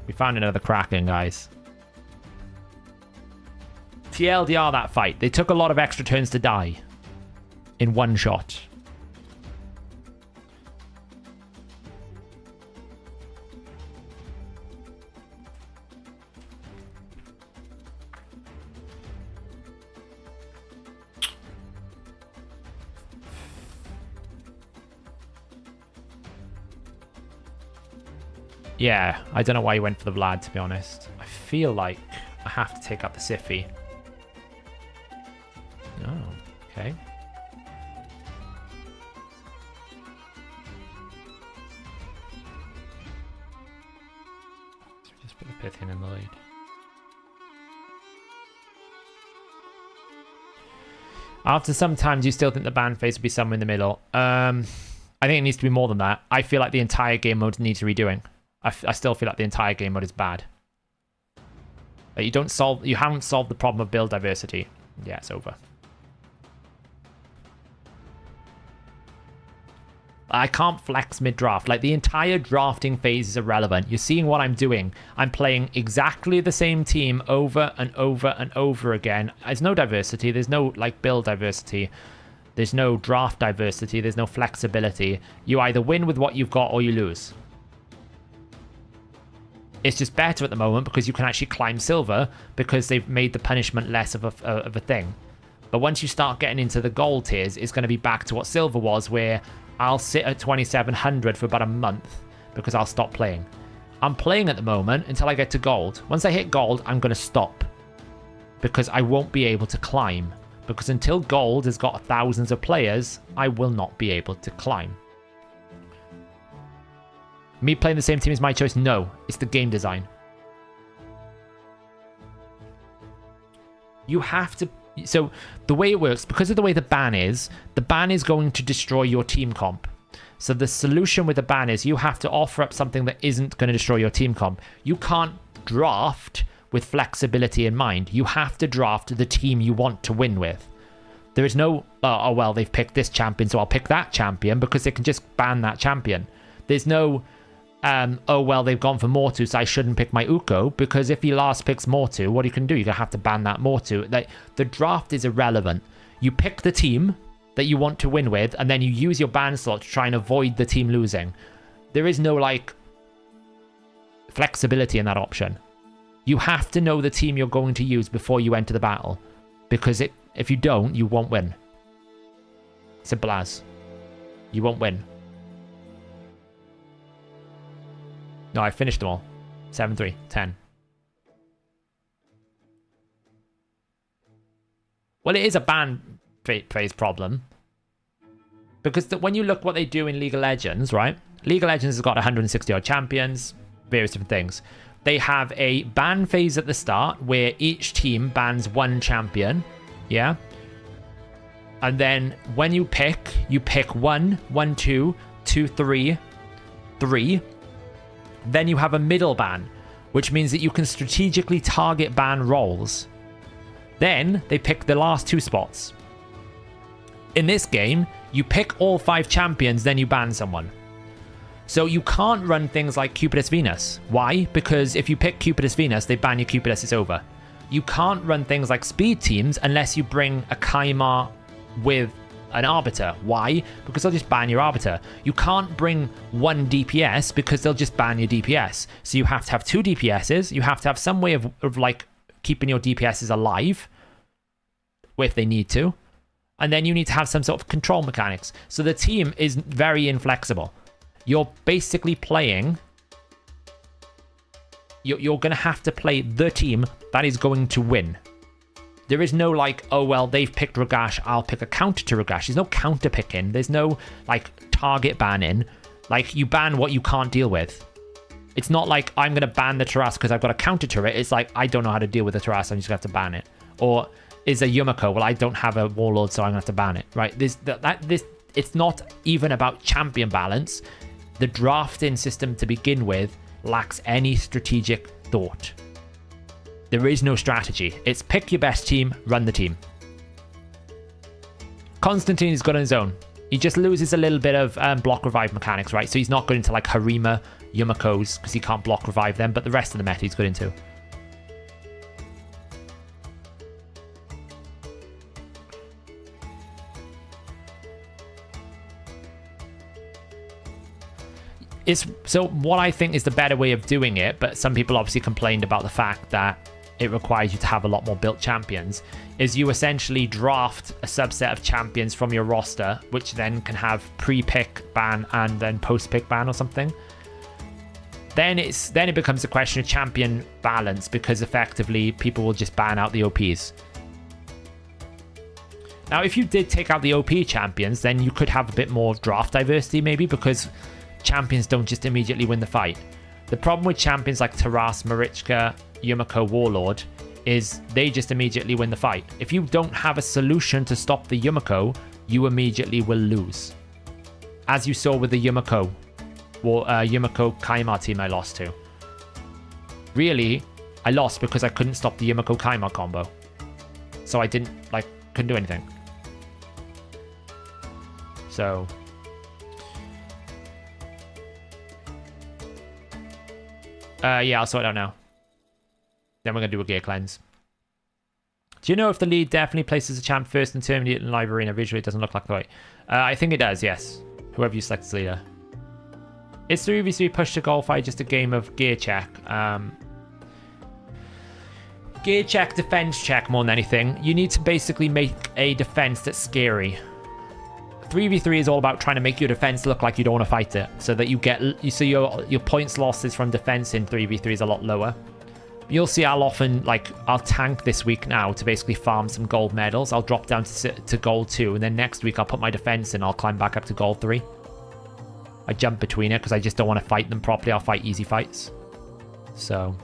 We found another Kraken, guys. TLDR that fight. They took a lot of extra turns to die. In one shot. Yeah, I don't know why he went for the Vlad, to be honest. I feel like I have to take out the Siffy. Oh, okay. So just put the Pythian in the lead. After some times, you still think the ban phase would be somewhere in the middle. I think it needs to be more than that. I feel like the entire game mode needs redoing. I still feel like the entire game mode is bad. Like you haven't solved the problem of build diversity. Yeah, it's over. I can't flex mid-draft. Like, the entire drafting phase is irrelevant. You're seeing what I'm doing. I'm playing exactly the same team over and over and over again. There's no diversity. There's no, like, build diversity. There's no draft diversity. There's no flexibility. You either win with what you've got or you lose. It's just better at the moment because you can actually climb silver because they've made the punishment less of a thing. But once you start getting into the gold tiers, it's going to be back to what silver was, where I'll sit at 2700 for about a month because I'll stop playing. I'm playing at the moment until I get to gold. Once I hit gold, I'm going to stop because I won't be able to climb. Because until gold has got thousands of players, I will not be able to climb. Me playing the same team is my choice? No, it's the game design. You have to... So the way it works, because of the way the ban is going to destroy your team comp. So the solution with the ban is you have to offer up something that isn't going to destroy your team comp. You can't draft with flexibility in mind. You have to draft the team you want to win with. There is no, oh, well, they've picked this champion, so I'll pick that champion, because they can just ban that champion. There's no... oh, well, they've gone for Mortu, so I shouldn't pick my Uko, because if he last picks Mortu, what you can do, you're going to have to ban that Mortu. Like, the draft is irrelevant. You pick the team that you want to win with, and then you use your ban slot to try and avoid the team losing. There is no, like, flexibility in that option. You have to know the team you're going to use before you enter the battle, because if you don't, you won't win. Simple as. You won't win. No, I finished them all. 7-3, 10. Well, it is a ban phase problem. Because when you look what they do in League of Legends, right? League of Legends has got 160 odd champions, various different things. They have a ban phase at the start where each team bans one champion. Yeah? And then when you pick 1, 1, 2, 2, 3, 3. Then you have a middle ban, which means that you can strategically target ban roles. Then they pick the last 2 spots. In this game, you pick all 5 champions, then you ban someone. So you can't run things like Cupidus Venus. Why? Because if you pick Cupidus Venus, they ban your Cupidus, it's over. You can't run things like speed teams unless you bring a Kaimar with an Arbiter. Why? Because they'll just ban your Arbiter. You can't bring one DPS because they'll just ban your DPS. So you have to have 2 DPSs. You have to have some way of like keeping your DPSs alive if they need to. And then you need to have some sort of control mechanics. So the team is very inflexible. You're basically playing... You're going to have to play the team that is going to win. There is no like, oh, well, they've picked Ragash, I'll pick a counter to Ragash. There's no counter picking. There's no, like, target banning. Like, you ban what you can't deal with. It's not like, I'm going to ban the Taras because I've got a counter to it. It's like, I don't know how to deal with the Taras, I'm just going to have to ban it. Or is a Yumiko, well, I don't have a Warlord, so I'm going to have to ban it, right? It's not even about champion balance. The drafting system to begin with lacks any strategic thought. There is no strategy. It's pick your best team, run the team. Constantine is good on his own. He just loses a little bit of block revive mechanics, right? So he's not good into like Harima, Yumikos, because he can't block revive them, but the rest of the meta he's good into. So what I think is the better way of doing it, but some people obviously complained about the fact that it requires you to have a lot more built champions, is you essentially draft a subset of champions from your roster, which then can have pre-pick ban and then post-pick ban or something. then it becomes a question of champion balance, because effectively people will just ban out the OPs. Now, if you did take out the OP champions, then you could have a bit more draft diversity maybe, because champions don't just immediately win the fight. The problem with champions like Taras, Marichka, Yumiko, Warlord is they just immediately win the fight. If you don't have a solution to stop the Yumiko, you immediately will lose. As you saw with the Yumiko Kaimar team I lost to. Really, I lost because I couldn't stop the Yumiko Kaimar combo. So I couldn't do anything. So yeah, I'll sort it out now. Then we're going to do a gear cleanse. Do you know if the lead definitely places a champ first and terminate in live arena? Visually, it doesn't look like the way. I think it does, yes. Whoever you select as leader. It's 3v3 push to goal fight, just a game of gear check. Gear check, defense check more than anything. You need to basically make a defense that's scary. 3v3 is all about trying to make your defense look like you don't want to fight it, so that your points losses from defense in 3v3 is a lot lower. You'll see I'll often, I'll tank this week now to basically farm some gold medals. I'll drop down to gold 2, and then next week I'll put my defense in. I'll climb back up to gold 3. I jump between it because I just don't want to fight them properly. I'll fight easy fights. So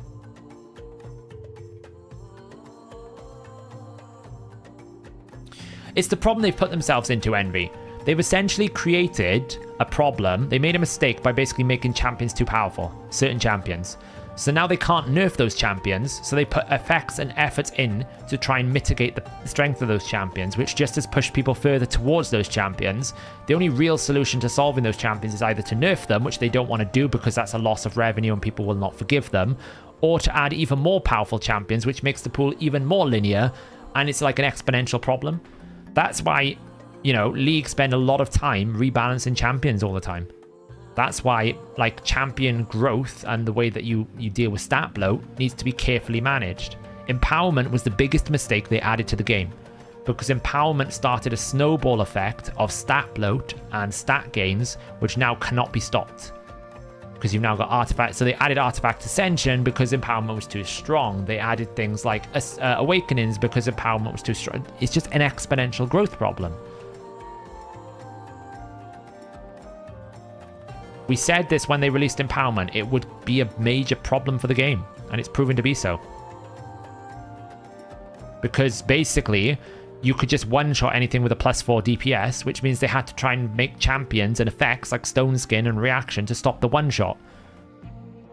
it's the problem they've put themselves into, Envy. They've essentially created a problem. They made a mistake by basically making champions too powerful, certain champions. So now they can't nerf those champions, so they put effects and efforts in to try and mitigate the strength of those champions, which just has pushed people further towards those champions. The only real solution to solving those champions is either to nerf them, which they don't want to do because that's a loss of revenue and people will not forgive them, or to add even more powerful champions, which makes the pool even more linear, and it's like an exponential problem. That's why, leagues spend a lot of time rebalancing champions all the time. That's why, champion growth and the way that you deal with stat bloat needs to be carefully managed. Empowerment was the biggest mistake they added to the game, because empowerment started a snowball effect of stat bloat and stat gains, which now cannot be stopped. Because you've now got artifacts. So they added artifact ascension because empowerment was too strong. They added things like awakenings because empowerment was too strong. It's just an exponential growth problem. We said this when they released empowerment. It would be a major problem for the game, and it's proven to be so. Because basically, you could just one-shot anything with a +4 DPS, which means they had to try and make champions and effects like Stone Skin and Reaction to stop the one-shot.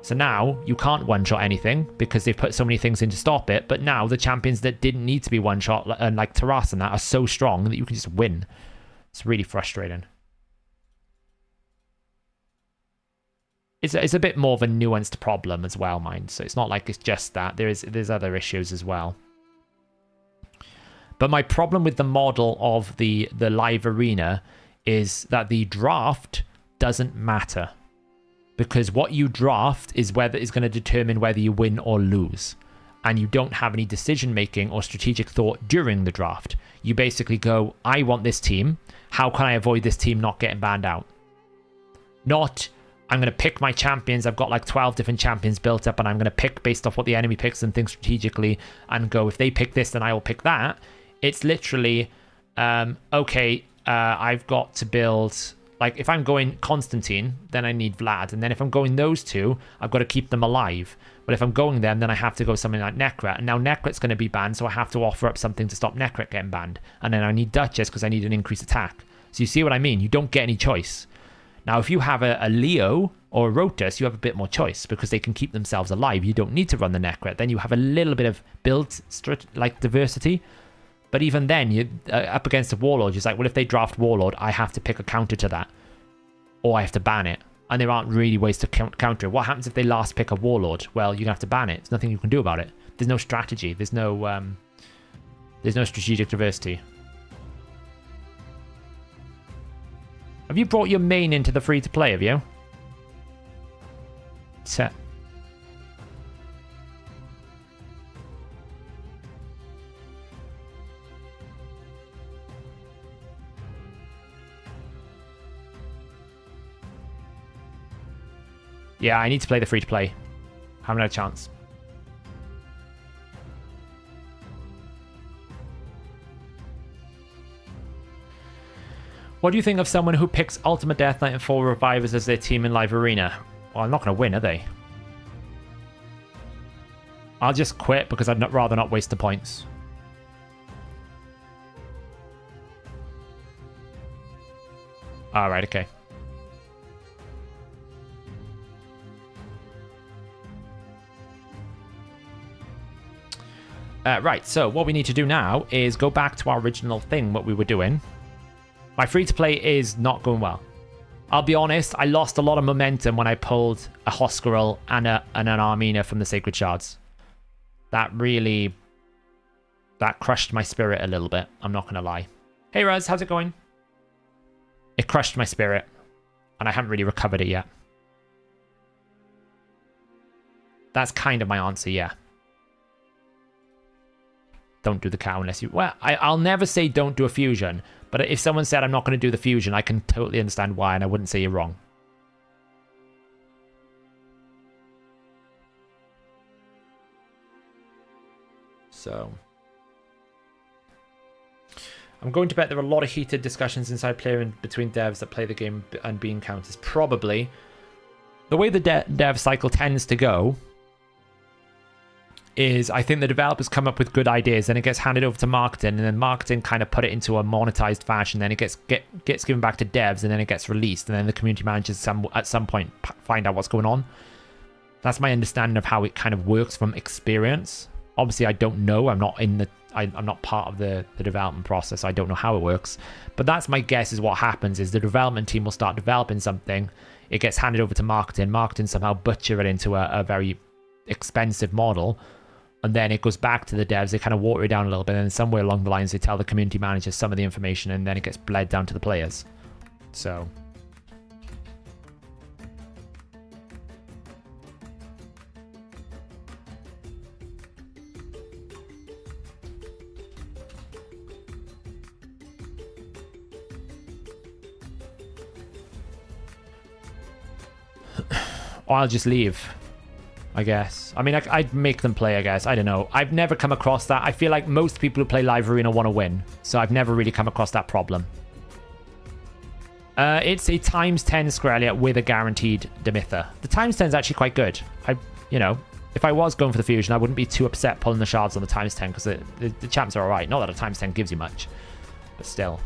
So now, you can't one-shot anything, because they've put so many things in to stop it, but now the champions that didn't need to be one-shot, and like Taras and that, are so strong that you can just win. It's really frustrating. It's a bit more of a nuanced problem as well, mind. So it's not like it's just that. There's other issues as well. But my problem with the model of the live arena is that the draft doesn't matter. Because what you draft is going to determine whether you win or lose. And you don't have any decision making or strategic thought during the draft. You basically go, I want this team. How can I avoid this team not getting banned out? Not, I'm going to pick my champions. I've got 12 different champions built up, and I'm going to pick based off what the enemy picks and think strategically and go, if they pick this, then I will pick that. It's literally, okay, I've got to build, if I'm going Constantine, then I need Vlad. And then if I'm going those two, I've got to keep them alive. But if I'm going them, then I have to go something like Necret. And now Necret's going to be banned, so I have to offer up something to stop Necret getting banned. And then I need Duchess because I need an increased attack. So you see what I mean? You don't get any choice. Now, if you have a Leo or a Rotus, you have a bit more choice because they can keep themselves alive. You don't need to run the Necret. Then you have a little bit of build diversity. But even then, you're up against a Warlord. You're like, well, if they draft Warlord, I have to pick a counter to that. Or I have to ban it. And there aren't really ways to counter it. What happens if they last pick a Warlord? Well, you're going to have to ban it. There's nothing you can do about it. There's no strategy. There's no strategic diversity. Have you brought your main into the free-to-play, have you? Set. Yeah, I need to play the free-to-play. Haven't had a chance. What do you think of someone who picks Ultimate Death Knight and 4 Revivers as their team in Live Arena? Well, I'm not going to win, are they? I'll just quit because I'd rather not waste the points. Alright, okay. Right, so what we need to do now is go back to our original thing, what we were doing. My free-to-play is not going well. I'll be honest, I lost a lot of momentum when I pulled a Hoscarl and an Armina from the Sacred Shards. That crushed my spirit a little bit, I'm not going to lie. Hey Raz, how's it going? It crushed my spirit, and I haven't really recovered it yet. That's kind of my answer, yeah. Don't do the cow unless you... Well, I'll never say don't do a fusion, but if someone said I'm not going to do the fusion, I can totally understand why, and I wouldn't say you're wrong. So... I'm going to bet there are a lot of heated discussions inside Plarium between devs that play the game and bean counters. Probably. The way the dev cycle tends to go is I think the developers come up with good ideas, then it gets handed over to marketing, and then marketing kind of put it into a monetized fashion, then it gets given back to devs, and then it gets released, and then the community managers at some point find out what's going on. That's my understanding of how it kind of works from experience. Obviously, I don't know. I'm not part of the development process. I don't know how it works. But that's my guess is what happens is the development team will start developing something. It gets handed over to marketing. Marketing somehow butcher it into a very expensive model. And then it goes back to the devs. They kind of water it down a little bit. And then somewhere along the lines, they tell the community managers some of the information. And then it gets bled down to the players. So... or I'll just leave, I guess. I mean, I'd make them play, I guess. I don't know. I've never come across that. I feel like most people who play Live Arena want to win. So I've never really come across that problem. It's a times 10 Scarelia with a guaranteed Demitha. The times 10 is actually quite good. You know, if I was going for the fusion, I wouldn't be too upset pulling the shards on the times 10 because the champs are alright. Not that a times 10 gives you much, but still.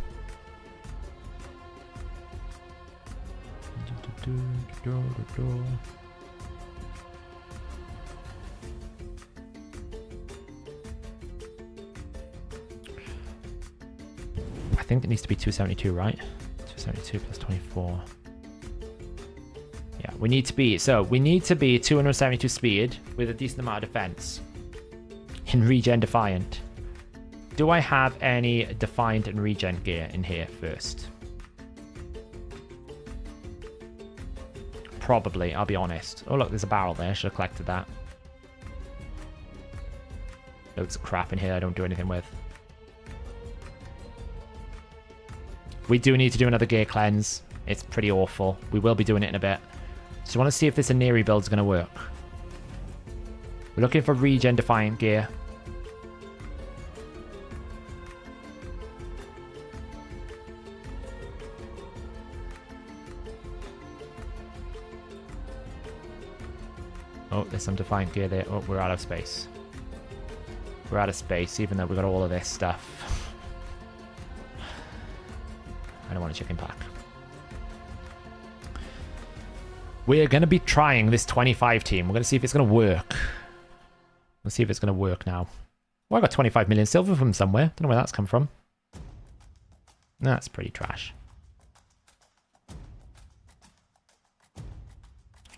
I think it needs to be 272, right? 272 plus 24. Yeah, we need to be 272 speed with a decent amount of defense in Regen Defiant. Do I have any Defiant and Regen gear in here first? Probably, I'll be honest. Oh look, there's a barrel there. Should have collected that. Loads of crap in here I don't do anything with. We do need to do another gear cleanse. It's pretty awful. We will be doing it in a bit. So I want to see if this Aneri build is going to work. We're looking for Regen Defiant gear. Oh, there's some Defiant gear there. Oh, we're out of space. We're out of space, even though we've got all of this stuff. I don't want a chicken pack. We're going to be trying this 25 team. We're going to see if it's going to work. Let's see if it's going to work now. Well, I got 25 million silver from somewhere. Don't know where that's come from. That's pretty trash.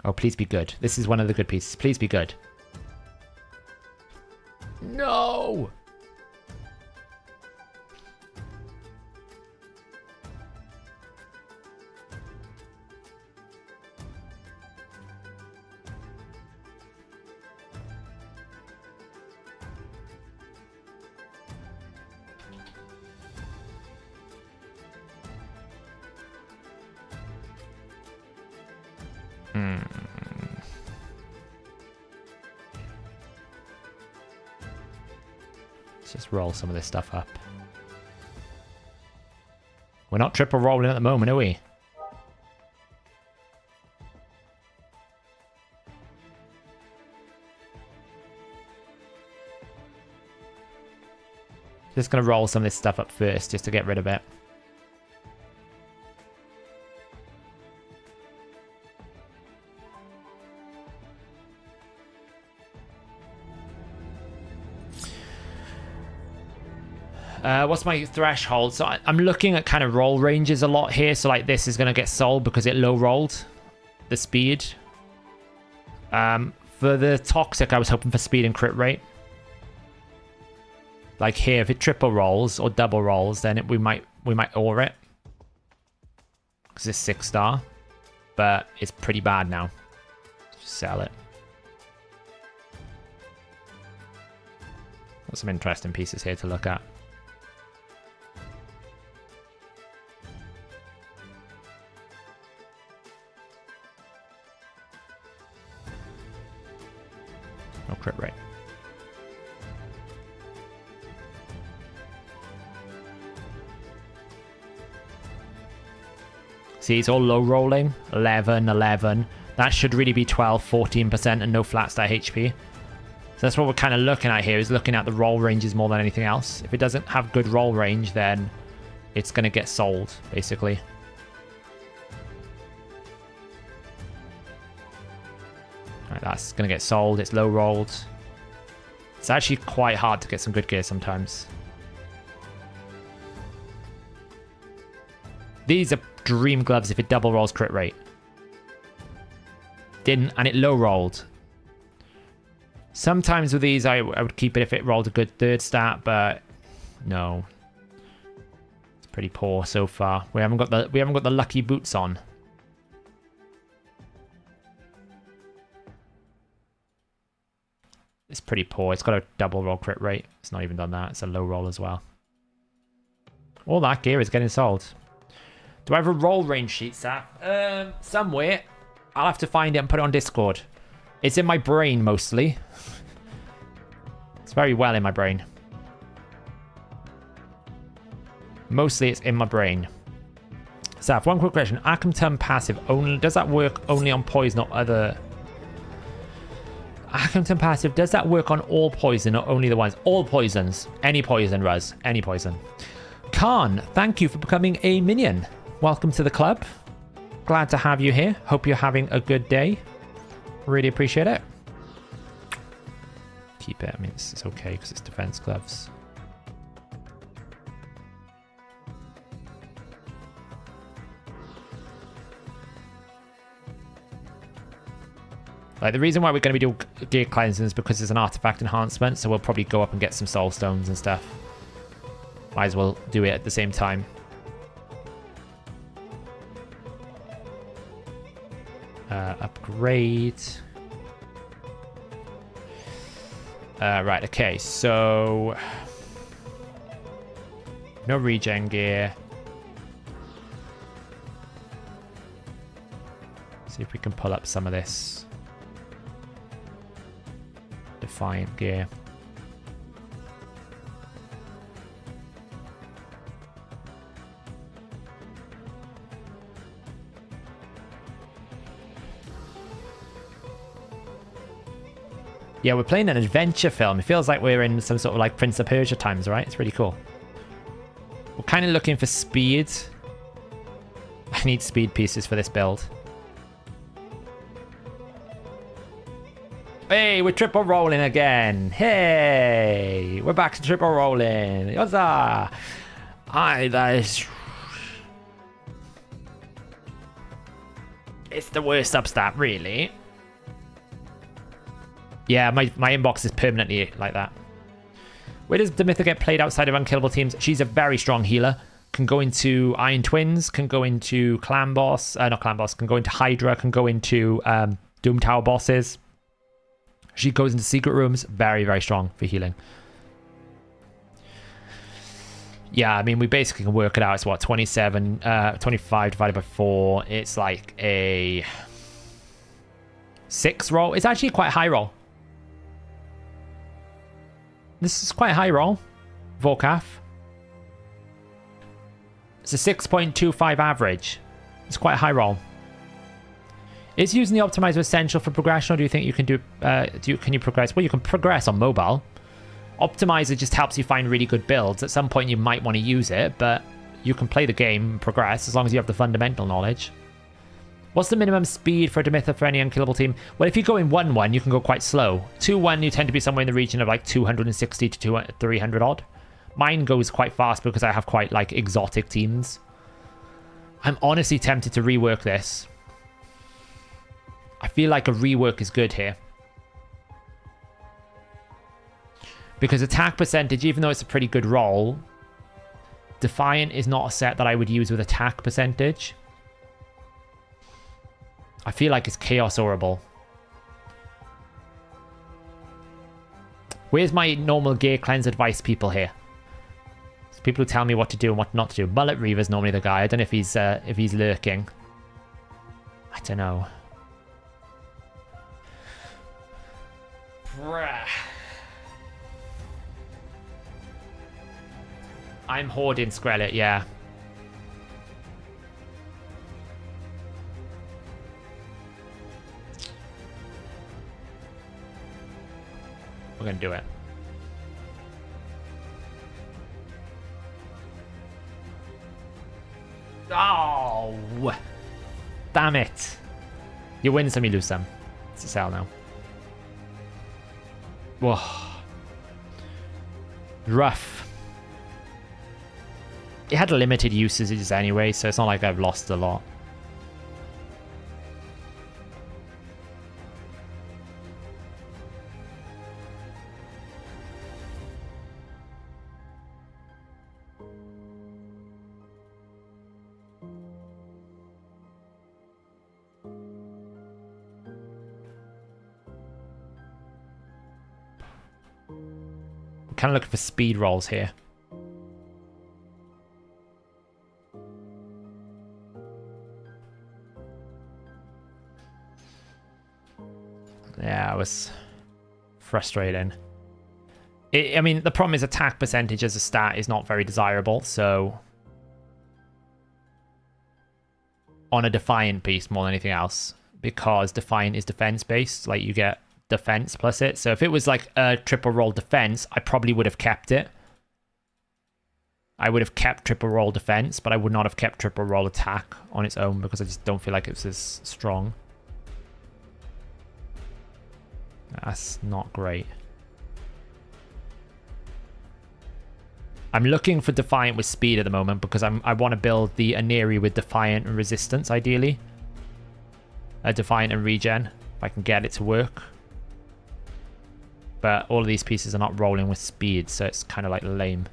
Oh, please be good. This is one of the good pieces. Please be good. No! just roll some of this stuff up. We're not triple rolling at the moment, are we? Just going to roll some of this stuff up first, just to get rid of it. What's my threshold? So I'm looking at kind of roll ranges a lot here. So like this is going to get sold because it low rolled the speed. For the toxic, I was hoping for speed and crit rate. Like here, if it triple rolls or double rolls, then we might ore it because it's 6-star, but it's pretty bad now. Just sell it. Got some interesting pieces here to look at. No crit rate. See, it's all low rolling. 11, 11. That should really be 12, 14% and no flat stat HP. So that's what we're kind of looking at here, is looking at the roll ranges more than anything else. If it doesn't have good roll range, then it's going to get sold, basically. Alright, that's going to get sold. It's low rolled. It's actually quite hard to get some good gear sometimes. These are dream gloves if it double rolls crit rate. Didn't, and it low rolled. Sometimes with these I would keep it if it rolled a good third stat, but no. It's pretty poor so far. We haven't got the lucky boots on. It's pretty poor. It's got a double roll crit rate. It's not even done that. It's a low roll as well. All that gear is getting sold. Do I have a roll range sheet, Saf? Somewhere. I'll have to find it and put it on Discord. It's in my brain, mostly. It's very well in my brain. Mostly it's in my brain. Saf, one quick question. Akhenaten passive, only does that work only on poison or other... Akhenaten passive, does that work on all poison or only the ones? All poisons. Any poison, Ruz. Any poison. Khan, thank you for becoming a minion. Welcome to the club. Glad to have you here. Hope you're having a good day. Really appreciate it. Keep it. I mean, it's okay because it's defense gloves. Like, the reason why we're going to be doing gear cleansing is because it's an artifact enhancement, so we'll probably go up and get some soul stones and stuff. Might as well do it at the same time. Upgrade. Right, okay, so... no regen gear. See if we can pull up some of this. Defiant gear. Yeah, we're playing an adventure film. It feels like we're in some sort of like Prince of Persia times, right? It's really cool. We're kind of looking for speed. I need speed pieces for this build. Hey, we're triple rolling again. Hey, we're back to triple rolling. Yozza! It's the worst upstat, really. Yeah, my inbox is permanently like that. Where does Demitha get played outside of unkillable teams? She's a very strong healer. Can go into Iron Twins, can go into Clan Boss, not Clan Boss, can go into Hydra, can go into Doom Tower bosses. She goes into secret rooms. Very, very strong for healing. Yeah, I mean, we basically can work it out. It's what, 25 divided by 4. It's like a 6 roll. It's actually quite a high roll. This is quite a high roll. Volkaf. It's a 6.25 average. It's quite a high roll. Is using the optimizer essential for progression, or do you think you can can you progress? Well, you can progress on mobile. Optimizer just helps you find really good builds. At some point you might want to use it, but you can play the game and progress as long as you have the fundamental knowledge. What's the minimum speed for a Demitha for any unkillable team? Well, if you go in 1-1, you can go quite slow. 2-1, you tend to be somewhere in the region of like 260 to 300 odd. Mine goes quite fast because I have quite like exotic teams. I'm honestly tempted to rework this. I feel like a rework is good here. Because attack percentage, even though it's a pretty good roll, Defiant is not a set that I would use with attack percentage. I feel like it's Chaos Orable. Where's my normal Gear Cleanse advice people here? It's people who tell me what to do and what not to do. Mullet Reaver's normally the guy. I don't know if he's lurking. I don't know. Bruh. I'm hoarding Skrellet, yeah. We're gonna do it. Oh! Damn it. You win some, you lose some. It's a sell now. Whoa. Rough. It had limited usages anyway, so it's not like I've lost a lot. I'm kind of looking for speed rolls here. Yeah, it was frustrating. I mean, the problem is attack percentage as a stat is not very desirable, so on a Defiant piece more than anything else, because Defiant is defense-based, like you get defense plus it. So if it was like a triple roll defense, I probably would have kept it. I would have kept triple roll defense, but I would not have kept triple roll attack on its own because I just don't feel like it's as strong. That's not great. I'm looking for Defiant with speed at the moment because I want to build the Aneri with Defiant and Resistance, ideally. Defiant and Regen, if I can get it to work. But all of these pieces are not rolling with speed, so it's kind of like lame.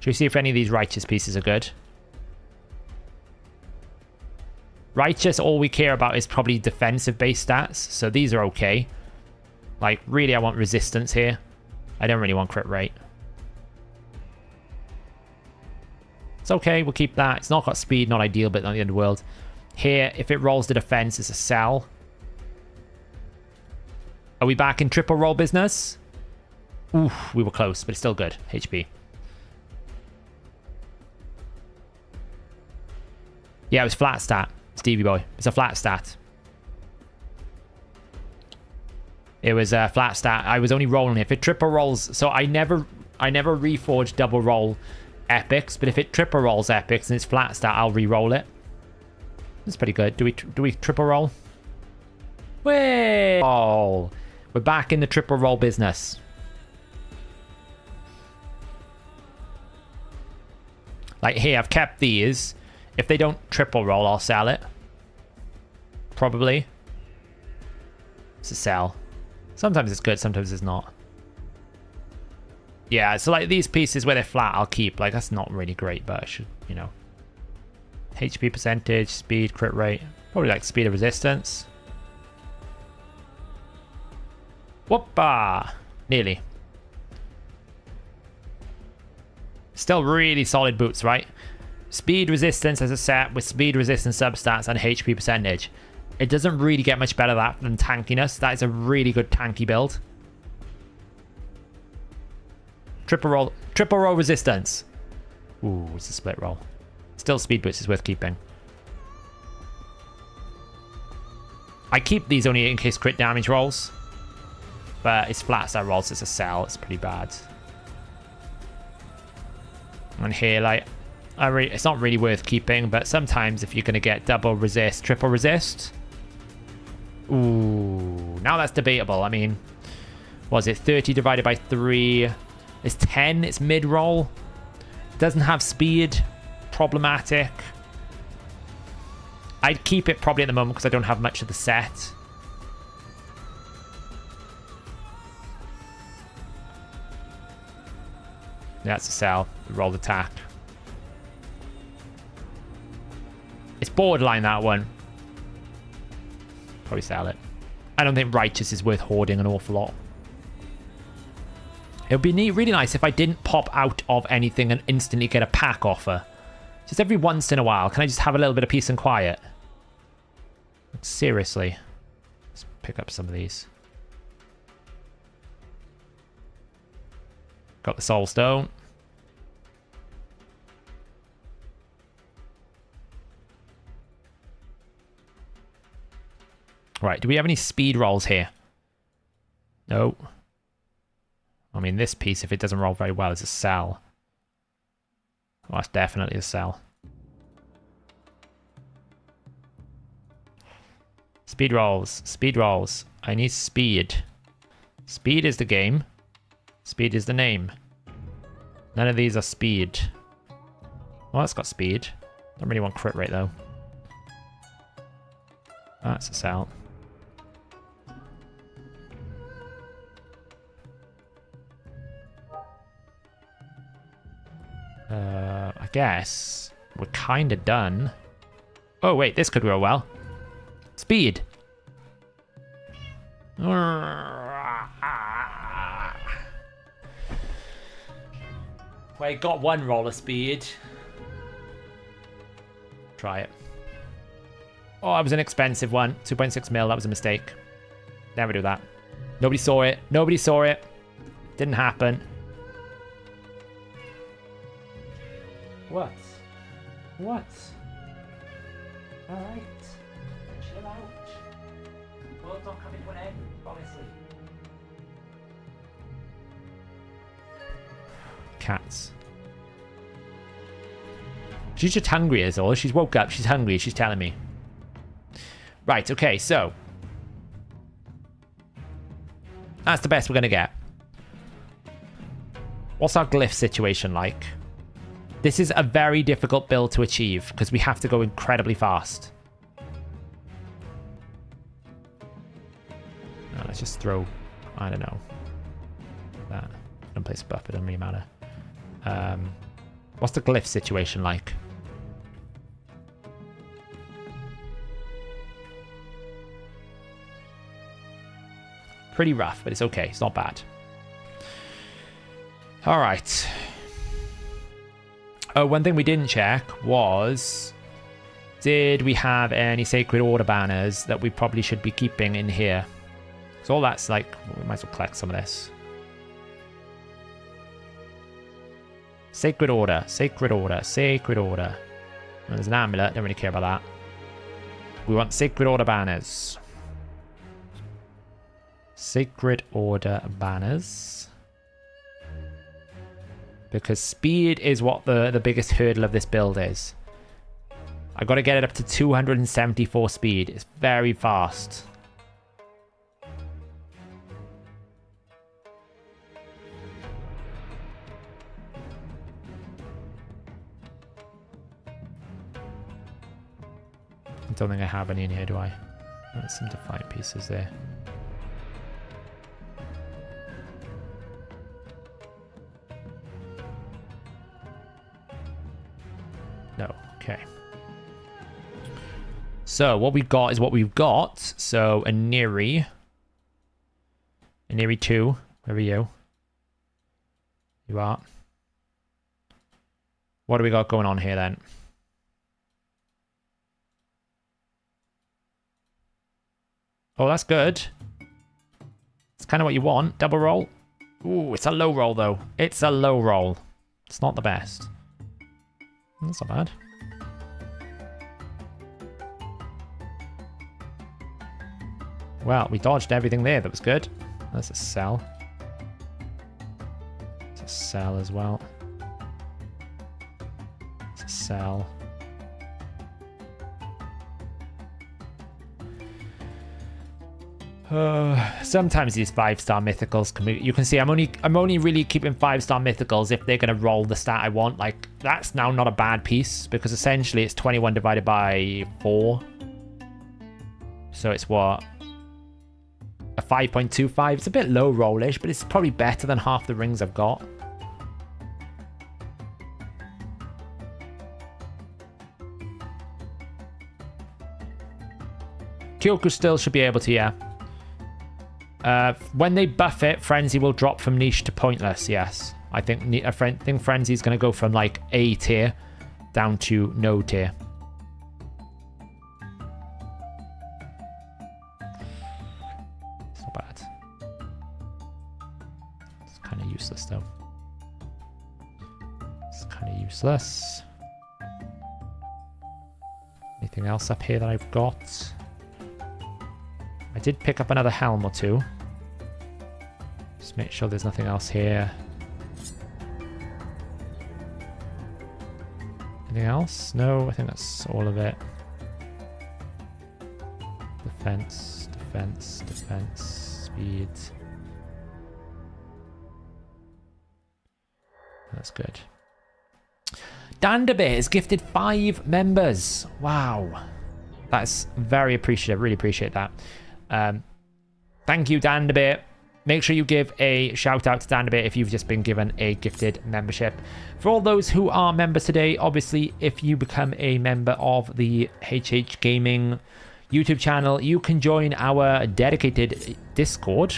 Should we see if any of these Righteous pieces are good? Righteous, all we care about is probably defensive-based stats, so these are okay. Like, really, I want Resistance here. I don't really want crit rate. It's okay, we'll keep that. It's not got speed, not ideal, but not the end of the world. Here, if it rolls the defense, it's a sell. Are we back in triple roll business? Oof, we were close, but it's still good. HP. Yeah, it was flat stat. Stevie boy. It's a flat stat. It was a flat stat. I was only rolling it. If it triple rolls... So I never reforge double roll epics, but if it triple rolls epics and it's flat stat, I'll re-roll it. That's pretty good. Do we triple roll? Way! Oh, we're back in the triple roll business. Like here, I've kept these. If they don't triple roll, I'll sell it. Probably. It's a sell. Sometimes it's good, sometimes it's not. Yeah, so like these pieces where they're flat, I'll keep. Like, that's not really great, but I should, you know. HP percentage, speed, crit rate. Probably like speed of resistance. Whoopa! Nearly. Still really solid boots, right? Speed resistance as a set with speed resistance substats and HP percentage. It doesn't really get much better than tankiness. That is a really good tanky build. Triple roll. Triple roll resistance. Ooh, it's a split roll. Still speed boost is worth keeping. I keep these only in case crit damage rolls. But it's flat stat rolls, it's a sell. It's pretty bad. And here, like, it's not really worth keeping, but sometimes if you're going to get double resist, triple resist. Ooh, now that's debatable. I mean, was it 30 divided by 3? It's 10, it's mid-roll. Doesn't have speed. Problematic. I'd keep it probably at the moment because I don't have much of the set. Yeah, it's a sell. Roll attack. It's borderline, that one. Probably sell it. I don't think Righteous is worth hoarding an awful lot. It would be really nice if I didn't pop out of anything and instantly get a pack offer. Just every once in a while, can I just have a little bit of peace and quiet? Seriously. Let's pick up some of these. Got the Soul Stone. Right, do we have any speed rolls here? No. I mean, this piece, if it doesn't roll very well, is a sell. Oh, that's definitely a sell. Speed rolls. Speed rolls. I need speed. Speed is the game. Speed is the name. None of these are speed. Well, that's got speed. Don't really want crit rate, though. That's a sell. I guess we're kind of done. Oh, wait, this could go well. Speed. Wait, got one roll of speed. Try it. Oh, that was an expensive one. 2.6 mil, that was a mistake. Never do that. Nobody saw it. Nobody saw it. Didn't happen. What? What? Alright. Chill out. World's not coming to an end, honestly. Cats. She's just hungry is all. She's woke up, she's hungry, she's telling me. Right, okay, so. That's the best we're going to get. What's our glyph situation like? This is a very difficult build to achieve because we have to go incredibly fast. No, let's just throw, I don't know. That. Don't place a buff, it doesn't really matter. What's the glyph situation like? Pretty rough, but it's okay. It's not bad. All right. Oh, one thing we didn't check was, did we have any Sacred Order banners that we probably should be keeping in here? So all that's like, we might as well collect some of this. Sacred Order, Sacred Order, Sacred Order. Well, there's an amulet, don't really care about that. We want Sacred Order banners. Sacred Order banners. Because speed is what the biggest hurdle of this build is. I've got to get it up to 274 speed. It's very fast. I don't think I have any in here, do I? There's some defiant pieces there. No, okay. So what we've got is what we've got. So a Neri 2, where are you? You are. What do we got going on here then? Oh, that's good. It's kind of what you want. Double roll. Ooh, it's a low roll, though. It's a low roll. It's not the best. That's not bad. Well, we dodged everything there. That was good. That's a sell. It's a sell as well. It's a sell. Sometimes these 5-star mythicals can be, you can see I'm only really keeping 5-star mythicals if they're gonna roll the stat I want. Like, that's now not a bad piece because essentially it's 21 divided by 4. So it's what? A 5.25. It's a bit low rollish, but it's probably better than half the rings I've got. Kyoku still should be able to, yeah. When they buff it, Frenzy will drop from niche to pointless, yes. I think Frenzy is going to go from like A tier down to no tier. It's not bad. It's kind of useless though. It's kind of useless. Anything else up here that I've got? I did pick up another helm or two. Just make sure there's nothing else here. Anything else? No, I think that's all of it. Defense, defense, defense, speed. That's good. Dandabear is gifted 5 members. Wow. That's very appreciative. Really appreciate that. Thank you, Dandabear. Make sure you give a shout out to Dandabear if you've just been given a gifted membership. For all those who are members today, obviously, if you become a member of the HH Gaming YouTube channel, you can join our dedicated Discord,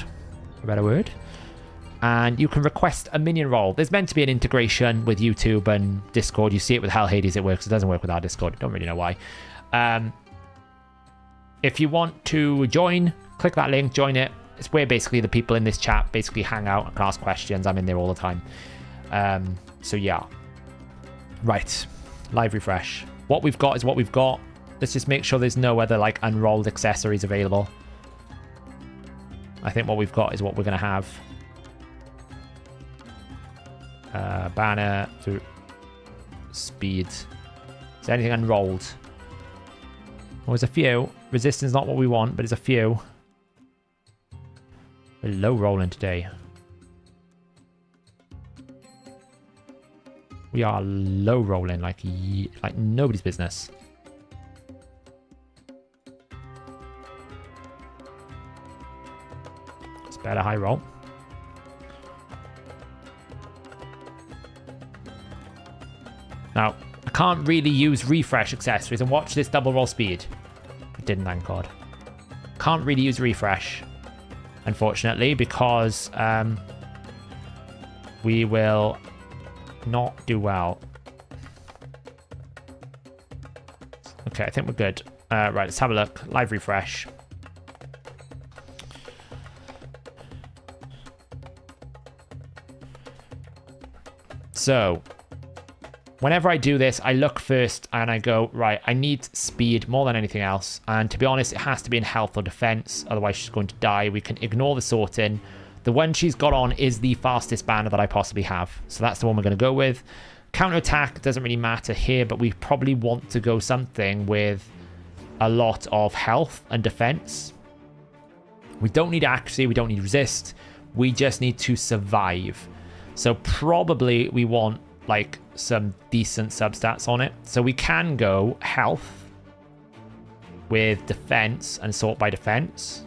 a better word, and you can request a minion roll. There's meant to be an integration with YouTube and Discord. You see it with Hellhades, it works. It doesn't work with our Discord. Don't really know why. If you want to join, click that link, join it. It's where basically the people in this chat basically hang out and can ask questions. I'm in there all the time. So yeah. Right. Live refresh. What we've got is what we've got. Let's just make sure there's no other like unrolled accessories available. I think what we've got is what we're going to have. Banner to speed. Is there anything unrolled? Well, there's a few. Resistance is not what we want, but there's a few. We're low rolling today. We are low rolling like nobody's business. It's better high roll. Now, I can't really use refresh accessories and watch this double roll speed. I didn't, thank God. Can't really use refresh, unfortunately, because we will not do well. Okay, I think we're good. Right, let's have a look. Live refresh. So, whenever I do this, I look first and I go, right, I need speed more than anything else. And to be honest, it has to be in health or defense. Otherwise, she's going to die. We can ignore the sorting. The one she's got on is the fastest banner that I possibly have. So that's the one we're going to go with. Counterattack doesn't really matter here, but we probably want to go something with a lot of health and defense. We don't need accuracy. We don't need resist. We just need to survive. So probably we want like some decent substats on it. So we can go health with defense and sort by defense.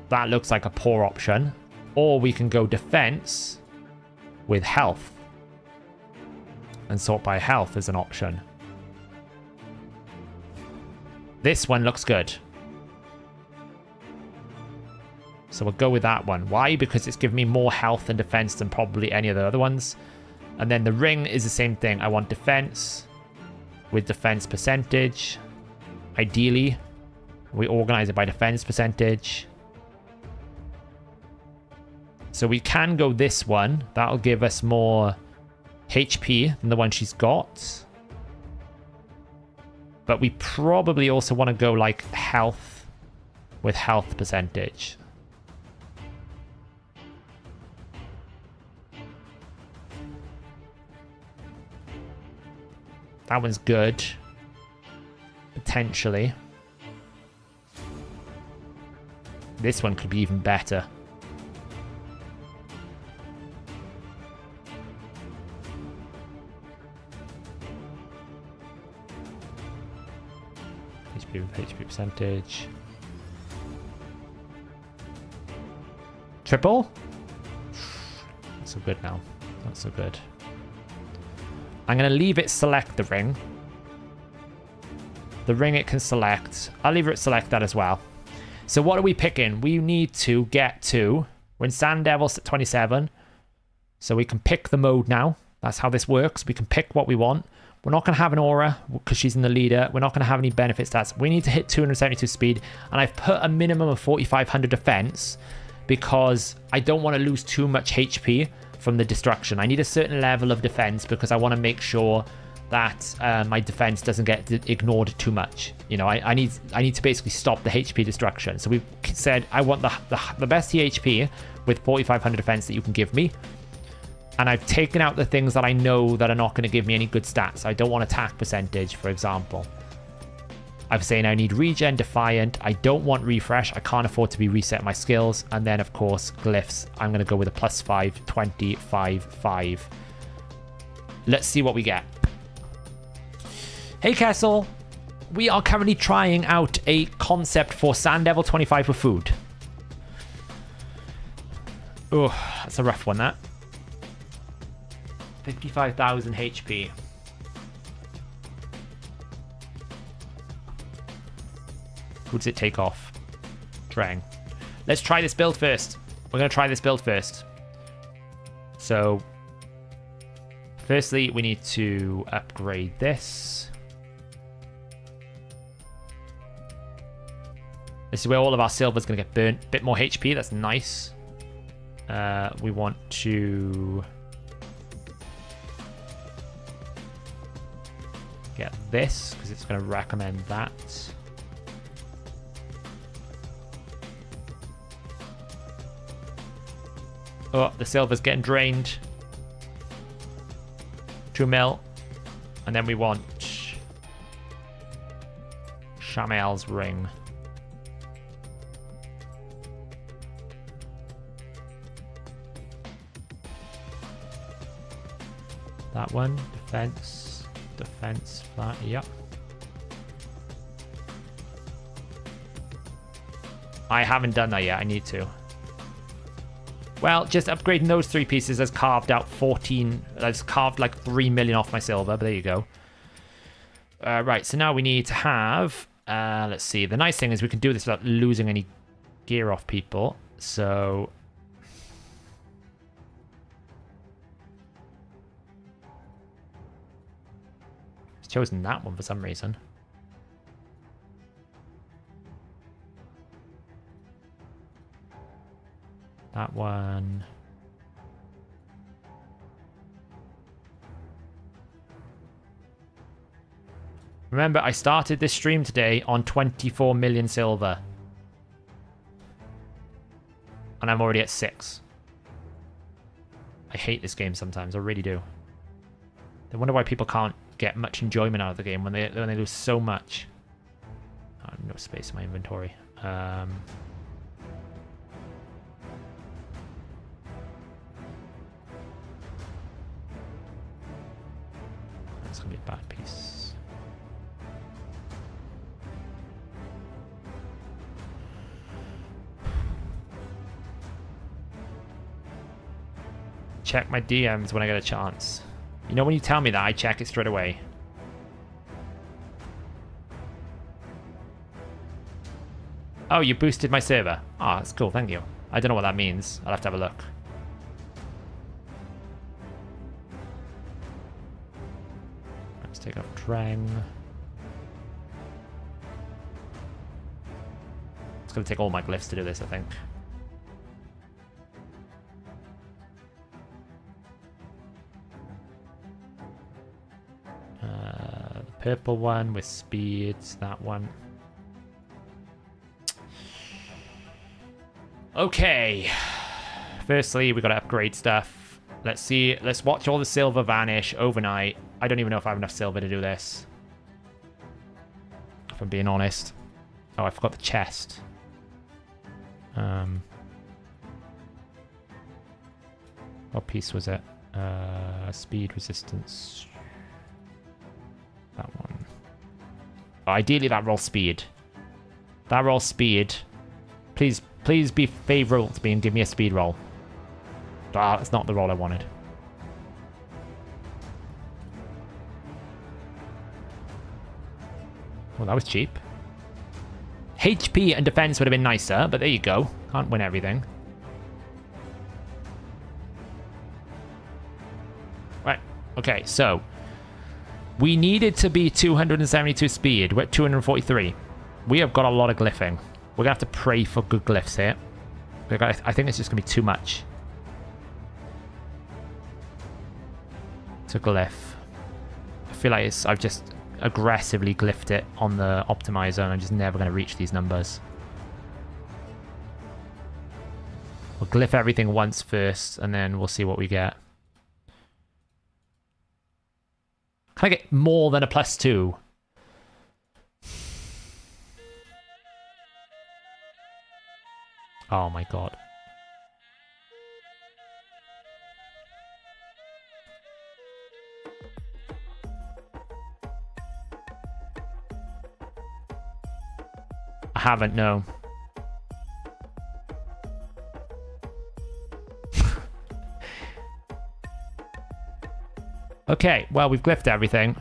That looks like a poor option. Or we can go defense with health and sort by health as an option. This one looks good. So we'll go with that one. Why? Because it's giving me more health and defense than probably any of the other ones. And then the ring is the same thing. I want defense with defense percentage. Ideally, we organize it by defense percentage. So we can go this one. That'll give us more HP than the one she's got. But we probably also want to go like health with health percentage. That one's good. Potentially. This one could be even better. HP percentage. Triple? Not so good now. Not so good. I'm going to leave it select the ring. The ring it can select. I'll leave it select that as well. So what are we picking? We need to get to... We're in Sand Devils at 27. So we can pick the mode now. That's how this works. We can pick what we want. We're not going to have an aura because she's in the leader. We're not going to have any benefit stats. We need to hit 272 speed. And I've put a minimum of 4,500 defense because I don't want to lose too much HP from the destruction. I need a certain level of defense because I want to make sure that my defense doesn't get ignored too much. You know, I need to basically stop the HP destruction. So we've said I want the best HP with 4,500 defense that you can give me. And I've taken out the things that I know that are not going to give me any good stats. I don't want attack percentage, for example. I'm saying I need regen, defiant. I don't want refresh. I can't afford to be reset my skills. And then, of course, glyphs. I'm going to go with a +5, 25, 5. Let's see what we get. Hey, Kessel. We are currently trying out a concept for Sand Devil 25 for food. Oh, that's a rough one, that. 55,000 HP. Who does it take off? Drang. Let's try this build first. We're going to try this build first. So, firstly, we need to upgrade this. This is where all of our silver is going to get burnt. A bit more HP, that's nice. We want to get this, because it's going to recommend that. Oh, the silver's getting drained. 2 mil. And then we want Shamel's ring. That one, defense, flat, yep. I haven't done that yet, I need to. Well, just upgrading those 3 pieces has carved out 14, that's carved like 3 million off my silver, but there you go. Right, so now we need to have, let's see, the nice thing is we can do this without losing any gear off people, so... chosen that one for some reason. That one. Remember, I started this stream today on 24 million silver. And I'm already at 6. I hate this game sometimes, I really do. I wonder why people can't get much enjoyment out of the game when they lose so much. Oh, no space in my inventory. That's gonna be a bad piece. Check my DMs when I get a chance. You know, when you tell me that, I check it straight away. Oh, you boosted my server. Ah, that's cool, thank you. I don't know what that means. I'll have to have a look. Let's take off Drang. It's going to take all my glyphs to do this, I think. Purple one with speed. That one. Okay. Firstly, we got to upgrade stuff. Let's see. Let's watch all the silver vanish overnight. I don't even know if I have enough silver to do this. If I'm being honest. Oh, I forgot the chest. What piece was it? Speed resistance. That one. Oh, ideally, that roll speed. That roll speed. Please be favorable to me and give me a speed roll. Ah, that's not the roll I wanted. Well, that was cheap. HP and defense would have been nicer, but there you go. Can't win everything. Right. Okay, so we needed to be 272 speed. We're at 243. We have got a lot of glyphing. We're going to have to pray for good glyphs here. I think it's just going to be too much. To glyph. I feel like I've just aggressively glyphed it on the optimizer and I'm just never going to reach these numbers. We'll glyph everything once first and then we'll see what we get. Can I get more than a +2? Oh my god. I haven't, no. Okay, well, we've glyphed everything.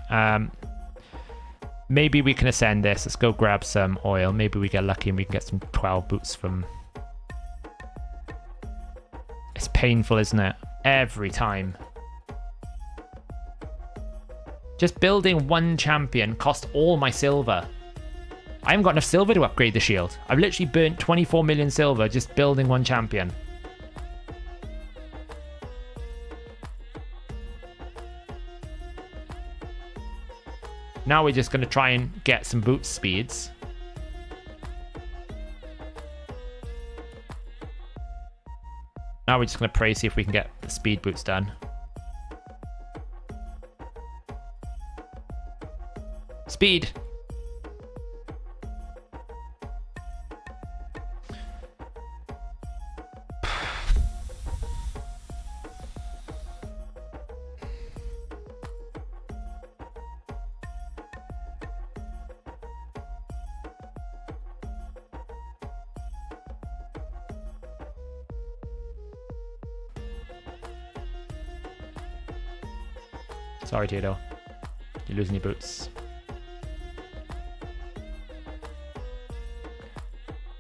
Maybe we can ascend this. Let's go grab some oil. Maybe we get lucky and we can get some 12 boots from... It's painful, isn't it? Every time. Just building one champion cost all my silver. I haven't got enough silver to upgrade the shield. I've literally burnt 24 million silver just building one champion. Now we're just going to try and get some boot speeds. Now we're just going to pray, see if we can get the speed boots done. Speed! Sorry, Tito. You're losing your boots.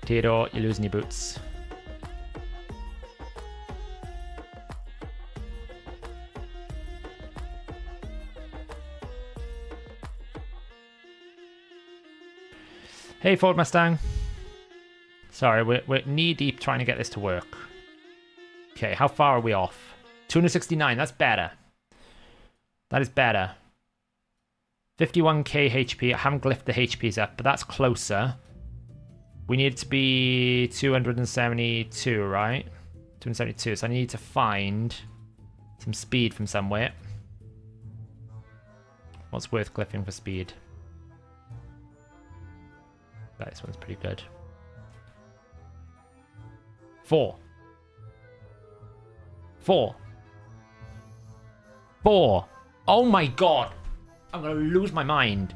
Tito, you're losing your boots. Hey, Ford Mustang. Sorry, we're knee-deep trying to get this to work. Okay, how far are we off? 269, that's better. That is better. 51k HP. I haven't glyphed the HPs up, but that's closer. We need to be 272, right? 272. So I need to find some speed from somewhere. What's worth glyphing for speed? This one's pretty good. 4. 4. 4. Oh my god! I'm gonna lose my mind.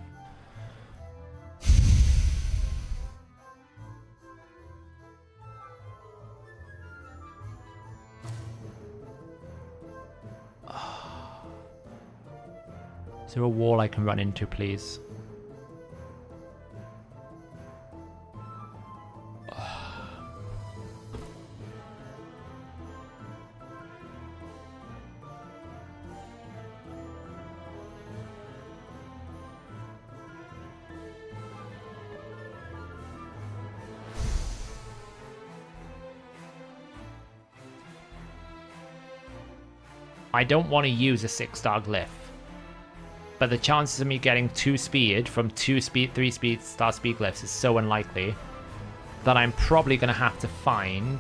Is there a wall I can run into, please? I don't want to use a 6-star glyph. but the chances of me getting 2 speed from 2 speed, 3 speed star speed glyphs is so unlikely that I'm probably going to have to find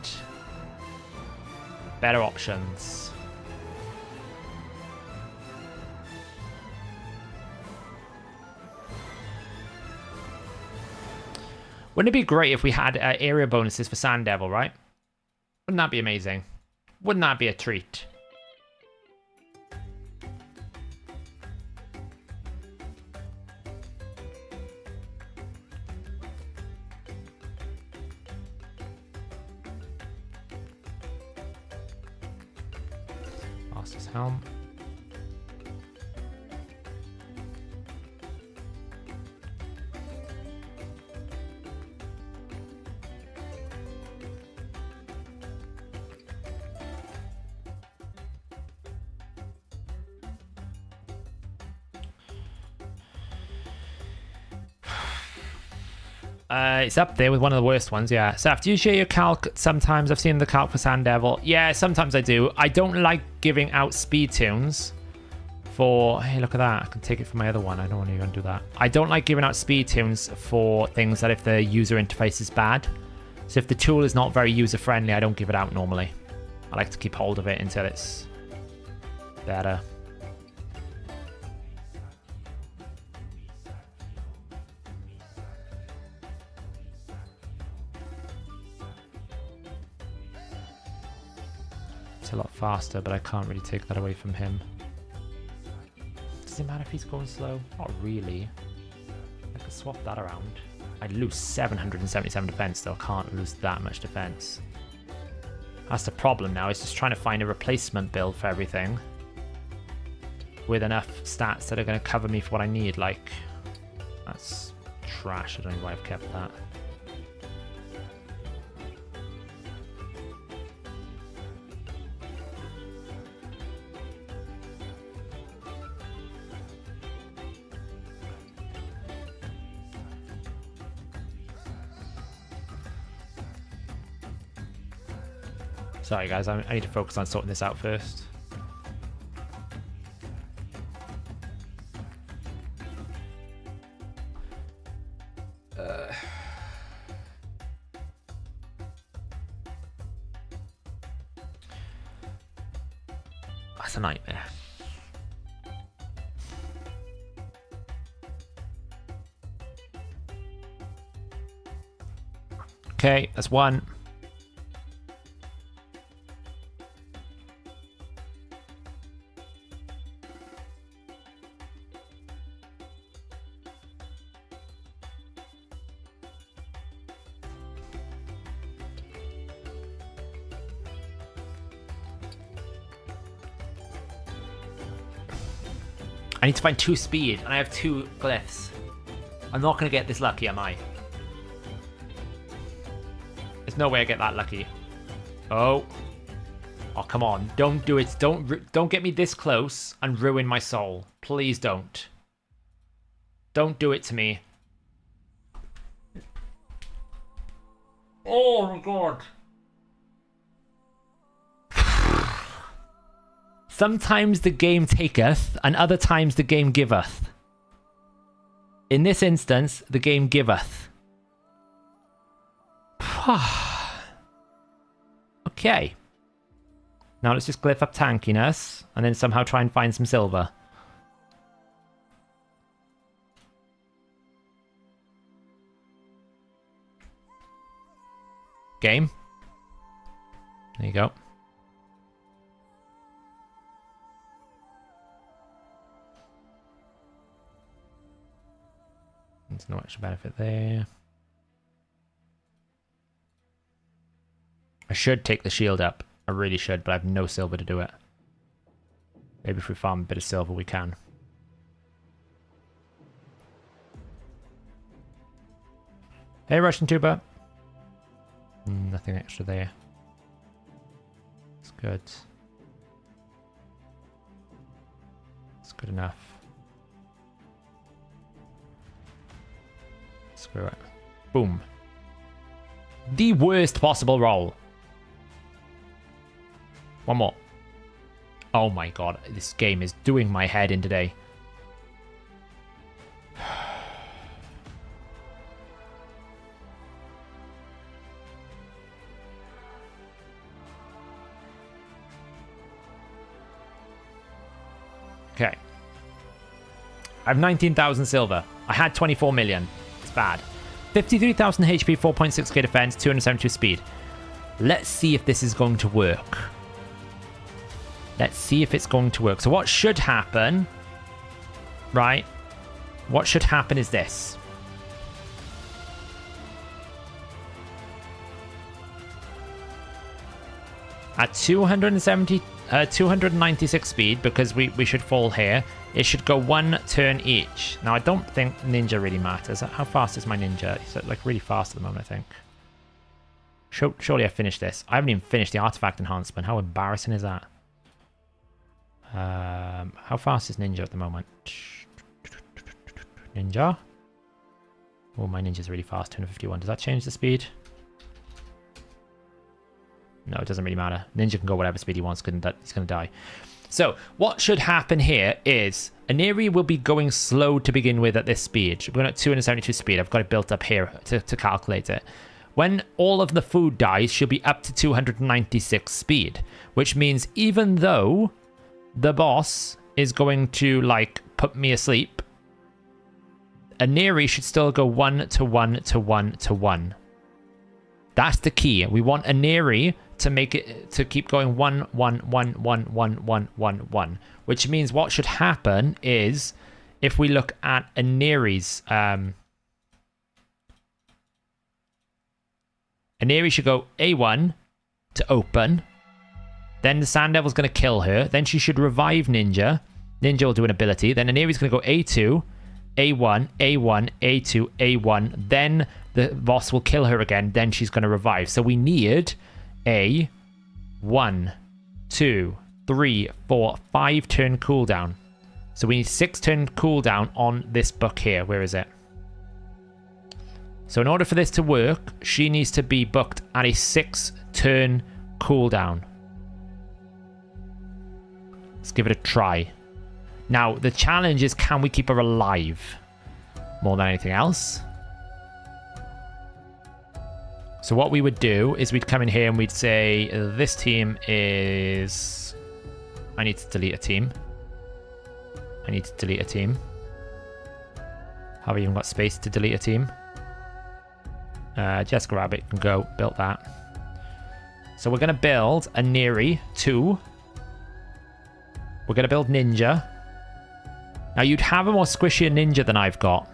better options. Wouldn't it be great if we had area bonuses for Sand Devil, right? Wouldn't that be amazing? Wouldn't that be a treat? Fastest helm. It's up there with one of the worst ones, yeah. Saf, do you share your calc sometimes? I've seen the calc for Sand Devil. Yeah, sometimes I do. I don't like giving out speed tunes for... Hey, look at that. I can take it from my other one. I don't want to even do that. I don't like giving out speed tunes for things that if the user interface is bad. So if the tool is not very user-friendly, I don't give it out normally. I like to keep hold of it until it's better. A lot faster, but I can't really take that away from him. Does it matter if he's going slow? Not really. I could swap that around. I'd lose 777 defense, though. I can't lose that much defense. That's the problem now, is just trying to find a replacement build for everything with enough stats that are going to cover me for what I need. Like, that's trash. I don't know why I've kept that. Sorry guys, I need to focus on sorting this out first. That's a nightmare. Okay, that's one. I need to find 2 speed, and I have 2 glyphs. I'm not going to get this lucky, am I? There's no way I get that lucky. Oh. Oh, come on. Don't do it. Don't get me this close and ruin my soul. Please don't. Don't do it to me. Oh my god. Sometimes the game taketh, and other times the game giveth. In this instance, the game giveth. Okay. Now let's just glyph up tankiness, and then somehow try and find some silver. Game. There you go. There's no extra benefit there. I should take the shield up. I really should, but I have no silver to do it. Maybe if we farm a bit of silver, we can. Hey, Russian tuber. Nothing extra there. It's good. It's good enough. Screw it. Boom. The worst possible roll. One more. Oh my god, this game is doing my head in today. I have 19,000 silver. I had 24 million. It's bad. 53,000 HP, 4.6k defense, 272 speed. Let's see if this is going to work. Let's see if it's going to work. So what should happen, right? What should happen is this. At 296 speed, because we should fall here, it should go 1 turn each. Now, I don't think ninja really matters. How fast is my ninja? He's like really fast at the moment, I think. Surely I finished this. I haven't even finished the artifact enhancement. How embarrassing is that? How fast is ninja at the moment? Ninja? Oh, my ninja's really fast, 251. Does that change the speed? No, it doesn't really matter. Ninja can go whatever speed he wants, he's going to die. So, what should happen here is Aneri will be going slow to begin with at this speed. We're going at 272 speed. I've got it built up here to calculate it. When all of the food dies, she'll be up to 296 speed, which means even though the boss is going to, like, put me asleep, Aneri should still go 1 to 1 to 1 to 1. That's the key. We want Aneri to make it to keep going 1 1 1 1 1 1 1 1, which means what should happen is if we look at Aneri's Aneri should go A1 to open. Then the Sand Devil's going to kill her. Then she should revive Ninja. Ninja will do an ability. Then Aneri's going to go A2, A1, A1, A2, A1. Then the boss will kill her again. Then she's going to revive. So we need a 1, 2, 3, 4, 5 turn cooldown. So we need 6 turn cooldown on this book here. Where is it? So in order for this to work, she needs to be booked at a 6 turn cooldown. Let's give it a try. Now, the challenge is, can we keep her alive? More than anything else. So what we would do is we'd come in here and we'd say, this team is... I need to delete a team. I need to delete a team. Have I even got space to delete a team? Jessica Rabbit can go. Built that. So we're going to build a Neri 2. We're going to build Ninja. Now, you'd have a more squishier Ninja than I've got.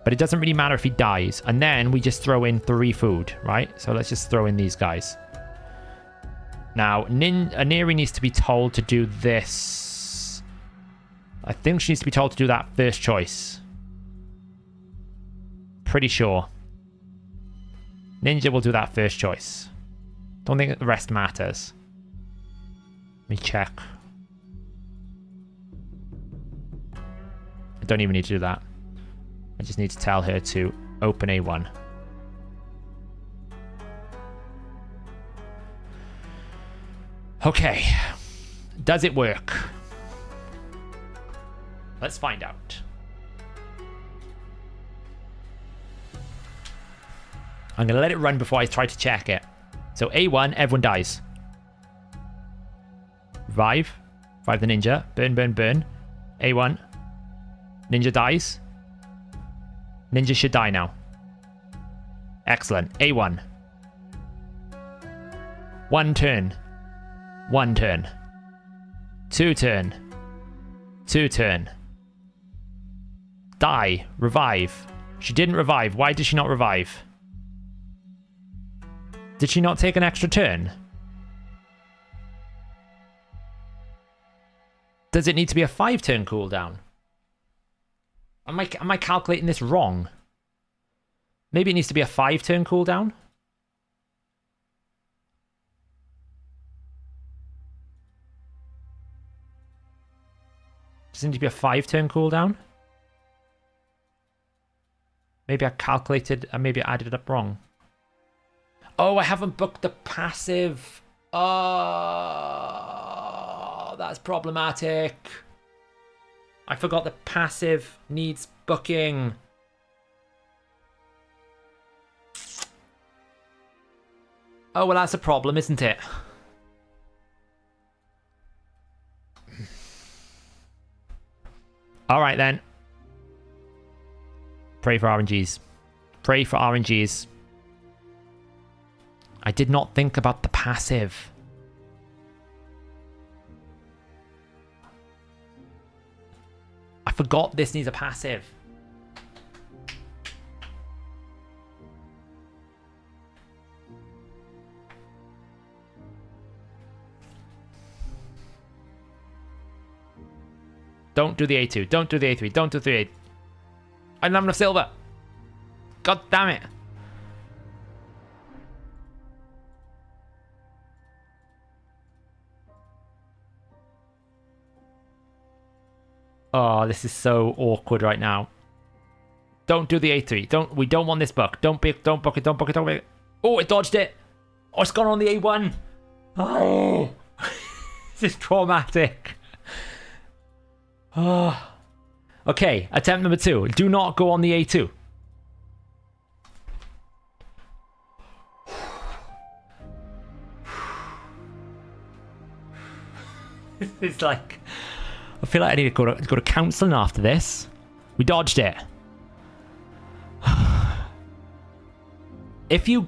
But it doesn't really matter if he dies. And then we just throw in 3 food, right? So let's just throw in these guys. Now, Neri needs to be told to do this. I think she needs to be told to do that first choice. Pretty sure. Ninja will do that first choice. Don't think the rest matters. Let me check. I don't even need to do that. I just need to tell her to open A1. Okay. Does it work? Let's find out. I'm going to let it run before I try to check it. So A1, everyone dies. Revive. Revive the ninja. Burn, burn, burn. A1. Ninja dies. Ninja should die now. Excellent. A1. 1 turn. 1 turn. 2 turn. 2 turn. Die. Revive. She didn't revive. Why did she not revive? Did she not take an extra turn? Does it need to be a 5 turn cooldown? Am I calculating this wrong? Maybe it needs to be a 5 turn cooldown? Does it need to be a 5 turn cooldown? Maybe I calculated, maybe I added it up wrong. Oh, I haven't booked the passive. Oh, that's problematic. I forgot the passive needs booking. Oh, well, that's a problem, isn't it? All right, then. Pray for RNGs. Pray for RNGs. I did not think about the passive. I forgot this needs a passive. Don't do the A2. Don't do the A3. Don't do the A3. I don't have enough silver. God damn it. Oh, this is so awkward right now. Don't do the A3. We don't want this book. Don't book it. Don't book it. Oh, it dodged it. Oh, it's gone on the A1. Oh, this is traumatic. Oh. Okay, attempt number 2. Do not go on the A2. It's like, I feel like I need to go to counselling after this. We dodged it. If you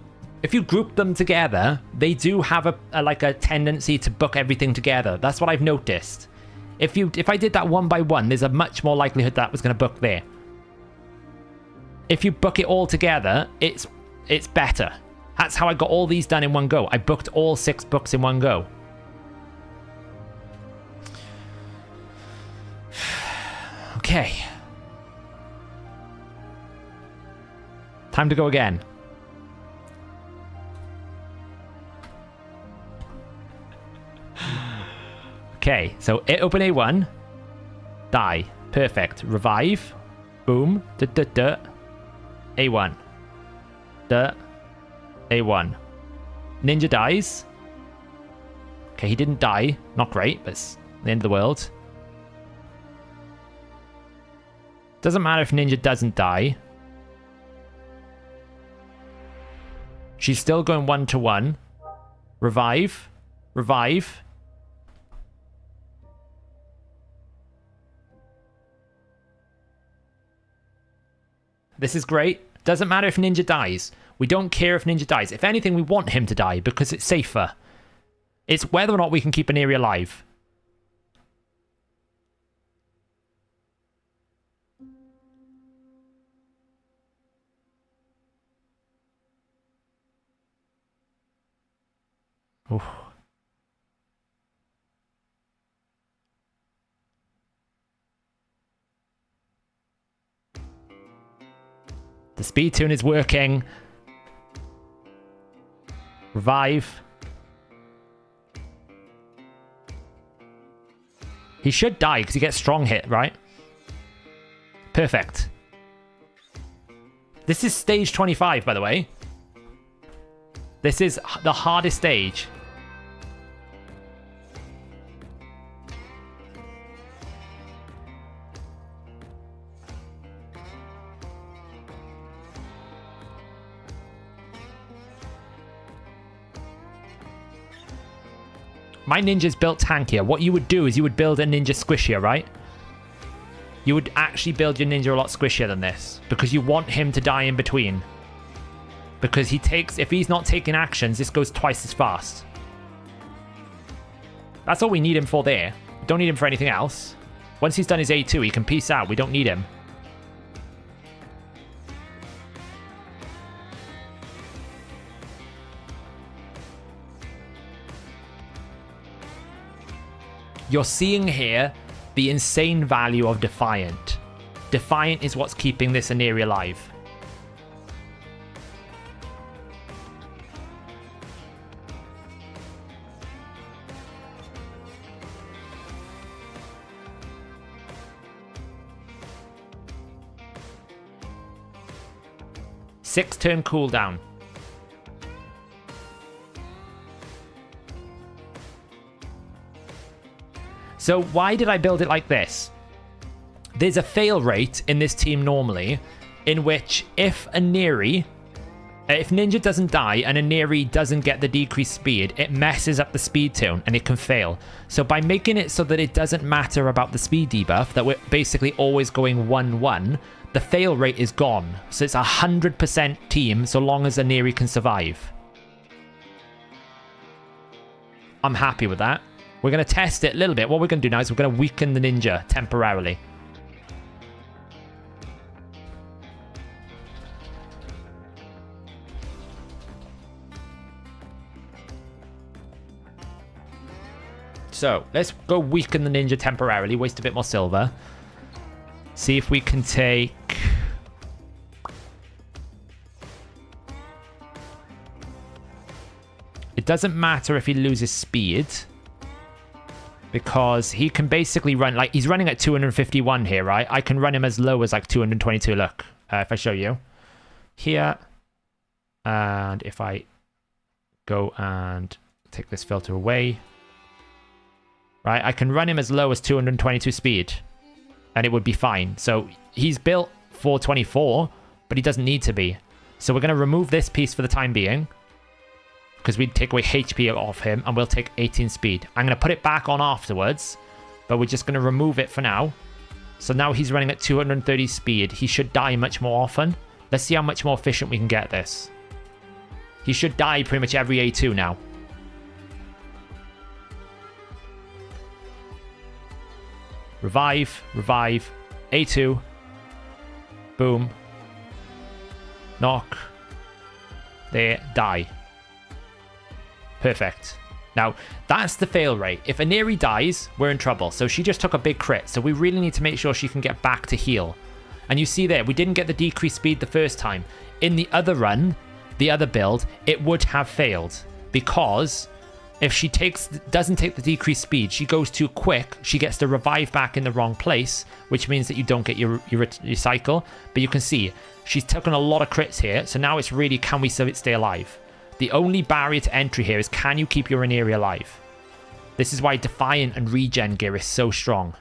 group them together, they do have a tendency to book everything together. That's what I've noticed. If I did that one by one, there's a much more likelihood that was going to book there. If you book it all together, it's better. That's how I got all these done in one go. I booked all 6 books in one go. Okay. Time to go again. Okay, so open A1. Die. Perfect. Revive. Boom. A1. A1. Ninja dies. Okay, he didn't die. Not great, but it's the end of the world. Doesn't matter if Ninja doesn't die. She's still going 1-to-1. Revive. Revive. This is great. Doesn't matter if Ninja dies. We don't care if Ninja dies. If anything, we want him to die because it's safer. It's whether or not we can keep an area alive. Oof. The speed tune is working. Revive. He should die because he gets strong hit, right? Perfect. This is stage 25, by the way. This is the hardest stage. My ninja's built tankier. What you would do is you would build a ninja squishier, right? You would actually build your ninja a lot squishier than this because you want him to die in between. Because if he's not taking actions, this goes twice as fast. That's all we need him for there. We don't need him for anything else. Once he's done his A2, he can peace out. We don't need him. You're seeing here the insane value of Defiant. Defiant is what's keeping this area alive. Six-turn cooldown. So why did I build it like this? There's a fail rate in this team normally, in which if Ninja doesn't die and Aneri doesn't get the decreased speed, it messes up the speed tune and it can fail. So by making it so that it doesn't matter about the speed debuff, that we're basically always going 1-1, the fail rate is gone. So it's 100% team so long as Aneri can survive. I'm happy with that. We're going to test it a little bit. What we're going to do now is we're going to weaken the ninja temporarily. So let's go weaken the ninja temporarily, waste a bit more silver. See if we can take... It doesn't matter if he loses speed, because he can basically run, like, he's running at 251 here, right? I can run him as low as like 222. Look, if I show you here, and if I go and take this filter away, right, I can run him as low as 222 speed and it would be fine. So he's built for 24, but he doesn't need to be. So we're going to remove this piece for the time being, because we'd take away HP off him, and we'll take 18 speed. I'm going to put it back on afterwards, but we're just going to remove it for now. So now he's running at 230 speed. He should die much more often. Let's see how much more efficient we can get this. He should die pretty much every A2 now. Revive, revive, A2, boom, knock, there, die. Perfect. Now, that's the fail rate. If Aneri dies, we're in trouble. So she just took a big crit. So we really need to make sure she can get back to heal. And you see there, we didn't get the decreased speed the first time. In the other run, the other build, it would have failed. Because if she doesn't take the decreased speed, she goes too quick, she gets the revive back in the wrong place, which means that you don't get your cycle. But you can see, she's taken a lot of crits here. So now it's really, can we stay alive? The only barrier to entry here is, can you keep your Aneri alive? This is why Defiant and Regen gear is so strong.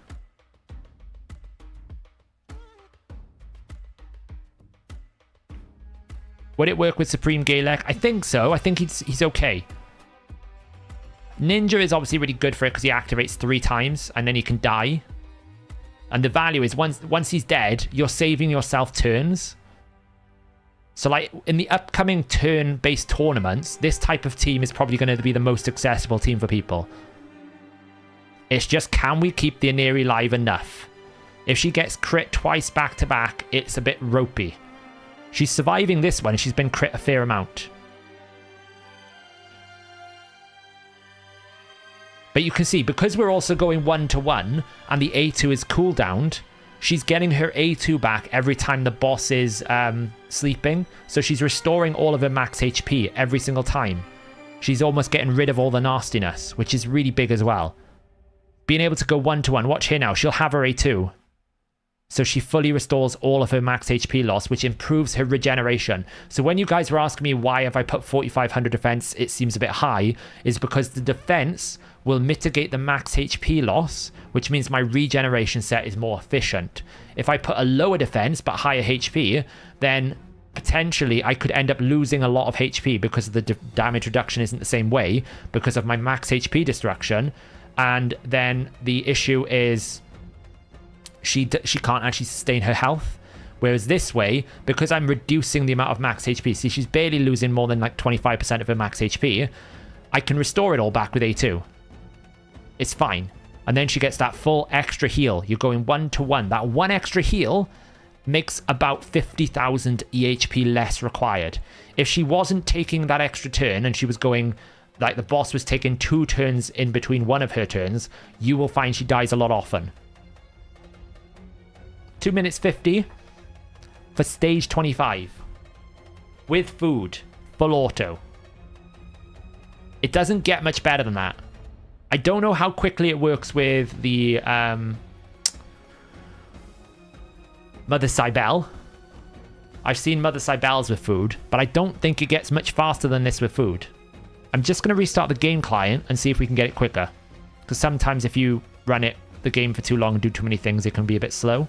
Would it work with Supreme Galek? I think so. I think he's okay. Ninja is obviously really good for it because he activates 3 times and then he can die. And the value is, once he's dead, you're saving yourself turns. So like in the upcoming turn-based tournaments, this type of team is probably going to be the most accessible team for people. It's just, can we keep the Aneri alive enough? If she gets crit twice back to back, it's a bit ropey. She's surviving this one. She's been crit a fair amount. But you can see, because we're also going 1-to-1 and the A2 is cooldowned, she's getting her A2 back every time the boss is sleeping. So she's restoring all of her max HP every single time. She's almost getting rid of all the nastiness, which is really big as well. Being able to go 1-to-1. Watch here now. She'll have her A2. So she fully restores all of her max HP loss, which improves her regeneration. So when you guys were asking me why have I put 4500 defense, it seems a bit high, is because the defense will mitigate the max HP loss, which means my regeneration set is more efficient. If I put a lower defense but higher HP, then potentially I could end up losing a lot of HP because the damage reduction isn't the same way because of my max HP destruction. And then the issue is she can't actually sustain her health. Whereas this way, because I'm reducing the amount of max HP, see, she's barely losing more than like 25% of her max HP, I can restore it all back with A2. It's fine. And then she gets that full extra heal. You're going 1-to-1. That one extra heal makes about 50,000 EHP less required. If she wasn't taking that extra turn and she was going, like the boss was taking 2 turns in between one of her turns, you will find she dies a lot often. 2 minutes 50 for stage 25. With food. Full auto. It doesn't get much better than that. I don't know how quickly it works with the Mother Cybele. I've seen Mother Cybele's with food, but I don't think it gets much faster than this with food. I'm just going to restart the game client and see if we can get it quicker. Because sometimes if you run the game for too long and do too many things, it can be a bit slow.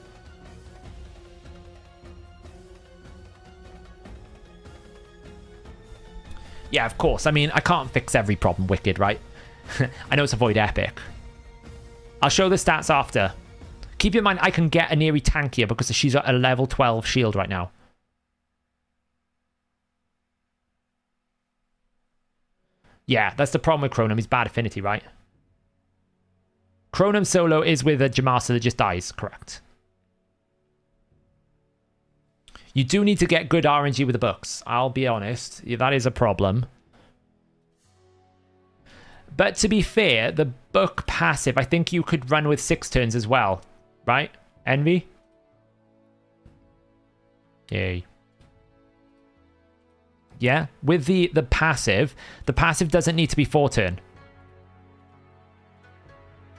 Yeah, of course. I mean, I can't fix every problem wicked, right? I know it's avoid epic. I'll show the stats after. Keep in mind, I can get Aneri tankier because she's at a level 12 shield right now. Yeah, that's the problem with Chronum. He's bad affinity, right? Chronum solo is with a Jamasa that just dies, correct. You do need to get good RNG with the books. I'll be honest. Yeah, that is a problem. But to be fair, the book passive, I think you could run with 6 turns as well. Right? Envy? Yay. Yeah, with the passive doesn't need to be 4 turn.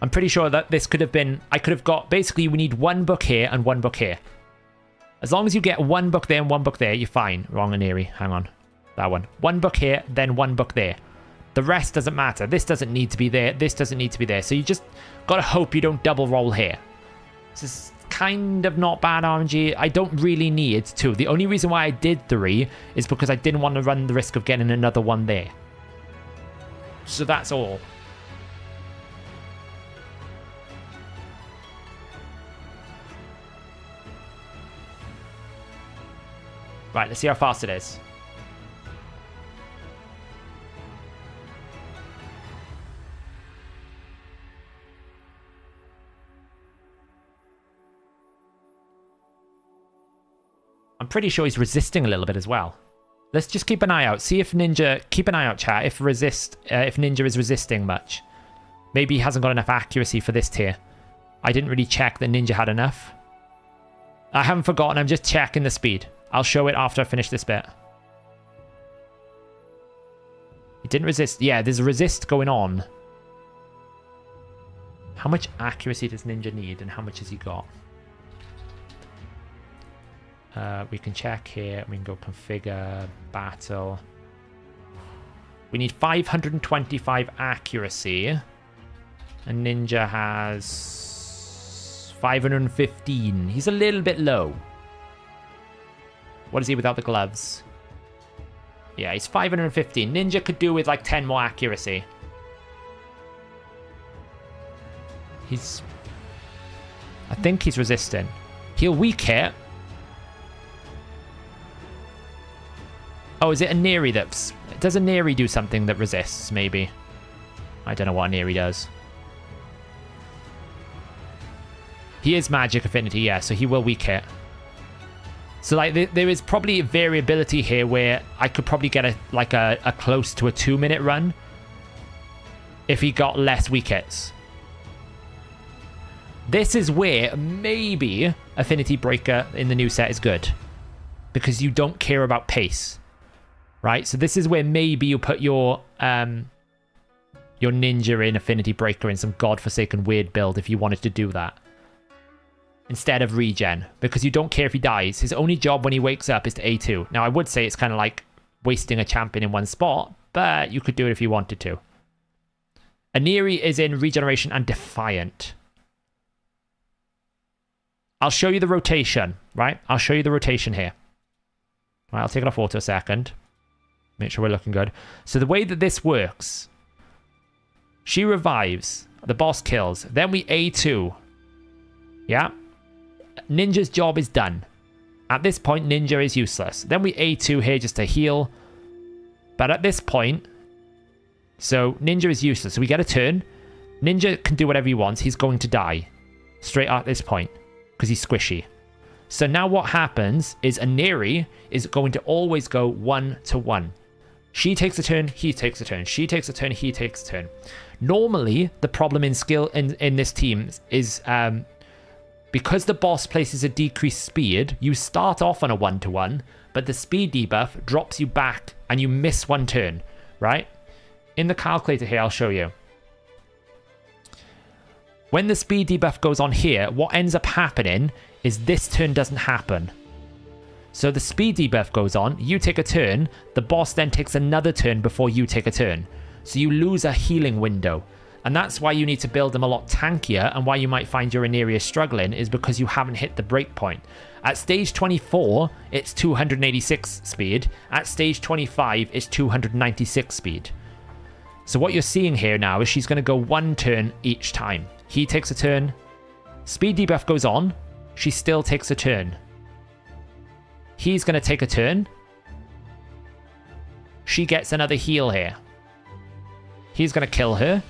I'm pretty sure that this could have been, I could have got, basically we need 1 book here and 1 book here. As long as you get 1 book there and 1 book there, you're fine. Wrong Aneri, hang on. That one. 1 book here, then 1 book there. The rest doesn't matter. This doesn't need to be there, this doesn't need to be there. So you just gotta hope you don't double roll here. This is kind of not bad RNG. I don't really need 2. The only reason why I did 3 is because I didn't want to run the risk of getting another one there. So that's all. Right, let's see how fast it is. I'm pretty sure he's resisting a little bit as well. Let's just keep an eye out. See if Ninja... Keep an eye out, chat, if Ninja is resisting much. Maybe he hasn't got enough accuracy for this tier. I didn't really check that Ninja had enough. I haven't forgotten. I'm just checking the speed. I'll show it after I finish this bit. He didn't resist. Yeah, there's a resist going on. How much accuracy does Ninja need and how much has he got? We can check here. We can go configure, battle. We need 525 accuracy. And Ninja has 515. He's a little bit low. What is he without the gloves? Yeah, he's 515. Ninja could do with like 10 more accuracy. I think he's resisting. He'll weak hit. Oh, is it a Neri that's... Does a Neri do something that resists, maybe? I don't know what a Neri does. He is magic affinity, yeah, so he will weak hit. So, like, there is probably variability here where I could probably get a close to a 2-minute run if he got less weak hits. This is where maybe Affinity Breaker in the new set is good. Because you don't care about pace. Right? So this is where maybe you put your Ninja in Affinity Breaker in some godforsaken weird build if you wanted to do that. Instead of regen. Because you don't care if he dies. His only job when he wakes up is to A2. Now, I would say it's kind of like wasting a champion in one spot. But you could do it if you wanted to. Aneri is in Regeneration and Defiant. I'll show you the rotation. Right? I'll show you the rotation here. Right, I'll take it off auto a second. Make sure we're looking good. So the way that this works, she revives, the boss kills, then we A2. Yeah? Ninja's job is done. At this point, Ninja is useless. Then we A2 here just to heal. But at this point, so Ninja is useless. So we get a turn. Ninja can do whatever he wants. He's going to die. Straight at this point. Because he's squishy. So now what happens is Aneri is going to always go 1-to-1. She takes a turn, he takes a turn. She takes a turn, he takes a turn. Normally, the problem in skill in this team is because the boss places a decreased speed, you start off on a 1-to-1, but the speed debuff drops you back and you miss 1 turn, right? In the calculator here, I'll show you. When the speed debuff goes on here, what ends up happening is this turn doesn't happen. So the speed debuff goes on, you take a turn, the boss then takes another turn before you take a turn. So you lose a healing window. And that's why you need to build them a lot tankier, and why you might find your Aneria struggling is because you haven't hit the break point. At stage 24, it's 286 speed. At stage 25, it's 296 speed. So what you're seeing here now is she's going to go 1 turn each time. He takes a turn, Speed debuff goes on. She still takes a turn. He's going to take a turn. She gets another heal here. He's going to kill her.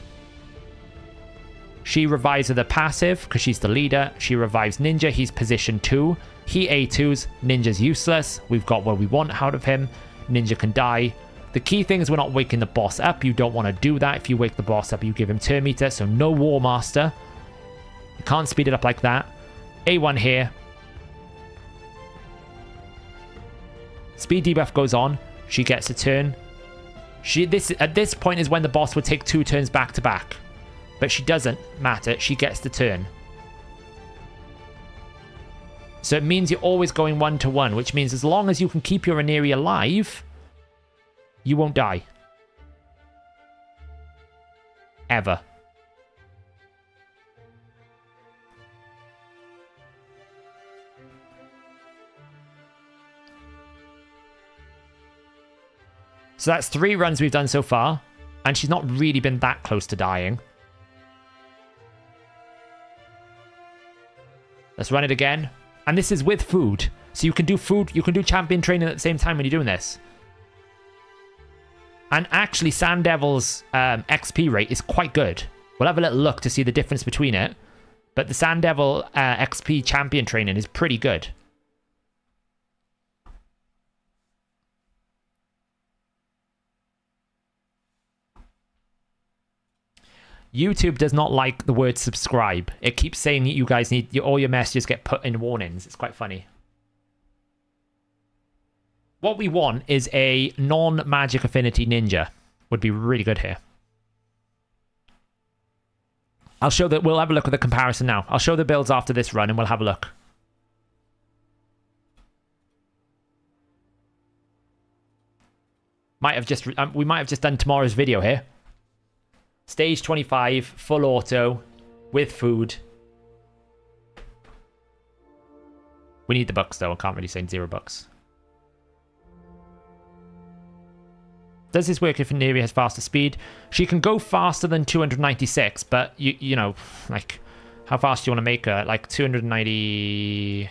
She revives with a passive because she's the leader. She revives Ninja. He's position 2. He A2s. Ninja's useless. We've got what we want out of him. Ninja can die. The key thing is we're not waking the boss up. You don't want to do that. If you wake the boss up, you give him turn meter. So no War Master. You can't speed it up like that. A1 here. Speed debuff goes on. She gets a turn. At this point is when the boss would take 2 turns back to back. But she doesn't matter. She gets the turn. So it means you're always going 1-to-1, which means as long as you can keep your Rhaenyra alive, you won't die. Ever. So that's 3 runs we've done so far, and she's not really been that close to dying. Let's run it again. And this is with food. So you can do food, you can do champion training at the same time when you're doing this. And actually, Sand Devil's XP rate is quite good. We'll have a little look to see the difference between it. But the Sand Devil XP champion training is pretty good. YouTube does not like the word subscribe. It keeps saying that you guys need all your messages get put in warnings. It's quite funny. What we want is a non-magic affinity ninja. Would be really good here. I'll show that. We'll have a look at the comparison now. I'll show the builds after this run and we'll have a look. We might have just done tomorrow's video here. Stage 25, full auto, with food. We need the bucks though, I can't really say 0 bucks. Does this work if Rhaenyra has faster speed? She can go faster than 296, but you know, like, how fast do you want to make her? Like 290...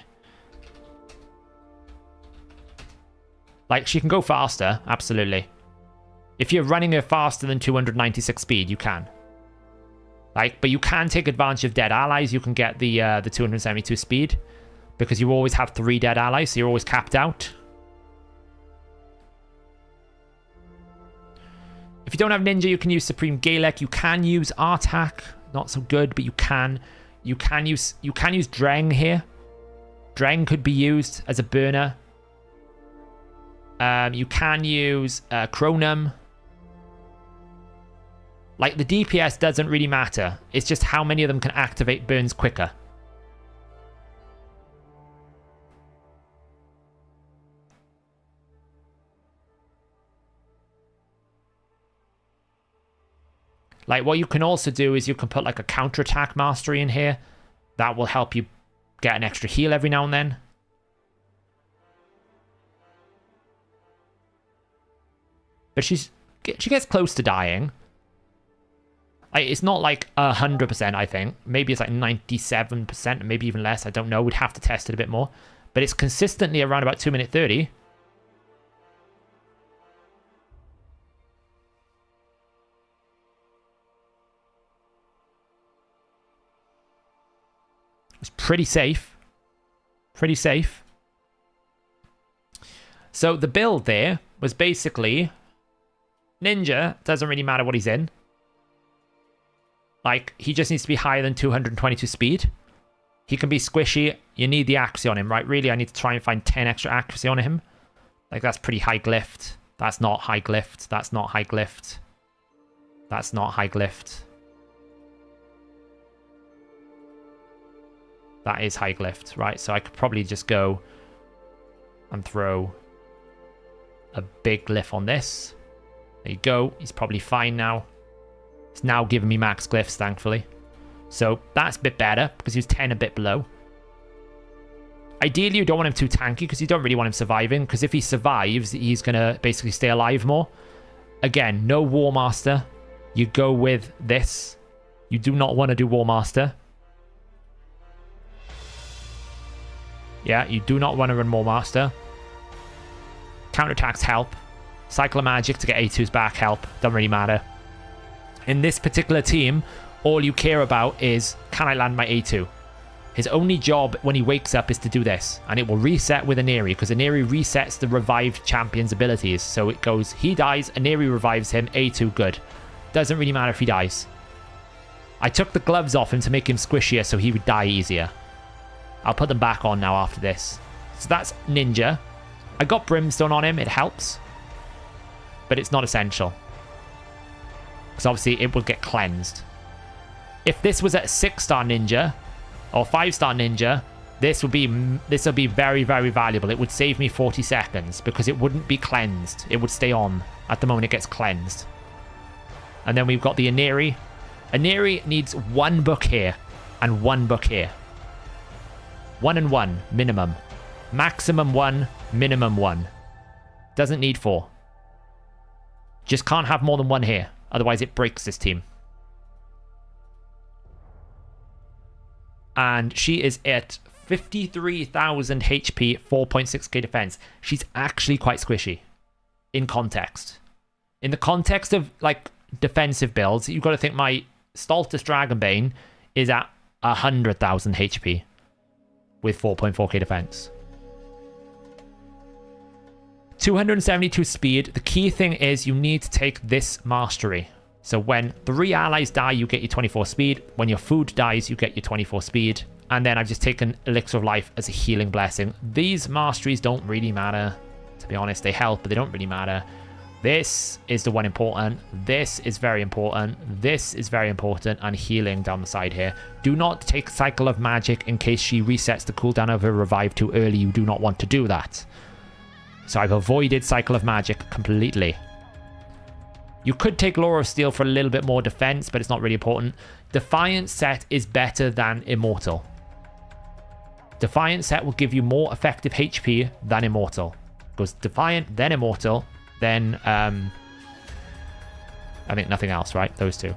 Like, she can go faster, absolutely. If you're running her faster than 296 speed, you can. Like, but you can take advantage of dead allies. You can get the 272 speed because you always have 3 dead allies, so you're always capped out. If you don't have Ninja, you can use Supreme Galek. You can use Artak. Not so good, but you can use Dreng here. Dreng could be used as a burner. You can use Chronum. Like, the DPS doesn't really matter. It's just how many of them can activate burns quicker. Like, what you can also do is you can put, like, a counterattack mastery in here. That will help you get an extra heal every now and then. But she gets close to dying. It's not like 100%, I think. Maybe it's like 97%, maybe even less. I don't know. We'd have to test it a bit more. But it's consistently around about 2 minute 30. It's pretty safe. Pretty safe. So the build there was basically... Ninja, doesn't really matter what he's in. Like, he just needs to be higher than 222 speed. He can be squishy. You need the accuracy on him, right? Really, I need to try and find 10 extra accuracy on him. Like, that's pretty high glyphed. That's not high glyphed. That's not high glyphed. That's not high glyphed. That is high glyphed, right? So I could probably just go and throw a big glyph on this. There you go. He's probably fine now. It's now giving me max glyphs, thankfully. So that's a bit better because he was 10 a bit below. Ideally, you don't want him too tanky because you don't really want him surviving, because if he survives, he's going to basically stay alive more. Again, no War Master. You go with this. You do not want to do War Master. Yeah, you do not want to run more master. Counterattacks help. Cycle of magic to get A2s back help. Doesn't really matter. In this particular team, all you care about is, can I land my A2? His only job when he wakes up is to do this, and it will reset with Aneri, because Aneri resets the revived champion's abilities. So it goes, he dies, Aneri revives him, A2, good. Doesn't really matter if he dies. I took the gloves off him to make him squishier so he would die easier. I'll put them back on now after this. So that's Ninja. I got Brimstone on him, it helps. But it's not essential. Because obviously it will get cleansed. If this was at 6-star Ninja, or 5-star Ninja, this will be very, very valuable. It would save me 40 seconds because it wouldn't be cleansed. It would stay on at the moment it gets cleansed. And then we've got the Aneri. Aneri needs 1 book here and 1 book here. 1 and 1 minimum. Maximum 1, minimum 1. Doesn't need 4. Just can't have more than 1 here. Otherwise it breaks this team. And she is at 53,000 HP, 4.6k defense. She's actually quite squishy in context. In the context of like defensive builds, you've got to think my Stultus Dragonbane is at 100,000 HP with 4.4k defense. 272 speed. The key thing is you need to take this mastery. So when 3 allies die, you get your 24 speed. When your food dies, you get your 24 speed. And then I've just taken Elixir of Life as a healing blessing. These masteries don't really matter. To be honest, they help, but they don't really matter. This is the one important. This is very important. This is very important. And healing down the side here. Do not take Cycle of Magic in case she resets the cooldown of her revive too early. You do not want to do that. So I've avoided Cycle of Magic completely. You could take Law of Steel for a little bit more defense, but it's not really important. Defiant set is better than Immortal. Defiant set will give you more effective HP than Immortal. It goes Defiant, then Immortal, then I think nothing else, right? Those two.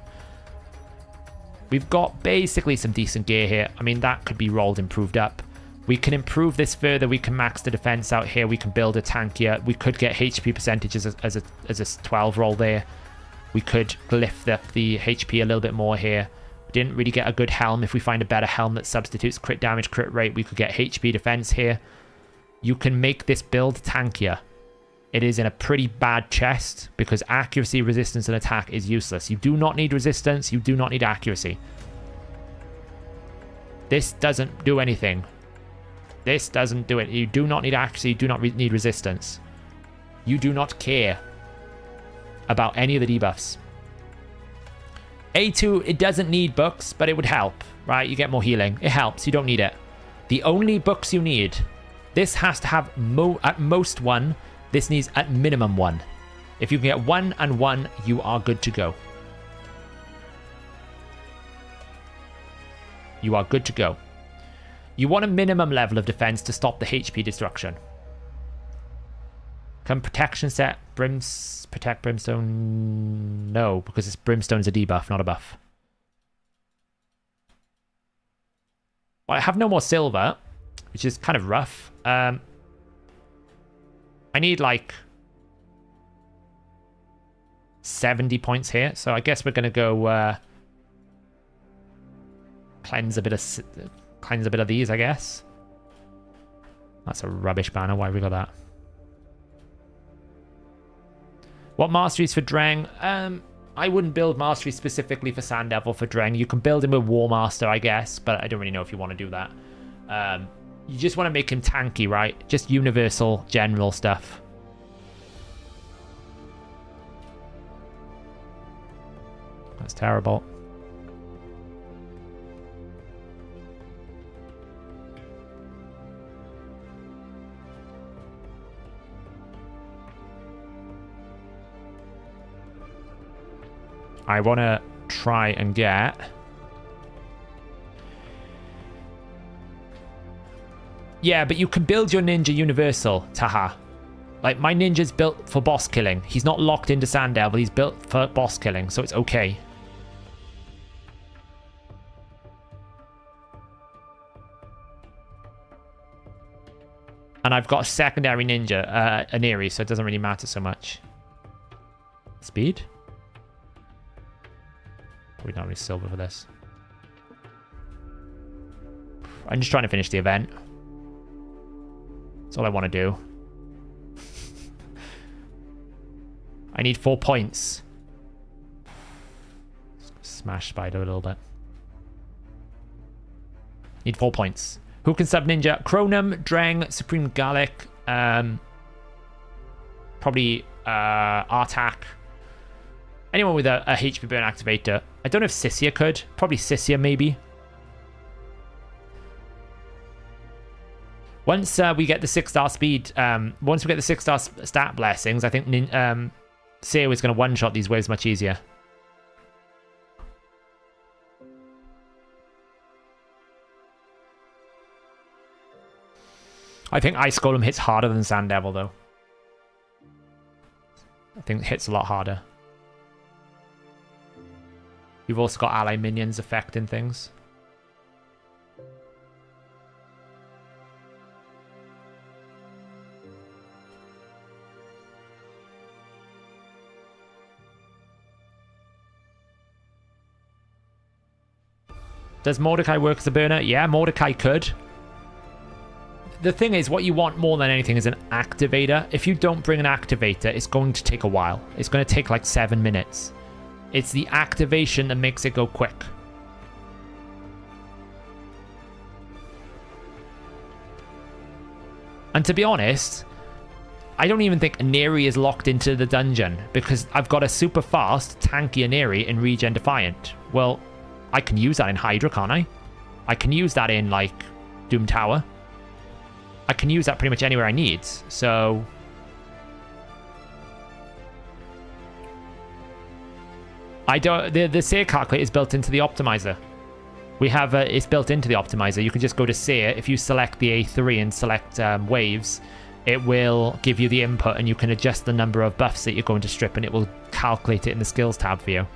We've got basically some decent gear here. I mean, that could be rolled improved up. We can improve this further. We can max the defense out here. We can build a tankier. We could get HP percentages as a 12 roll there. We could lift up the HP a little bit more here. We didn't really get a good helm. If we find a better helm that substitutes crit damage, crit rate, we could get HP defense here. You can make this build tankier. It is in a pretty bad chest because accuracy, resistance, and attack is useless. You do not need resistance. You do not need accuracy. This doesn't do anything. This doesn't do it. You do not need accuracy. You do not need resistance. You do not care about any of the debuffs. A2, it doesn't need books, but it would help, right? You get more healing. It helps. You don't need it. The only books you need, this has to have at most 1. This needs at minimum 1. If you can get 1 and 1, you are good to go. You are good to go. You want a minimum level of defense to stop the HP destruction. Can protection set protect Brimstone? No, because Brimstone is a debuff, not a buff. Well, I have no more silver, which is kind of rough. I need like 70 points here, so I guess we're going to go cleanse a bit of these, I guess. That's a rubbish banner. Why have we got that? What masteries for Dreng? I wouldn't build mastery specifically for Sand Devil for Dreng. You can build him with War Master, I guess, but I don't really know if you want to do that. You just want to make him tanky, right? Just universal, general stuff. That's terrible. I want to try and get... Yeah, but you can build your ninja universal, Taha. Like, my ninja's built for boss killing. He's not locked into Sand Devil. He's built for boss killing, so it's okay. And I've got a secondary ninja, an Eerie, so it doesn't really matter so much. Speed? We don't need silver for this. I'm just trying to finish the event. That's all I want to do. I need 4 points. Smash Spider a little bit. Need 4 points. Who can sub ninja? Chronum, Dreng, Supreme Gallic, probably Artak. Anyone with a HP burn activator. I don't know if Sissia could. Probably Sissia, maybe. Once we get the 6-star speed, once we get the 6-star stat blessings, I think Seo is going to one-shot these waves much easier. I think Ice Golem hits harder than Sand Devil, though. I think it hits a lot harder. You've also got ally minions affecting things. Does Mordecai work as a burner? Yeah, Mordecai could. The thing is, what you want more than anything is an activator. If you don't bring an activator, it's going to take a while. It's going to take like 7 minutes. It's the activation that makes it go quick. And to be honest, I don't even think Aneri is locked into the dungeon because I've got a super fast, tanky Aneri in Regen Defiant. Well, I can use that in Hydra, can't I? I can use that in, like, Doom Tower. I can use that pretty much anywhere I need, so... I don't... The Seer calculator is built into the optimizer. We have... it's built into the optimizer. You can just go to Seer. If you select the A3 and select waves, it will give you the input and you can adjust the number of buffs that you're going to strip and it will calculate it in the skills tab for you.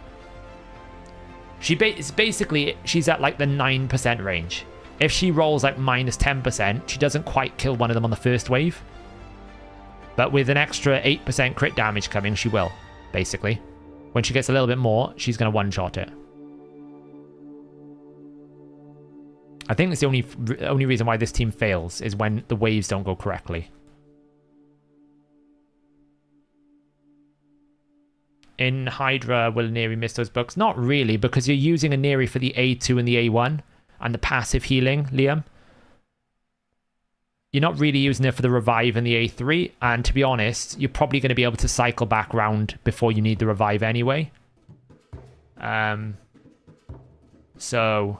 Basically, she's at like the 9% range. If she rolls like minus 10%, she doesn't quite kill one of them on the first wave. But with an extra 8% crit damage coming, she will, basically. When she gets a little bit more, she's going to one-shot it. I think that's the only reason why this team fails is when the waves don't go correctly. In Hydra, will Aneri miss those bugs? Not really, because you're using Aneri for the A2 and the A1 and the passive healing, Liam. You're not really using it for the revive and the A3, and to be honest, you're probably going to be able to cycle back round before you need the revive anyway. So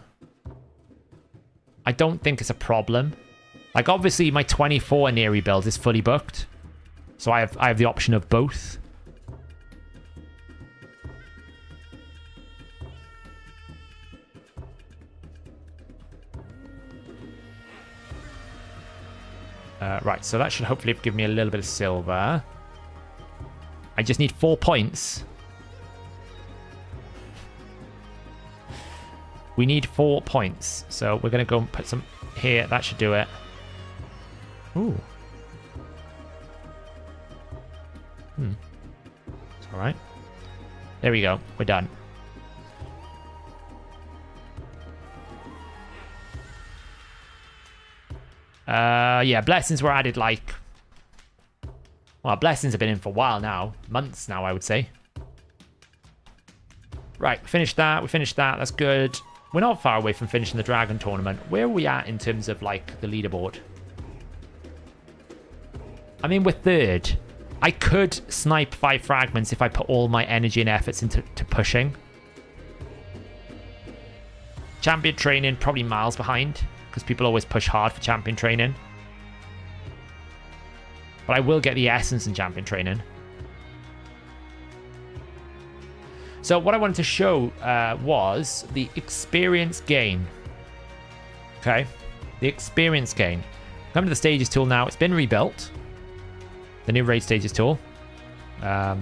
I don't think it's a problem. Like, obviously, my 24 Aneri build is fully booked, so I have the option of both. Right, so that should hopefully give me a little bit of silver. I just need 4 points. We need 4 points. So we're going to go and put some here. That should do it. Ooh. It's all right. There we go. We're done. Yeah, blessings were added like... Well, blessings have been in for a while now. Months now, I would say. Right, we finished that. That's good. We're not far away from finishing the Dragon Tournament. Where are we at in terms of, like, the leaderboard? I mean, we're third. I could snipe 5 fragments if I put all my energy and efforts into pushing. Champion training, probably miles behind, because people always push hard for champion training. But I will get the essence in champion training. So what I wanted to show was the experience gain. Okay, the experience gain. Come to the stages tool now. It's been rebuilt. The new raid stages tool. At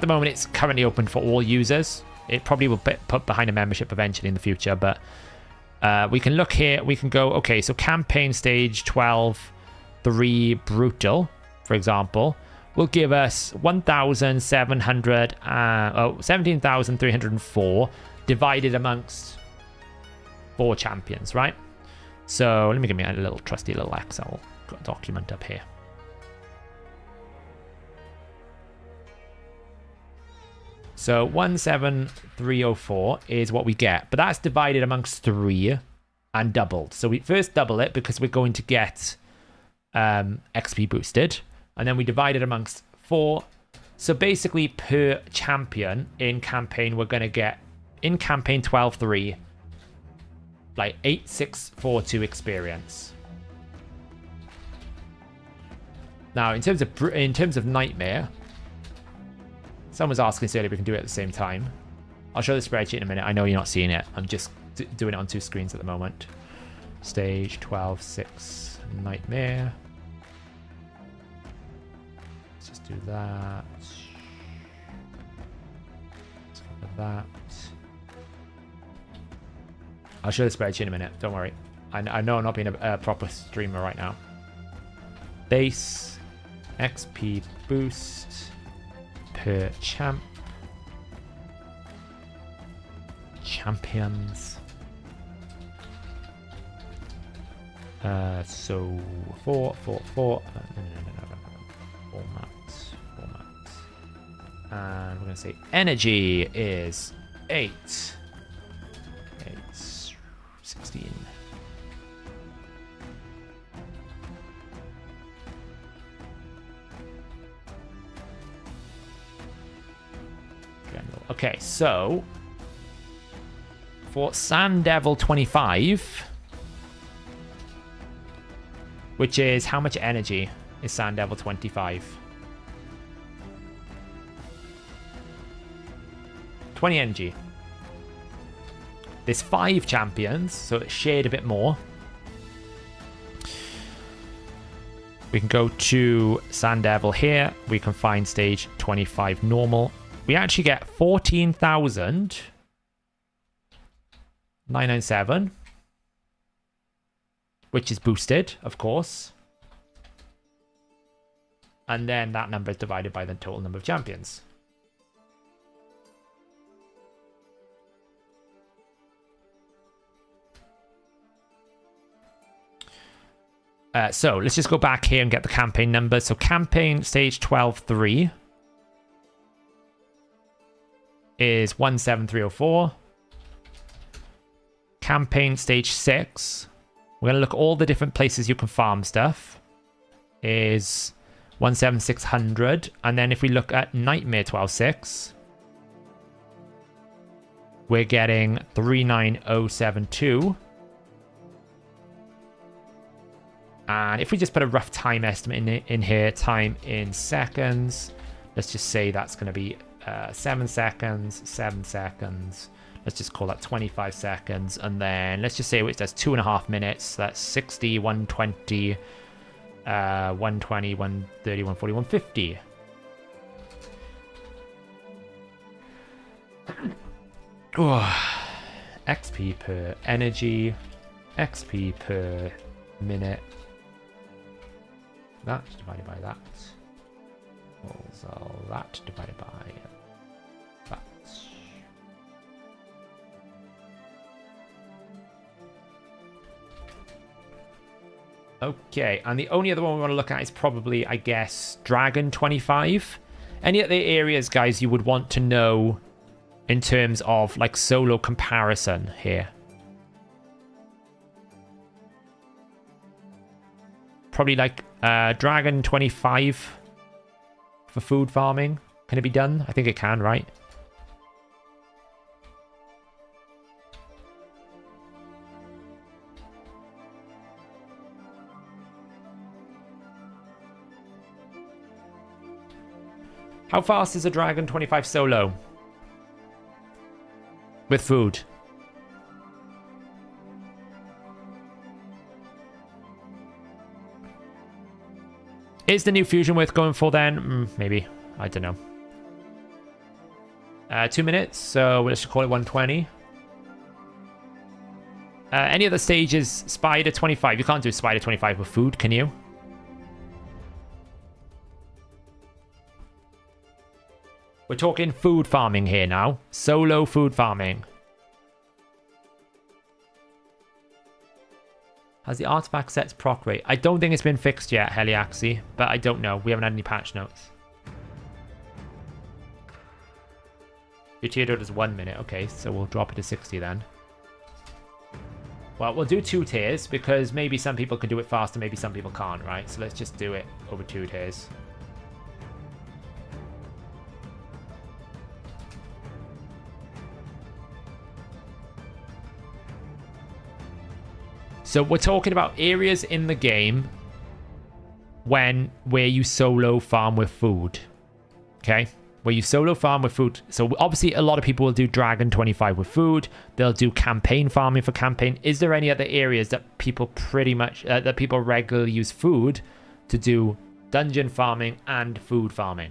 the moment, it's currently open for all users. It probably will be put behind a membership eventually in the future, but we can look here. We can go, okay, so campaign stage 12. 3 brutal, for example, will give us 17,304 divided amongst 4 champions, right? So let me give me a little trusty little Excel document up here. So 17,304 is what we get, but that's divided amongst 3 and doubled. So we first double it because we're going to get XP boosted, and then we divide it amongst 4. So basically per champion in campaign, we're going to get, in campaign 12.3, like 8,642 experience. Now in terms of Nightmare, someone was asking us earlier if we can do it at the same time. I'll show the spreadsheet in a minute. I know you're not seeing it. I'm just doing it on 2 screens at the moment. Stage 12.6 Nightmare. Let's just do that. Let's cover that. I'll show the spreadsheet in a minute. Don't worry. I know I'm not being a proper streamer right now. Base XP boost per champions. So 4. No. Format. And we're gonna say energy is 8. 16. Okay, so for Sand Devil 25, which is how much energy is Sand Devil 25? 20 energy. There's 5 champions, so it's shared a bit more. We can go to Sand Devil here. We can find stage 25 normal. We actually get 14,997, which is boosted, of course. And then that number is divided by the total number of champions. So let's just go back here and get the campaign numbers. So campaign stage 12.3 is 17,304. Campaign stage 6, we're going to look at all the different places you can farm stuff, is 17,600. And then if we look at Nightmare 12.6, we're getting 39072. And if we just put a rough time estimate in here, time in seconds, let's just say that's going to be 7 seconds, 7 seconds. Let's just call that 25 seconds. And then let's just say it does 2.5 minutes. That's 60, 120, 120, 130, 140, 150. XP per energy, XP per minute. That divided by that. Also that divided by that. Okay, and the only other one we want to look at is probably, I guess, Dragon 25. Any other areas, guys, you would want to know in terms of like solo comparison here? Probably like Dragon 25 for food farming. Can it be done? I think it can, right? How fast is a Dragon 25 solo? With food? Is the new fusion worth going for then? Maybe. I don't know. 2 minutes, so let's just call it 120. Any other stages? Spider 25. You can't do Spider 25 with food, can you? We're talking food farming here now. Solo food farming. Has the artifact set's proc rate? I don't think it's been fixed yet, Heliaxi, but I don't know. We haven't had any patch notes. Your tier does 1 minute. Okay, so we'll drop it to 60 then. Well, we'll do 2 tiers because maybe some people can do it faster, maybe some people can't, right? So let's just do it over 2 tiers. So we're talking about areas in the game where you solo farm with food. Okay? Where you solo farm with food. So obviously a lot of people will do Dragon 25 with food. They'll do campaign farming for campaign. Is there any other areas that people pretty much, that people regularly use food to do dungeon farming and food farming?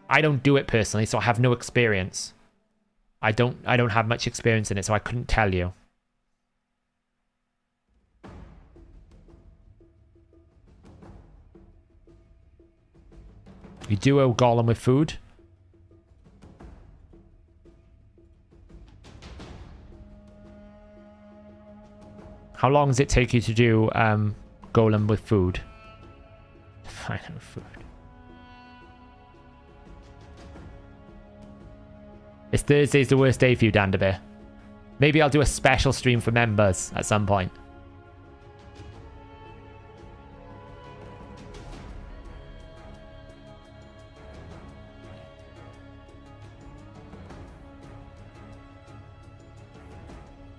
I don't do it personally, so I have no experience. I don't have much experience in it, so I couldn't tell you. You duo golem with food. How long does it take you to do golem with food? Final food. It's Thursday's the worst day for you, Dandabear. Maybe I'll do a special stream for members at some point.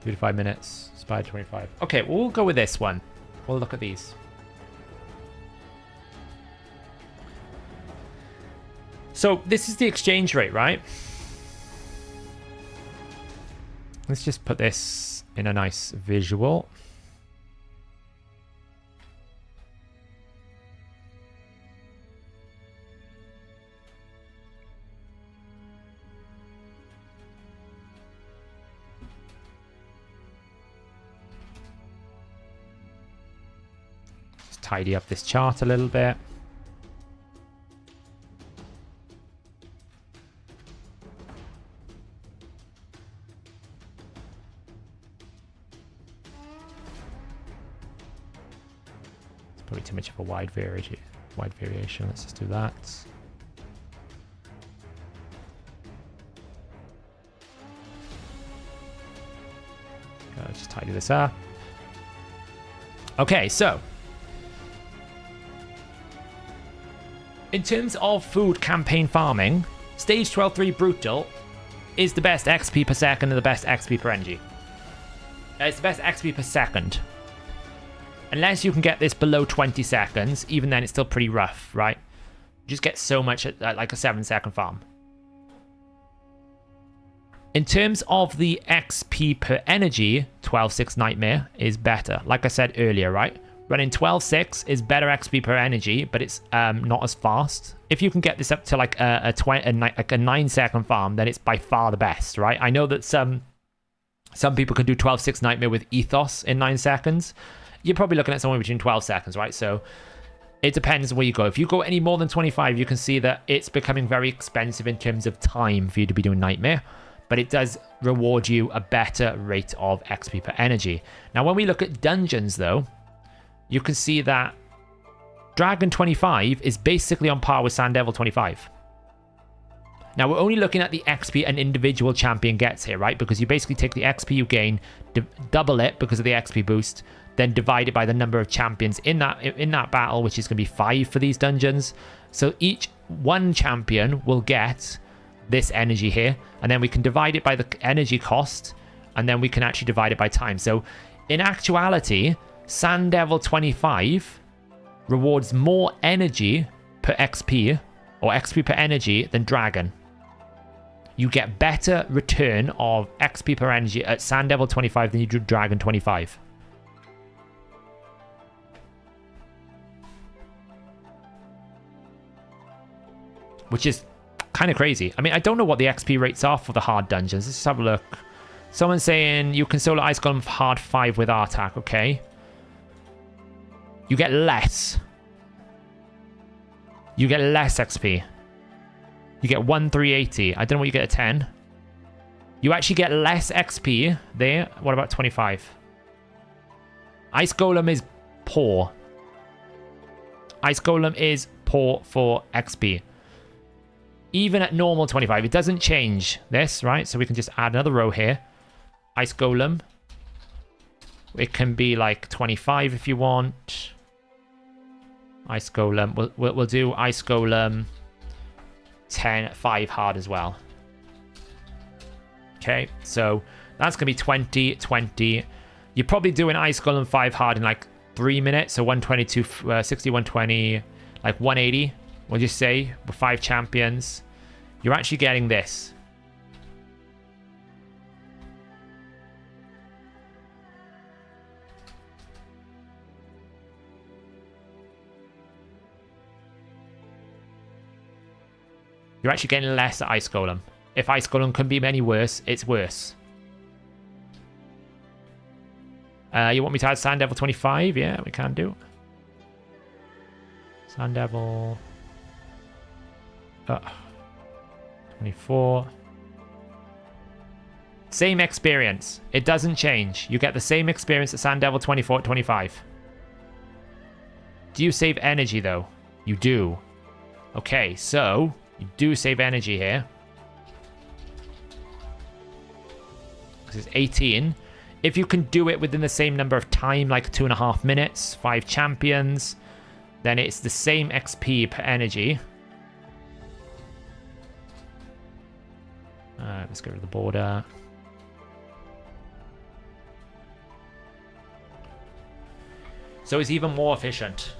Three to 5 minutes. Spy 25. Okay, we'll go with this one. We'll look at these. So this is the exchange rate, right? Let's just put this in a nice visual. Just tidy up this chart a little bit. Probably too much of a wide variation. Let's just do that. Let's just tidy this up. Okay, so in terms of food campaign farming, stage 12-3 brutal is the best XP per second and the best XP per energy. It's the best XP per second. Unless you can get this below 20 seconds, even then it's still pretty rough, right? You just get so much at like a 7-second farm. In terms of the XP per energy, 12-6 Nightmare is better. Like I said earlier, right? Running 12-6 is better XP per energy, but it's not as fast. If you can get this up to like a 9-second farm, then it's by far the best, right? I know that some people can do 12-6 Nightmare with Ethos in 9 seconds. You're probably looking at somewhere between 12 seconds, right? So it depends where you go. If you go any more than 25, you can see that it's becoming very expensive in terms of time for you to be doing Nightmare, but it does reward you a better rate of XP per energy. Now, when we look at dungeons, though, you can see that Dragon 25 is basically on par with Sand Devil 25. Now, we're only looking at the XP an individual champion gets here, right? Because you basically take the XP you gain, double it because of the XP boost, then divide it by the number of champions in that battle, which is going to be 5 for these dungeons. So each one champion will get this energy here, and then we can divide it by the energy cost, and then we can actually divide it by time. So in actuality, Sand Devil 25 rewards more energy per XP, or XP per energy, than Dragon. You get better return of XP per energy at Sand Devil 25 than you do Dragon 25. Which is kind of crazy. I mean, I don't know what the XP rates are for the hard dungeons. Let's just have a look. Someone's saying you can solo Ice Golem for hard 5 with Artak, okay? You get less. You get less XP. You get 1,380. I don't know what you get at 10. You actually get less XP there. What about 25? Ice Golem is poor. Ice Golem is poor for XP. Even at normal 25, it doesn't change this, right? So we can just add another row here. Ice Golem. It can be like 25 if you want. Ice Golem. We'll do Ice Golem 10, 5 hard as well. Okay, so that's going to be 20, 20. You're probably doing Ice Golem 5 hard in like 3 minutes. So 122, 60, 120, like 180. We'll just say with 5 champions. You're actually getting this. You're actually getting less at Ice Golem. If Ice Golem can be any worse, it's worse. You want me to add Sand Devil 25? Yeah, we can do. Sand Devil. 24. Same experience. It doesn't change. You get the same experience at Sand Devil 24 at 25. Do you save energy though? You do. Okay, so you do save energy here. This is 18. If you can do it within the same number of time, like 2.5 minutes, 5 champions, then it's the same XP per energy. Let's go to the border. So it's even more efficient.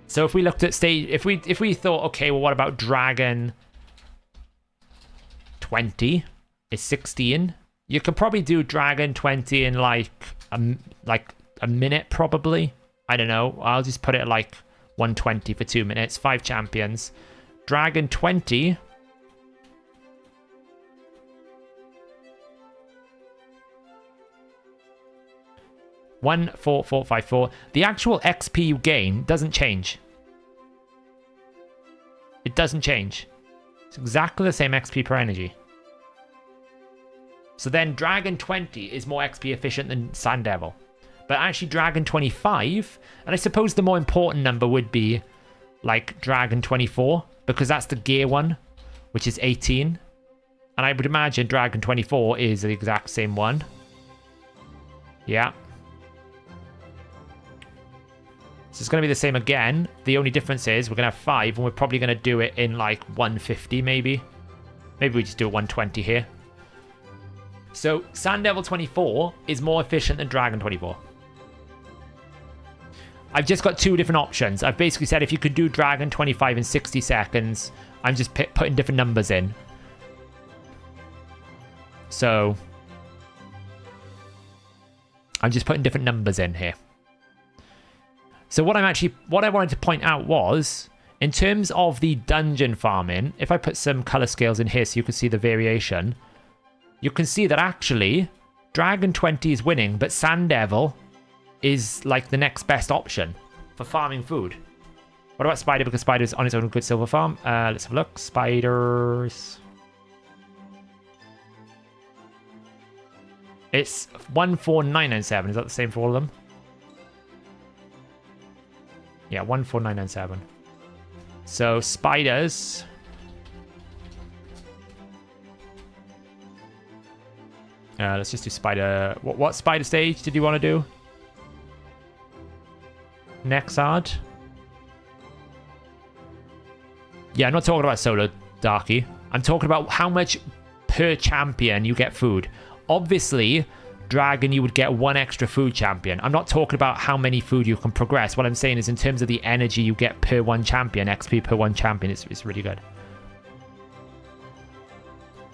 So if we looked at stage, if we thought, okay, well, what about Dragon 20 is 16? You could probably do Dragon 20 in like a minute, probably. I don't know. I'll just put it at like 120 for 2 minutes. 5 champions. Dragon 20. One, 4, 4, 5, 4. The actual XP you gain doesn't change. It doesn't change. It's exactly the same XP per energy. So then Dragon 20 is more XP efficient than Sand Devil. But actually Dragon 25, and I suppose the more important number would be like Dragon 24, because that's the gear one, which is 18. And I would imagine Dragon 24 is the exact same one. Yeah. So it's going to be the same again. The only difference is we're going to have 5, and we're probably going to do it in like 150 maybe. Maybe we just do it 120 here. So Sand Devil 24 is more efficient than Dragon 24. I've just got 2 different options. I've basically said if you could do Dragon 25 in 60 seconds, I'm just putting different numbers in. So I'm just putting different numbers in here. So what I wanted to point out was, in terms of the dungeon farming, if I put some color scales in here so you can see the variation, you can see that actually Dragon 20 is winning, but Sand Devil is like the next best option for farming food. What about Spider? Because Spider's on its own good silver farm. Let's have a look. Spiders. It's 14997. Is that the same for all of them? Yeah, 14997. So spiders. Let's just do spider. What spider stage did you want to do? Nexard. Yeah, I'm not talking about solo Darky. I'm talking about how much per champion you get food. Obviously, Dragon, you would get 1 extra food champion. I'm not talking about how many food you can progress. What I'm saying is in terms of the energy you get per 1 champion, XP per 1 champion, it's really good.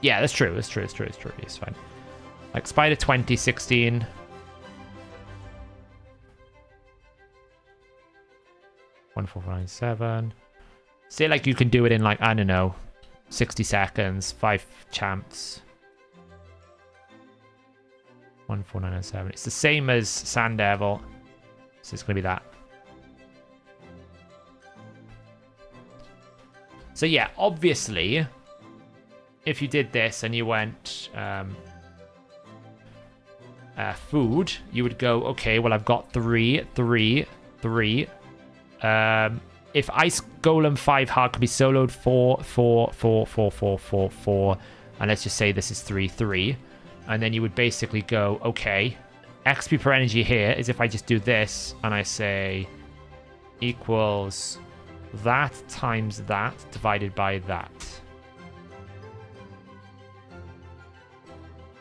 Yeah, that's true. It's true. It's fine. Like Spider 20, 16. 1497. Say like you can do it in like, I don't know, 60 seconds, 5 champs. 14997. It's the same as Sand Devil. So it's going to be that. So yeah, obviously, if you did this and you went food, you would go, okay, well, I've got 3, 3, 3. If Ice Golem 5 hard can be soloed 4, 4, 4, 4, 4, 4, 4, and let's just say this is 3, 3, and then you would basically go, okay, XP per energy here is if I just do this and I say equals that times that divided by that.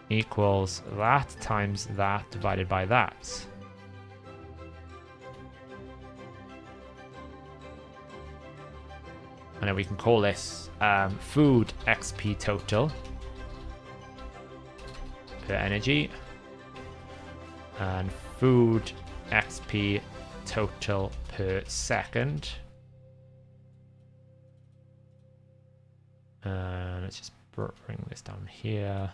Equals that times that divided by that. And then we can call this food XP total per energy. And food XP total per second. Let's just bring this down here.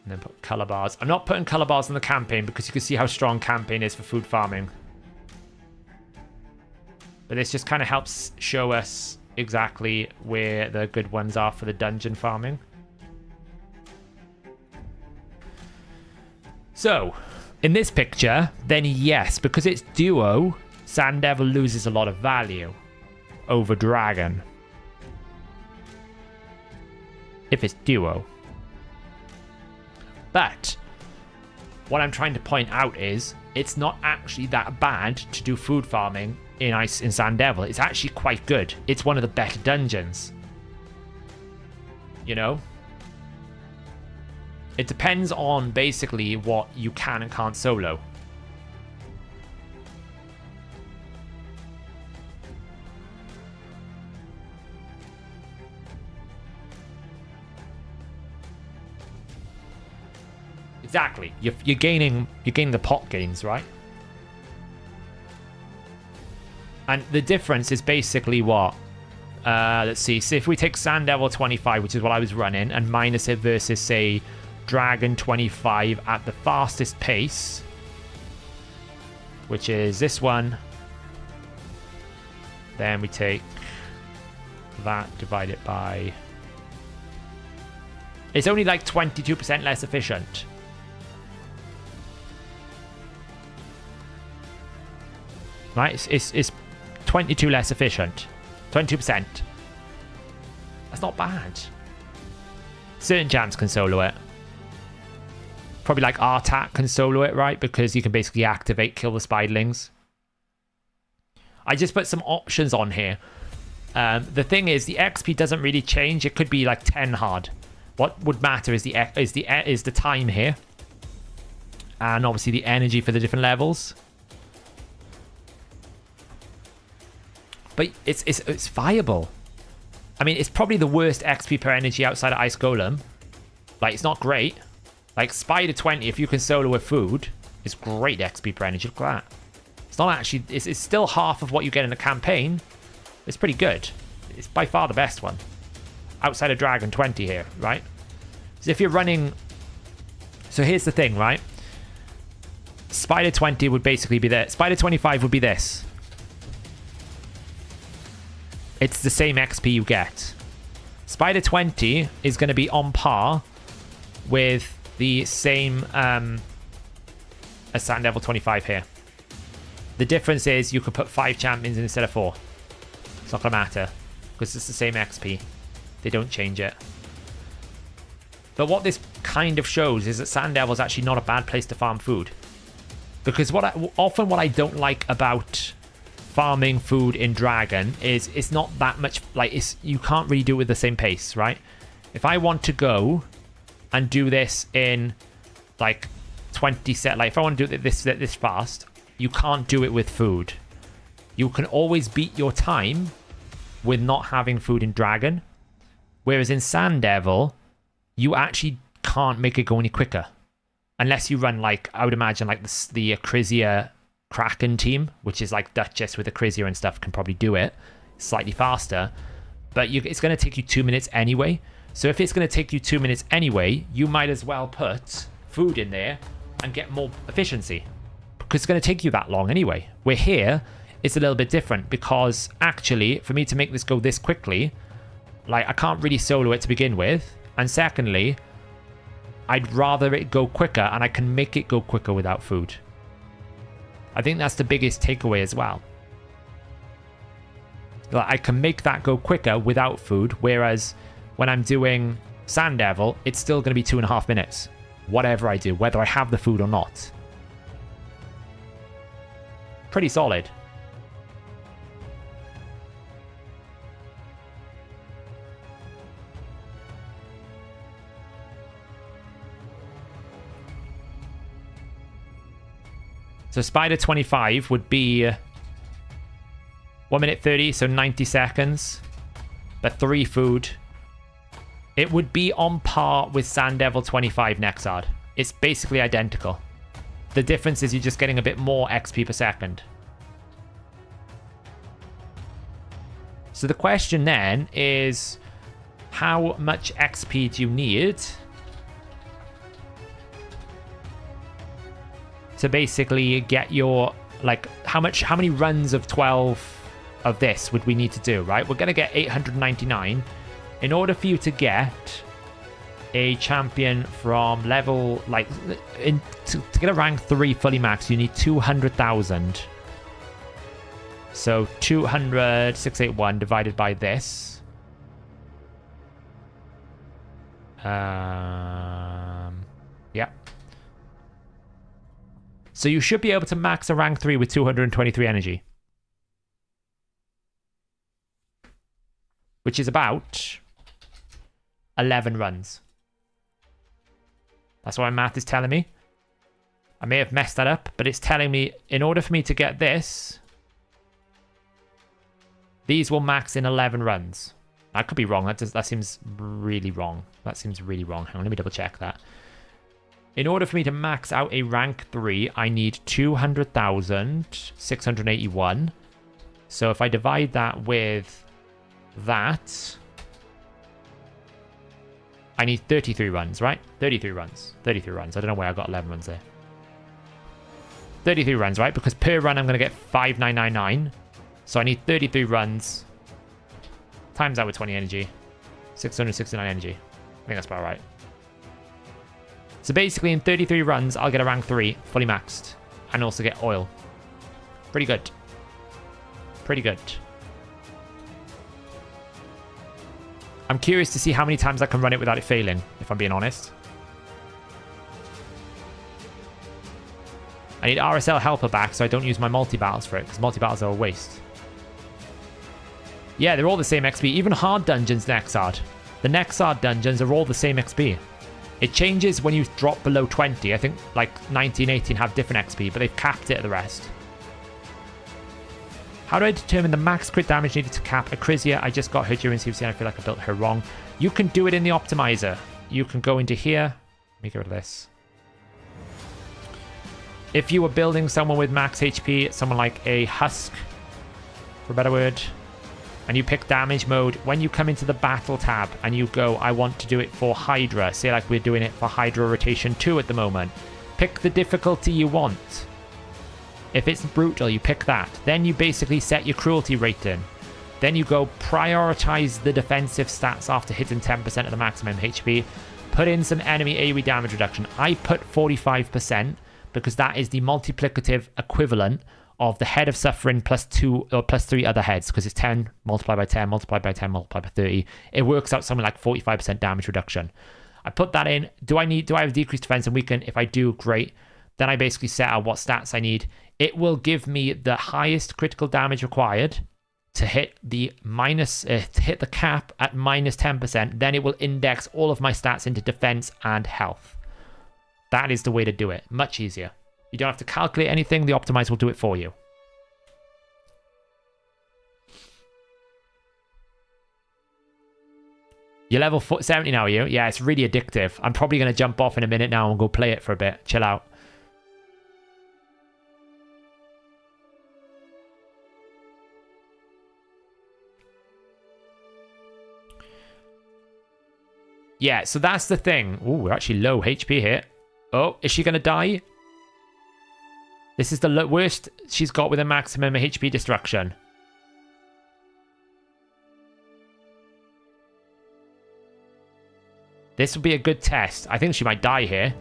And then put color bars. I'm not putting color bars on the campaign because you can see how strong campaign is for food farming. But this just kind of helps show us exactly where the good ones are for the dungeon farming. So, in this picture, then yes, because it's duo, Sand Devil loses a lot of value over Dragon. If it's duo. But what I'm trying to point out is it's not actually that bad to do food farming in Sand Devil. It's actually quite good. It's one of the better dungeons. You know? It depends on basically what you can and can't solo. Exactly. You're gaining the pot gains, right? And the difference is basically what? Let's see. So if we take Sand Devil 25, which is what I was running, and minus it versus, say, Dragon 25 at the fastest pace, which is this one. Then we take that, divide it by... It's only like 22% less efficient. Right? It's 22 less efficient. 22%. That's not bad. Certain jams can solo it. Probably like Artak can solo it, right? Because you can basically activate, kill the spiderlings. I just put some options on here. The thing is, the XP doesn't really change. It could be like 10 hard. What would matter is the time here, and obviously the energy for the different levels. But it's viable. I mean, it's probably the worst XP per energy outside of Ice Golem. Like, it's not great. Like, Spider 20, if you can solo with food, is great XP per energy. Look at that. It's not actually... It's still half of what you get in a campaign. It's pretty good. It's by far the best one. Outside of Dragon 20 here, right? So if you're running... So here's the thing, right? Spider 20 would basically be there. Spider 25 would be this. It's the same XP you get. Spider 20 is going to be on par with the same as Sand Devil 25 here. The difference is you could put 5 champions instead of 4. It's not going to matter because it's the same XP. They don't change it. But what this kind of shows is that Sand Devil is actually not a bad place to farm food. Because what I don't like about farming food in Dragon is it's not that much, like, you can't really do it with the same pace, right? If I want to go and do this in like 20 set, like if I want to do it this fast, you can't do it with food. You can always beat your time with not having food in Dragon, whereas in Sand Devil you actually can't make it go any quicker unless you run, like, I would imagine like the Acrisia Kraken team, which is like Duchess with Acrisia and stuff, can probably do it slightly faster. but it's going to take you 2 minutes anyway. So if it's going to take you 2 minutes anyway, you might as well put food in there and get more efficiency, because it's going to take you that long anyway. We're here, it's a little bit different, because actually, for me to make this go this quickly, like, I can't really solo it to begin with, and secondly, I'd rather it go quicker, and I can make it go quicker without food. I think that's the biggest takeaway as well. Like, I can make that go quicker without food, whereas when I'm doing Sand Devil, it's still going to be 2.5 minutes. Whatever I do, whether I have the food or not. Pretty solid. So Spider 25 would be 1 minute 30, so 90 seconds. But 3 food. It would be on par with Sand Devil 25 Nexard. It's basically identical. The difference is you're just getting a bit more XP per second. So the question then is, how much XP do you need to basically get your, like, how many runs of 12 of this would we need to do, right? We're going to get 899. In order for you to get a champion from level, like, to get a rank 3 fully max, you need 200,000. So 200,681 divided by this. Yeah. So you should be able to max a rank 3 with 223 energy. Which is about 11 runs. That's what my math is telling me. I may have messed that up, but it's telling me in order for me to get this, these will max in 11 runs. I could be wrong. That seems really wrong. That seems really wrong. Hang on, let me double check that. In order for me to max out a rank 3, I need 200,681. So if I divide that with that, I need 33 runs, right? 33 runs. 33 runs. I don't know where I got 11 runs there. 33 runs, right? Because per run I'm going to get 5,999. So I need 33 runs. Times that with 20 energy. 669 energy. I think that's about right. So basically in 33 runs, I'll get a rank 3 fully maxed. And also get oil. Pretty good. Pretty good. I'm curious to see how many times I can run it without it failing, if I'm being honest. I need RSL helper back so I don't use my multi-battles for it, because multi-battles are a waste. Yeah, they're all the same XP. Even hard dungeons Nexard. The Nexard dungeons are all the same XP. It changes when you drop below 20. I think like 19, 18 have different XP, but they've capped it at the rest. How do I determine the max crit damage needed to cap Acrisia? I just got her during CFC and I feel like I built her wrong. You can do it in the optimizer. You can go into here. Let me get rid of this. If you were building someone with max HP, someone like a Husk, for a better word, and you pick damage mode, when you come into the battle tab and you go, I want to do it for Hydra, say like we're doing it for Hydra Rotation 2 at the moment, pick the difficulty you want. If it's brutal, you pick that. Then you basically set your cruelty rating. Then you go prioritize the defensive stats after hitting 10% of the maximum HP. Put in some enemy AoE damage reduction. I put 45% because that is the multiplicative equivalent of the head of suffering plus 2 or plus 3 other heads, because it's 10 multiplied by 10 multiplied by 10 multiplied by 30. It works out something like 45% damage reduction. I put that in. Do I have decreased defense and weaken? If I do, great. Then I basically set out what stats I need. It will give me the highest critical damage required to hit the cap at minus 10%. Then it will index all of my stats into defense and health. That is the way to do it. Much easier. You don't have to calculate anything. The optimizer will do it for you. You're level 70 now, are you? Yeah, it's really addictive. I'm probably going to jump off in a minute now and go play it for a bit. Chill out. Yeah, so that's the thing. Oh, we're actually low HP here. Oh, is she going to die? This is the worst she's got with a maximum HP destruction. This will be a good test. I think she might die here.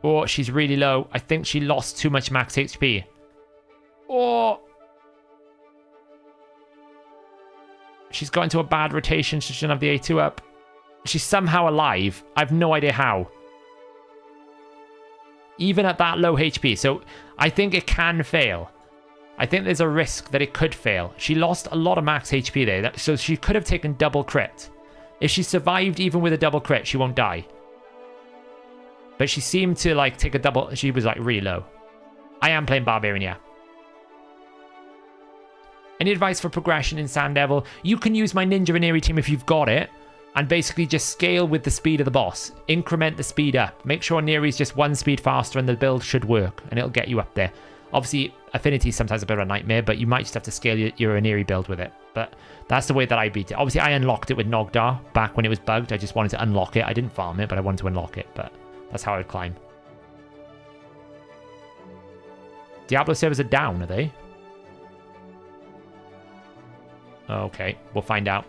Oh, she's really low. I think she lost too much max HP. Oh. She's got into a bad rotation. She shouldn't have the A2 up. She's somehow alive. I have no idea how. Even at that low HP. So I think it can fail. I think there's a risk that it could fail. She lost a lot of max HP there. So she could have taken double crit. If she survived even with a double crit, she won't die. But she seemed to like take a double. She was like really low. I am playing Barbarian, yeah. Any advice for progression in Sand Devil? You can use my Ninja and Eerie team if you've got it. And basically just scale with the speed of the boss. Increment the speed up. Make sure Neari's just one speed faster and the build should work. And it'll get you up there. Obviously, Affinity is sometimes a bit of a nightmare, but you might just have to scale your Neari build with it. But that's the way that I beat it. Obviously, I unlocked it with Nogdar back when it was bugged. I just wanted to unlock it. I didn't farm it, but I wanted to unlock it. But that's how I would climb. Diablo servers are down, are they? Okay, we'll find out.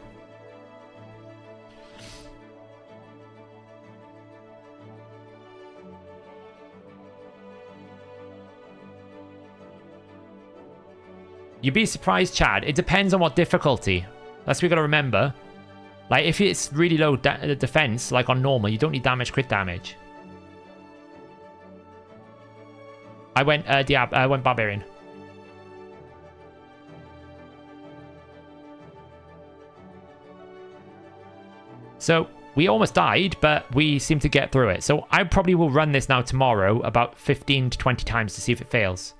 You'd be surprised, Chad. It depends on what difficulty. That's what we got to remember. Like, if it's really low defense, like on normal, you don't need damage, crit damage. I went Barbarian. So, we almost died, but we seem to get through it. So, I probably will run this now tomorrow about 15 to 20 times to see if it fails.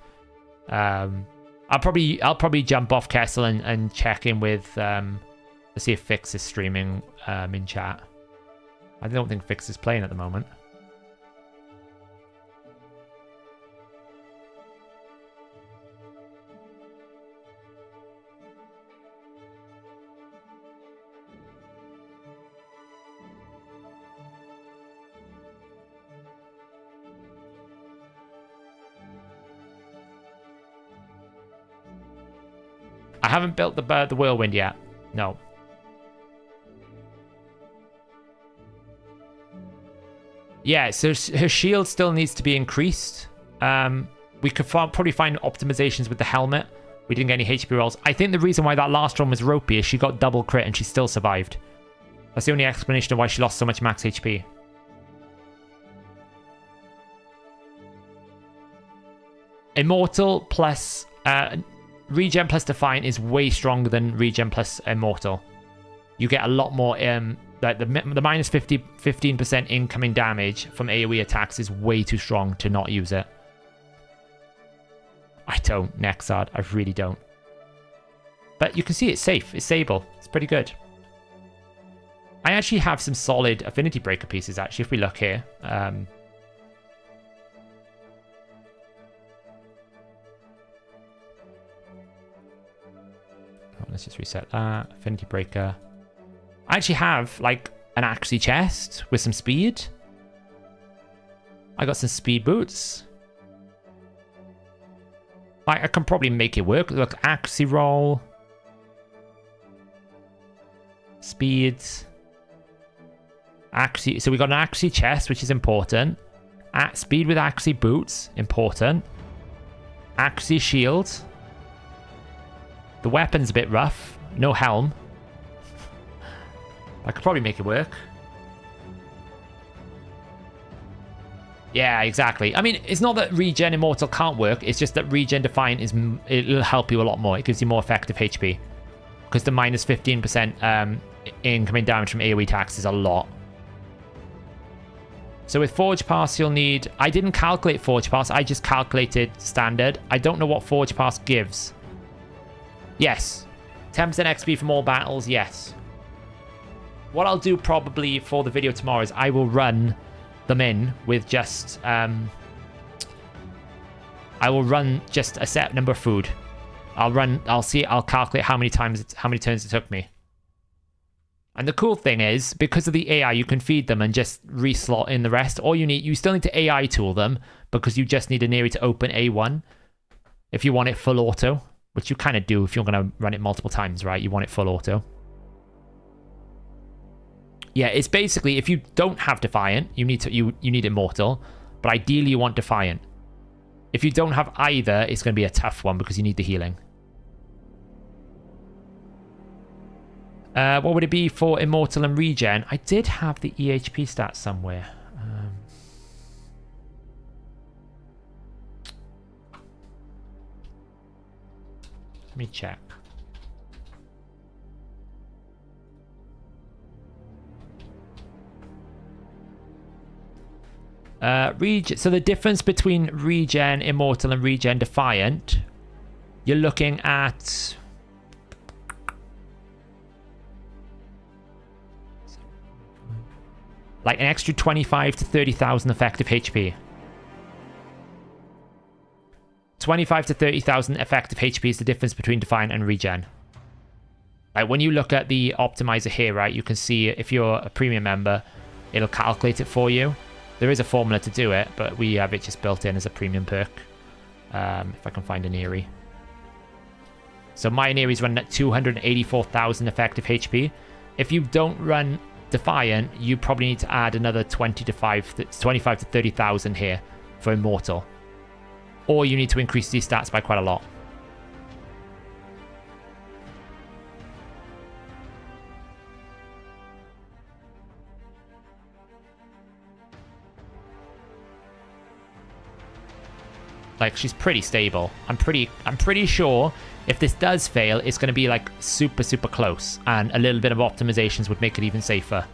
I'll probably jump off Kessel and check in with let's see if Fix is streaming in chat. I don't think Fix is playing at the moment. I haven't built the whirlwind yet. No. Yeah, so her shield still needs to be increased. We could probably find optimizations with the helmet. We didn't get any HP rolls. I think the reason why that last one was ropey is she got double crit and she still survived. That's the only explanation of why she lost so much max HP. Immortal plus... Regen plus Defiant is way stronger than Regen plus Immortal. You get a lot more... like the minus 15% incoming damage from AoE attacks is way too strong to not use it. I don't, Nexard. I really don't. But you can see it's safe. It's Sable. It's pretty good. I actually have some solid Affinity Breaker pieces, actually, if we look here. Let's just reset that. Affinity Breaker. I actually have, like, an Axie chest with some speed. I got some speed boots. I can probably make it work. Look, Axie roll. Speeds. Axie. So we got an Axie chest, which is important. Speed with Axie boots. Important. Axie shield. The weapon's a bit rough. No helm. I could probably make it work. Yeah, exactly. I mean, it's not that Regen Immortal can't work. It's just that Regen Defiant it'll help you a lot more. It gives you more effective HP. Because the minus 15% incoming damage from AoE attacks is a lot. So with Forge Pass, you'll need... I didn't calculate Forge Pass. I just calculated standard. I don't know what Forge Pass gives. Yes. 10% XP from all battles, yes. What I'll do probably for the video tomorrow is I will run them in with just... I will run just a set number of food. I'll calculate how many turns it took me. And the cool thing is, because of the AI, you can feed them and just reslot in the rest. All you still need to AI tool them, because you just need an area to open A1 if you want it full auto, which you kind of do if you're going to run it multiple times, right? You want it full auto. Yeah, it's basically, if you don't have Defiant, you need Immortal, but ideally you want Defiant. If you don't have either, it's going to be a tough one because you need the healing. What would it be for Immortal and Regen? I did have the EHP stats somewhere. Let me check. So the difference between Regen Immortal and Regen Defiant, you're looking at... like an extra 25 to 30,000 effective HP. 25 to 30,000 effective HP is the difference between Defiant and Regen. Like when you look at the optimizer here, right, you can see if you're a premium member, it'll calculate it for you. There is a formula to do it, but we have it just built in as a premium perk. If I can find an Eerie. So my Eerie's running at 284,000 effective HP. If you don't run Defiant, you probably need to add another 25 to 30,000 here for Immortal. Or you need to increase these stats by quite a lot. Like, she's pretty stable. I'm pretty sure if this does fail, it's going to be like super, super close, and a little bit of optimizations would make it even safer.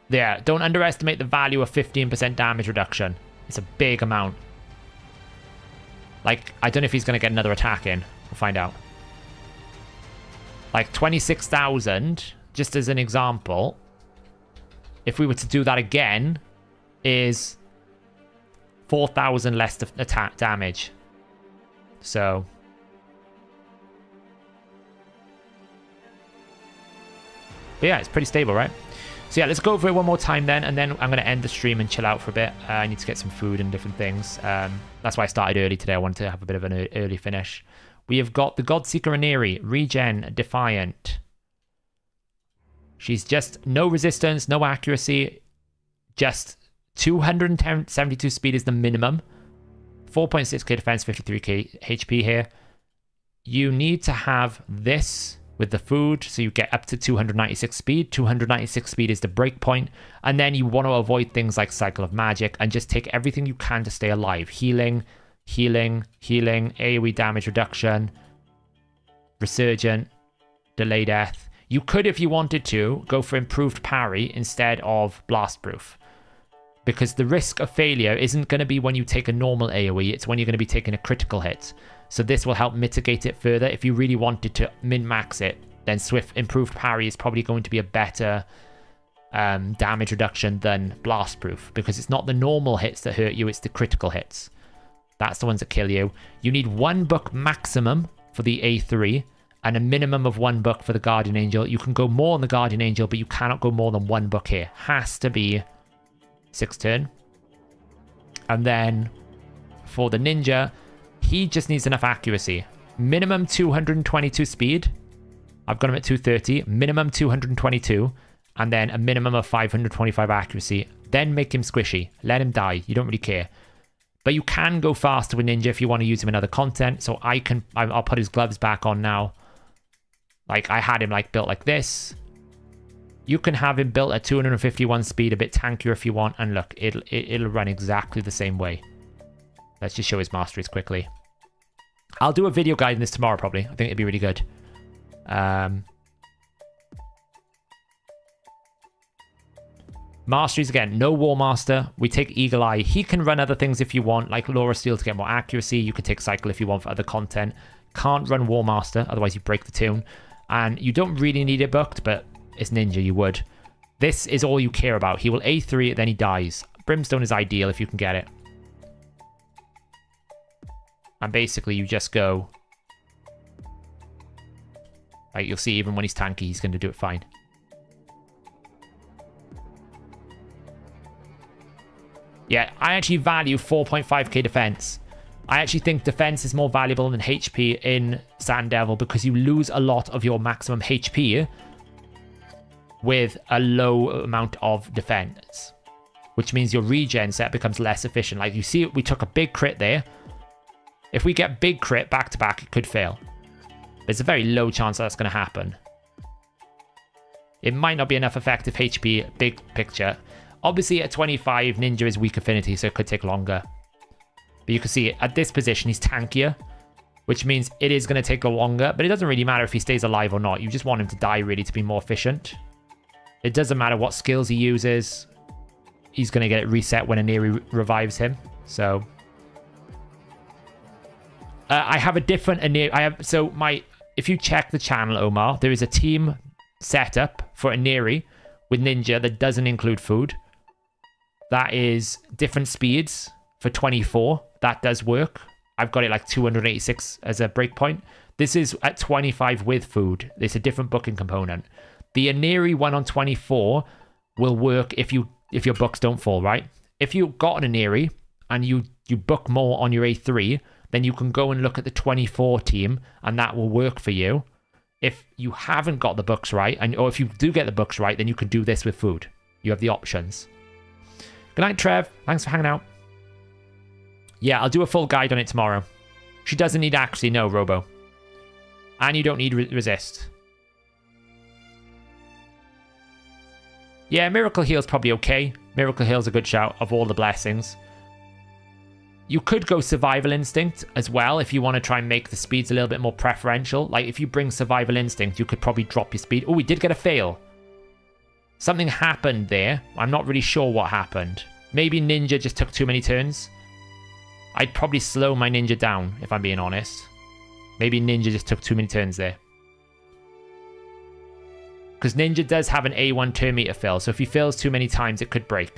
Yeah, don't underestimate the value of 15% damage reduction. It's a big amount. Like, I don't know if he's going to get another attack in. We'll find out. Like, 26,000, just as an example, if we were to do that again, is 4,000 less attack damage. So but yeah, it's pretty stable, right? So yeah, let's go over it one more time then, and then I'm going to end the stream and chill out for a bit. I need to get some food and different things. That's why I started early today. I wanted to have a bit of an early finish. We have got the Godseeker Aneri, Regen, Defiant. She's just no resistance, no accuracy, just 272 speed is the minimum. 4.6k defense, 53k HP here. You need to have this with the food, so you get up to 296 speed. 296 speed is the break point, and then you want to avoid things like Cycle of Magic and just take everything you can to stay alive. Healing, healing, healing, AoE damage reduction, Resurgent, Delay Death. You could, if you wanted to, go for improved parry instead of blast proof, because the risk of failure isn't going to be when you take a normal AoE, it's when you're going to be taking a critical hit. So this will help mitigate it further. If you really wanted to min-max it, then Swift improved parry is probably going to be a better damage reduction than blast proof, because it's not the normal hits that hurt you, it's the critical hits. That's the ones that kill you. You need 1 book maximum for the A3 and a minimum of 1 book for the Guardian Angel. You can go more on the Guardian Angel, but you cannot go more than 1 book here. Has to be 6 turn. And then for the Ninja, he just needs enough accuracy. Minimum 222 speed. I've got him at 230. Minimum 222. And then a minimum of 525 accuracy. Then make him squishy. Let him die. You don't really care. But you can go faster with Ninja if you want to use him in other content. So I'll put his gloves back on now. Like, I had him like built like this. You can have him built at 251 speed, a bit tankier if you want. And look, it'll run exactly the same way. Let's just show his masteries quickly. I'll do a video guide in this tomorrow, probably. I think it'd be really good. Masteries again, no War Master. We take Eagle Eye. He can run other things if you want, like Laura Steel to get more accuracy. You can take Cycle if you want for other content. Can't run War Master, otherwise you break the tune. And you don't really need it booked, but it's Ninja, you would. This is all you care about. He will A3, then he dies. Brimstone is ideal if you can get it. And basically you just go... Like, you'll see even when he's tanky, he's going to do it fine. Yeah, I actually value 4.5k defense. I actually think defense is more valuable than HP in Sand Devil because you lose a lot of your maximum HP with a low amount of defense, which means your regen set becomes less efficient. Like you see, we took a big crit there. If we get big crit back to back, it could fail. There's a very low chance that's going to happen. It might not be enough effective HP, big picture. Obviously at 25, Ninja is weak affinity, so it could take longer. But you can see at this position, he's tankier, which means it is going to take longer, but it doesn't really matter if he stays alive or not. You just want him to die really to be more efficient. It doesn't matter what skills he uses. He's going to get it reset when Aneri revives him. So I have a different Aneri. If you check the channel, Omar, there is a team setup for Aneri with Ninja that doesn't include food. That is different speeds for 24. That does work. I've got it like 286 as a breakpoint. This is at 25 with food. It's a different booking component. The Aneri one on 24 will work if your books don't fall, right? If you got an Aneri and you book more on your A3, then you can go and look at the 24 team and that will work for you. If you haven't got the books right, or if you do get the books right, then you can do this with food. You have the options. Good night, Trev. Thanks for hanging out. Yeah, I'll do a full guide on it tomorrow. She doesn't need accuracy, no, Robo. And you don't need resist. Yeah, Miracle Heal's probably okay. Miracle Heal's a good shout of all the blessings. You could go Survival Instinct as well if you want to try and make the speeds a little bit more preferential. Like, if you bring Survival Instinct, you could probably drop your speed. Oh, we did get a fail. Something happened there. I'm not really sure what happened. Maybe Ninja just took too many turns. I'd probably slow my Ninja down, if I'm being honest. Maybe Ninja just took too many turns there. Because Ninja does have an A1 turn meter fill, so if he fills too many times, it could break.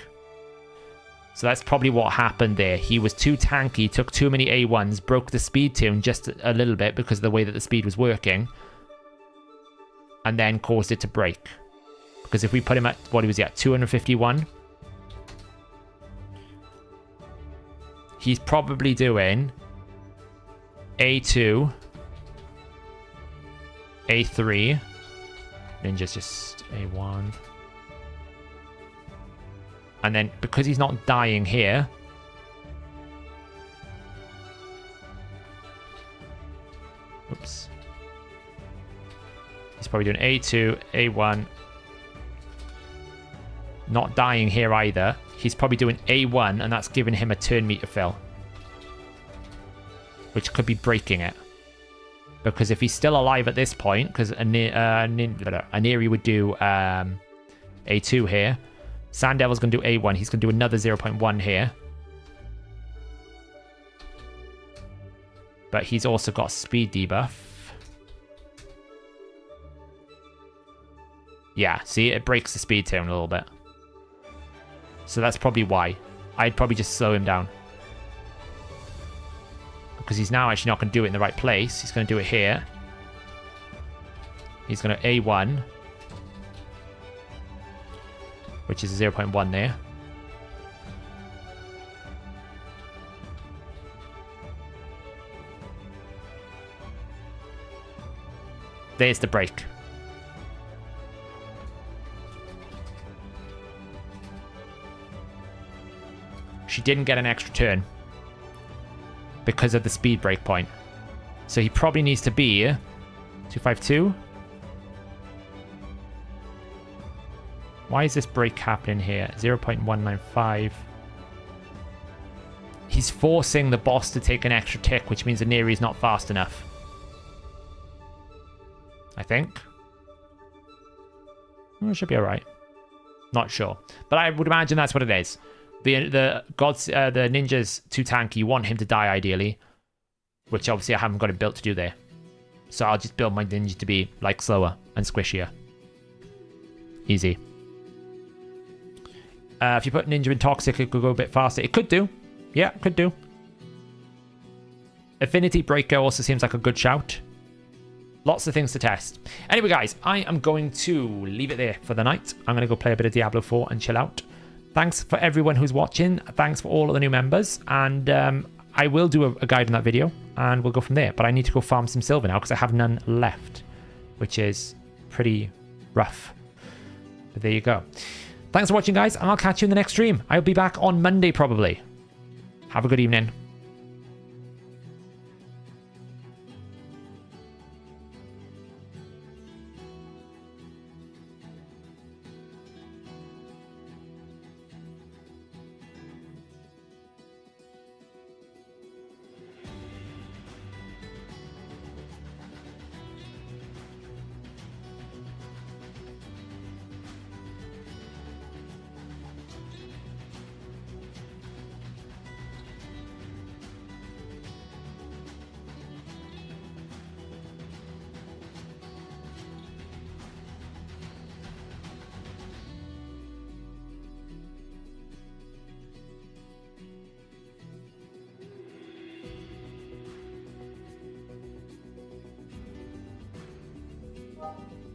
So that's probably what happened there. He was too tanky, took too many A1s, broke the speed tune just a little bit because of the way that the speed was working. And then caused it to break. Because if we put him at, what he was at, 251. He's probably doing A2, A3. Ninja's just A1. And then, because he's not dying here... Oops. He's probably doing A2, A1. Not dying here either. He's probably doing A1, and that's giving him a turn meter fill. Which could be breaking it. Because if he's still alive at this point, because Aneri would do A2 here. Sand Devil's going to do A1. He's going to do another 0.1 here. But he's also got speed debuff. Yeah, see, it breaks the speed tune a little bit. So that's probably why. I'd probably just slow him down. Because he's now actually not going to do it in the right place. He's going to do it here. He's going to A1. Which is 0.1 there. There's the break. She didn't get an extra turn because of the speed break point. So he probably needs to be 252. Why is this break happening here? 0.195. He's forcing the boss to take an extra tick, which means Aneri is not fast enough. I think. It should be alright. Not sure. But I would imagine that's what it is. The ninja's too tanky. You want him to die ideally. Which obviously I haven't got it built to do there. So I'll just build my ninja to be like slower and squishier. Easy. If you put ninja in toxic, it could go a bit faster. It could do. Yeah, it could do. Affinity Breaker also seems like a good shout. Lots of things to test. Anyway, guys, I am going to leave it there for the night. I'm going to go play a bit of Diablo 4 and chill out. Thanks for everyone who's watching. Thanks for all of the new members. And I will do a guide on that video, and we'll go from there. But I need to go farm some silver now because I have none left, which is pretty rough. But there you go. Thanks for watching, guys, and I'll catch you in the next stream. I'll be back on Monday, probably. Have a good evening. Well.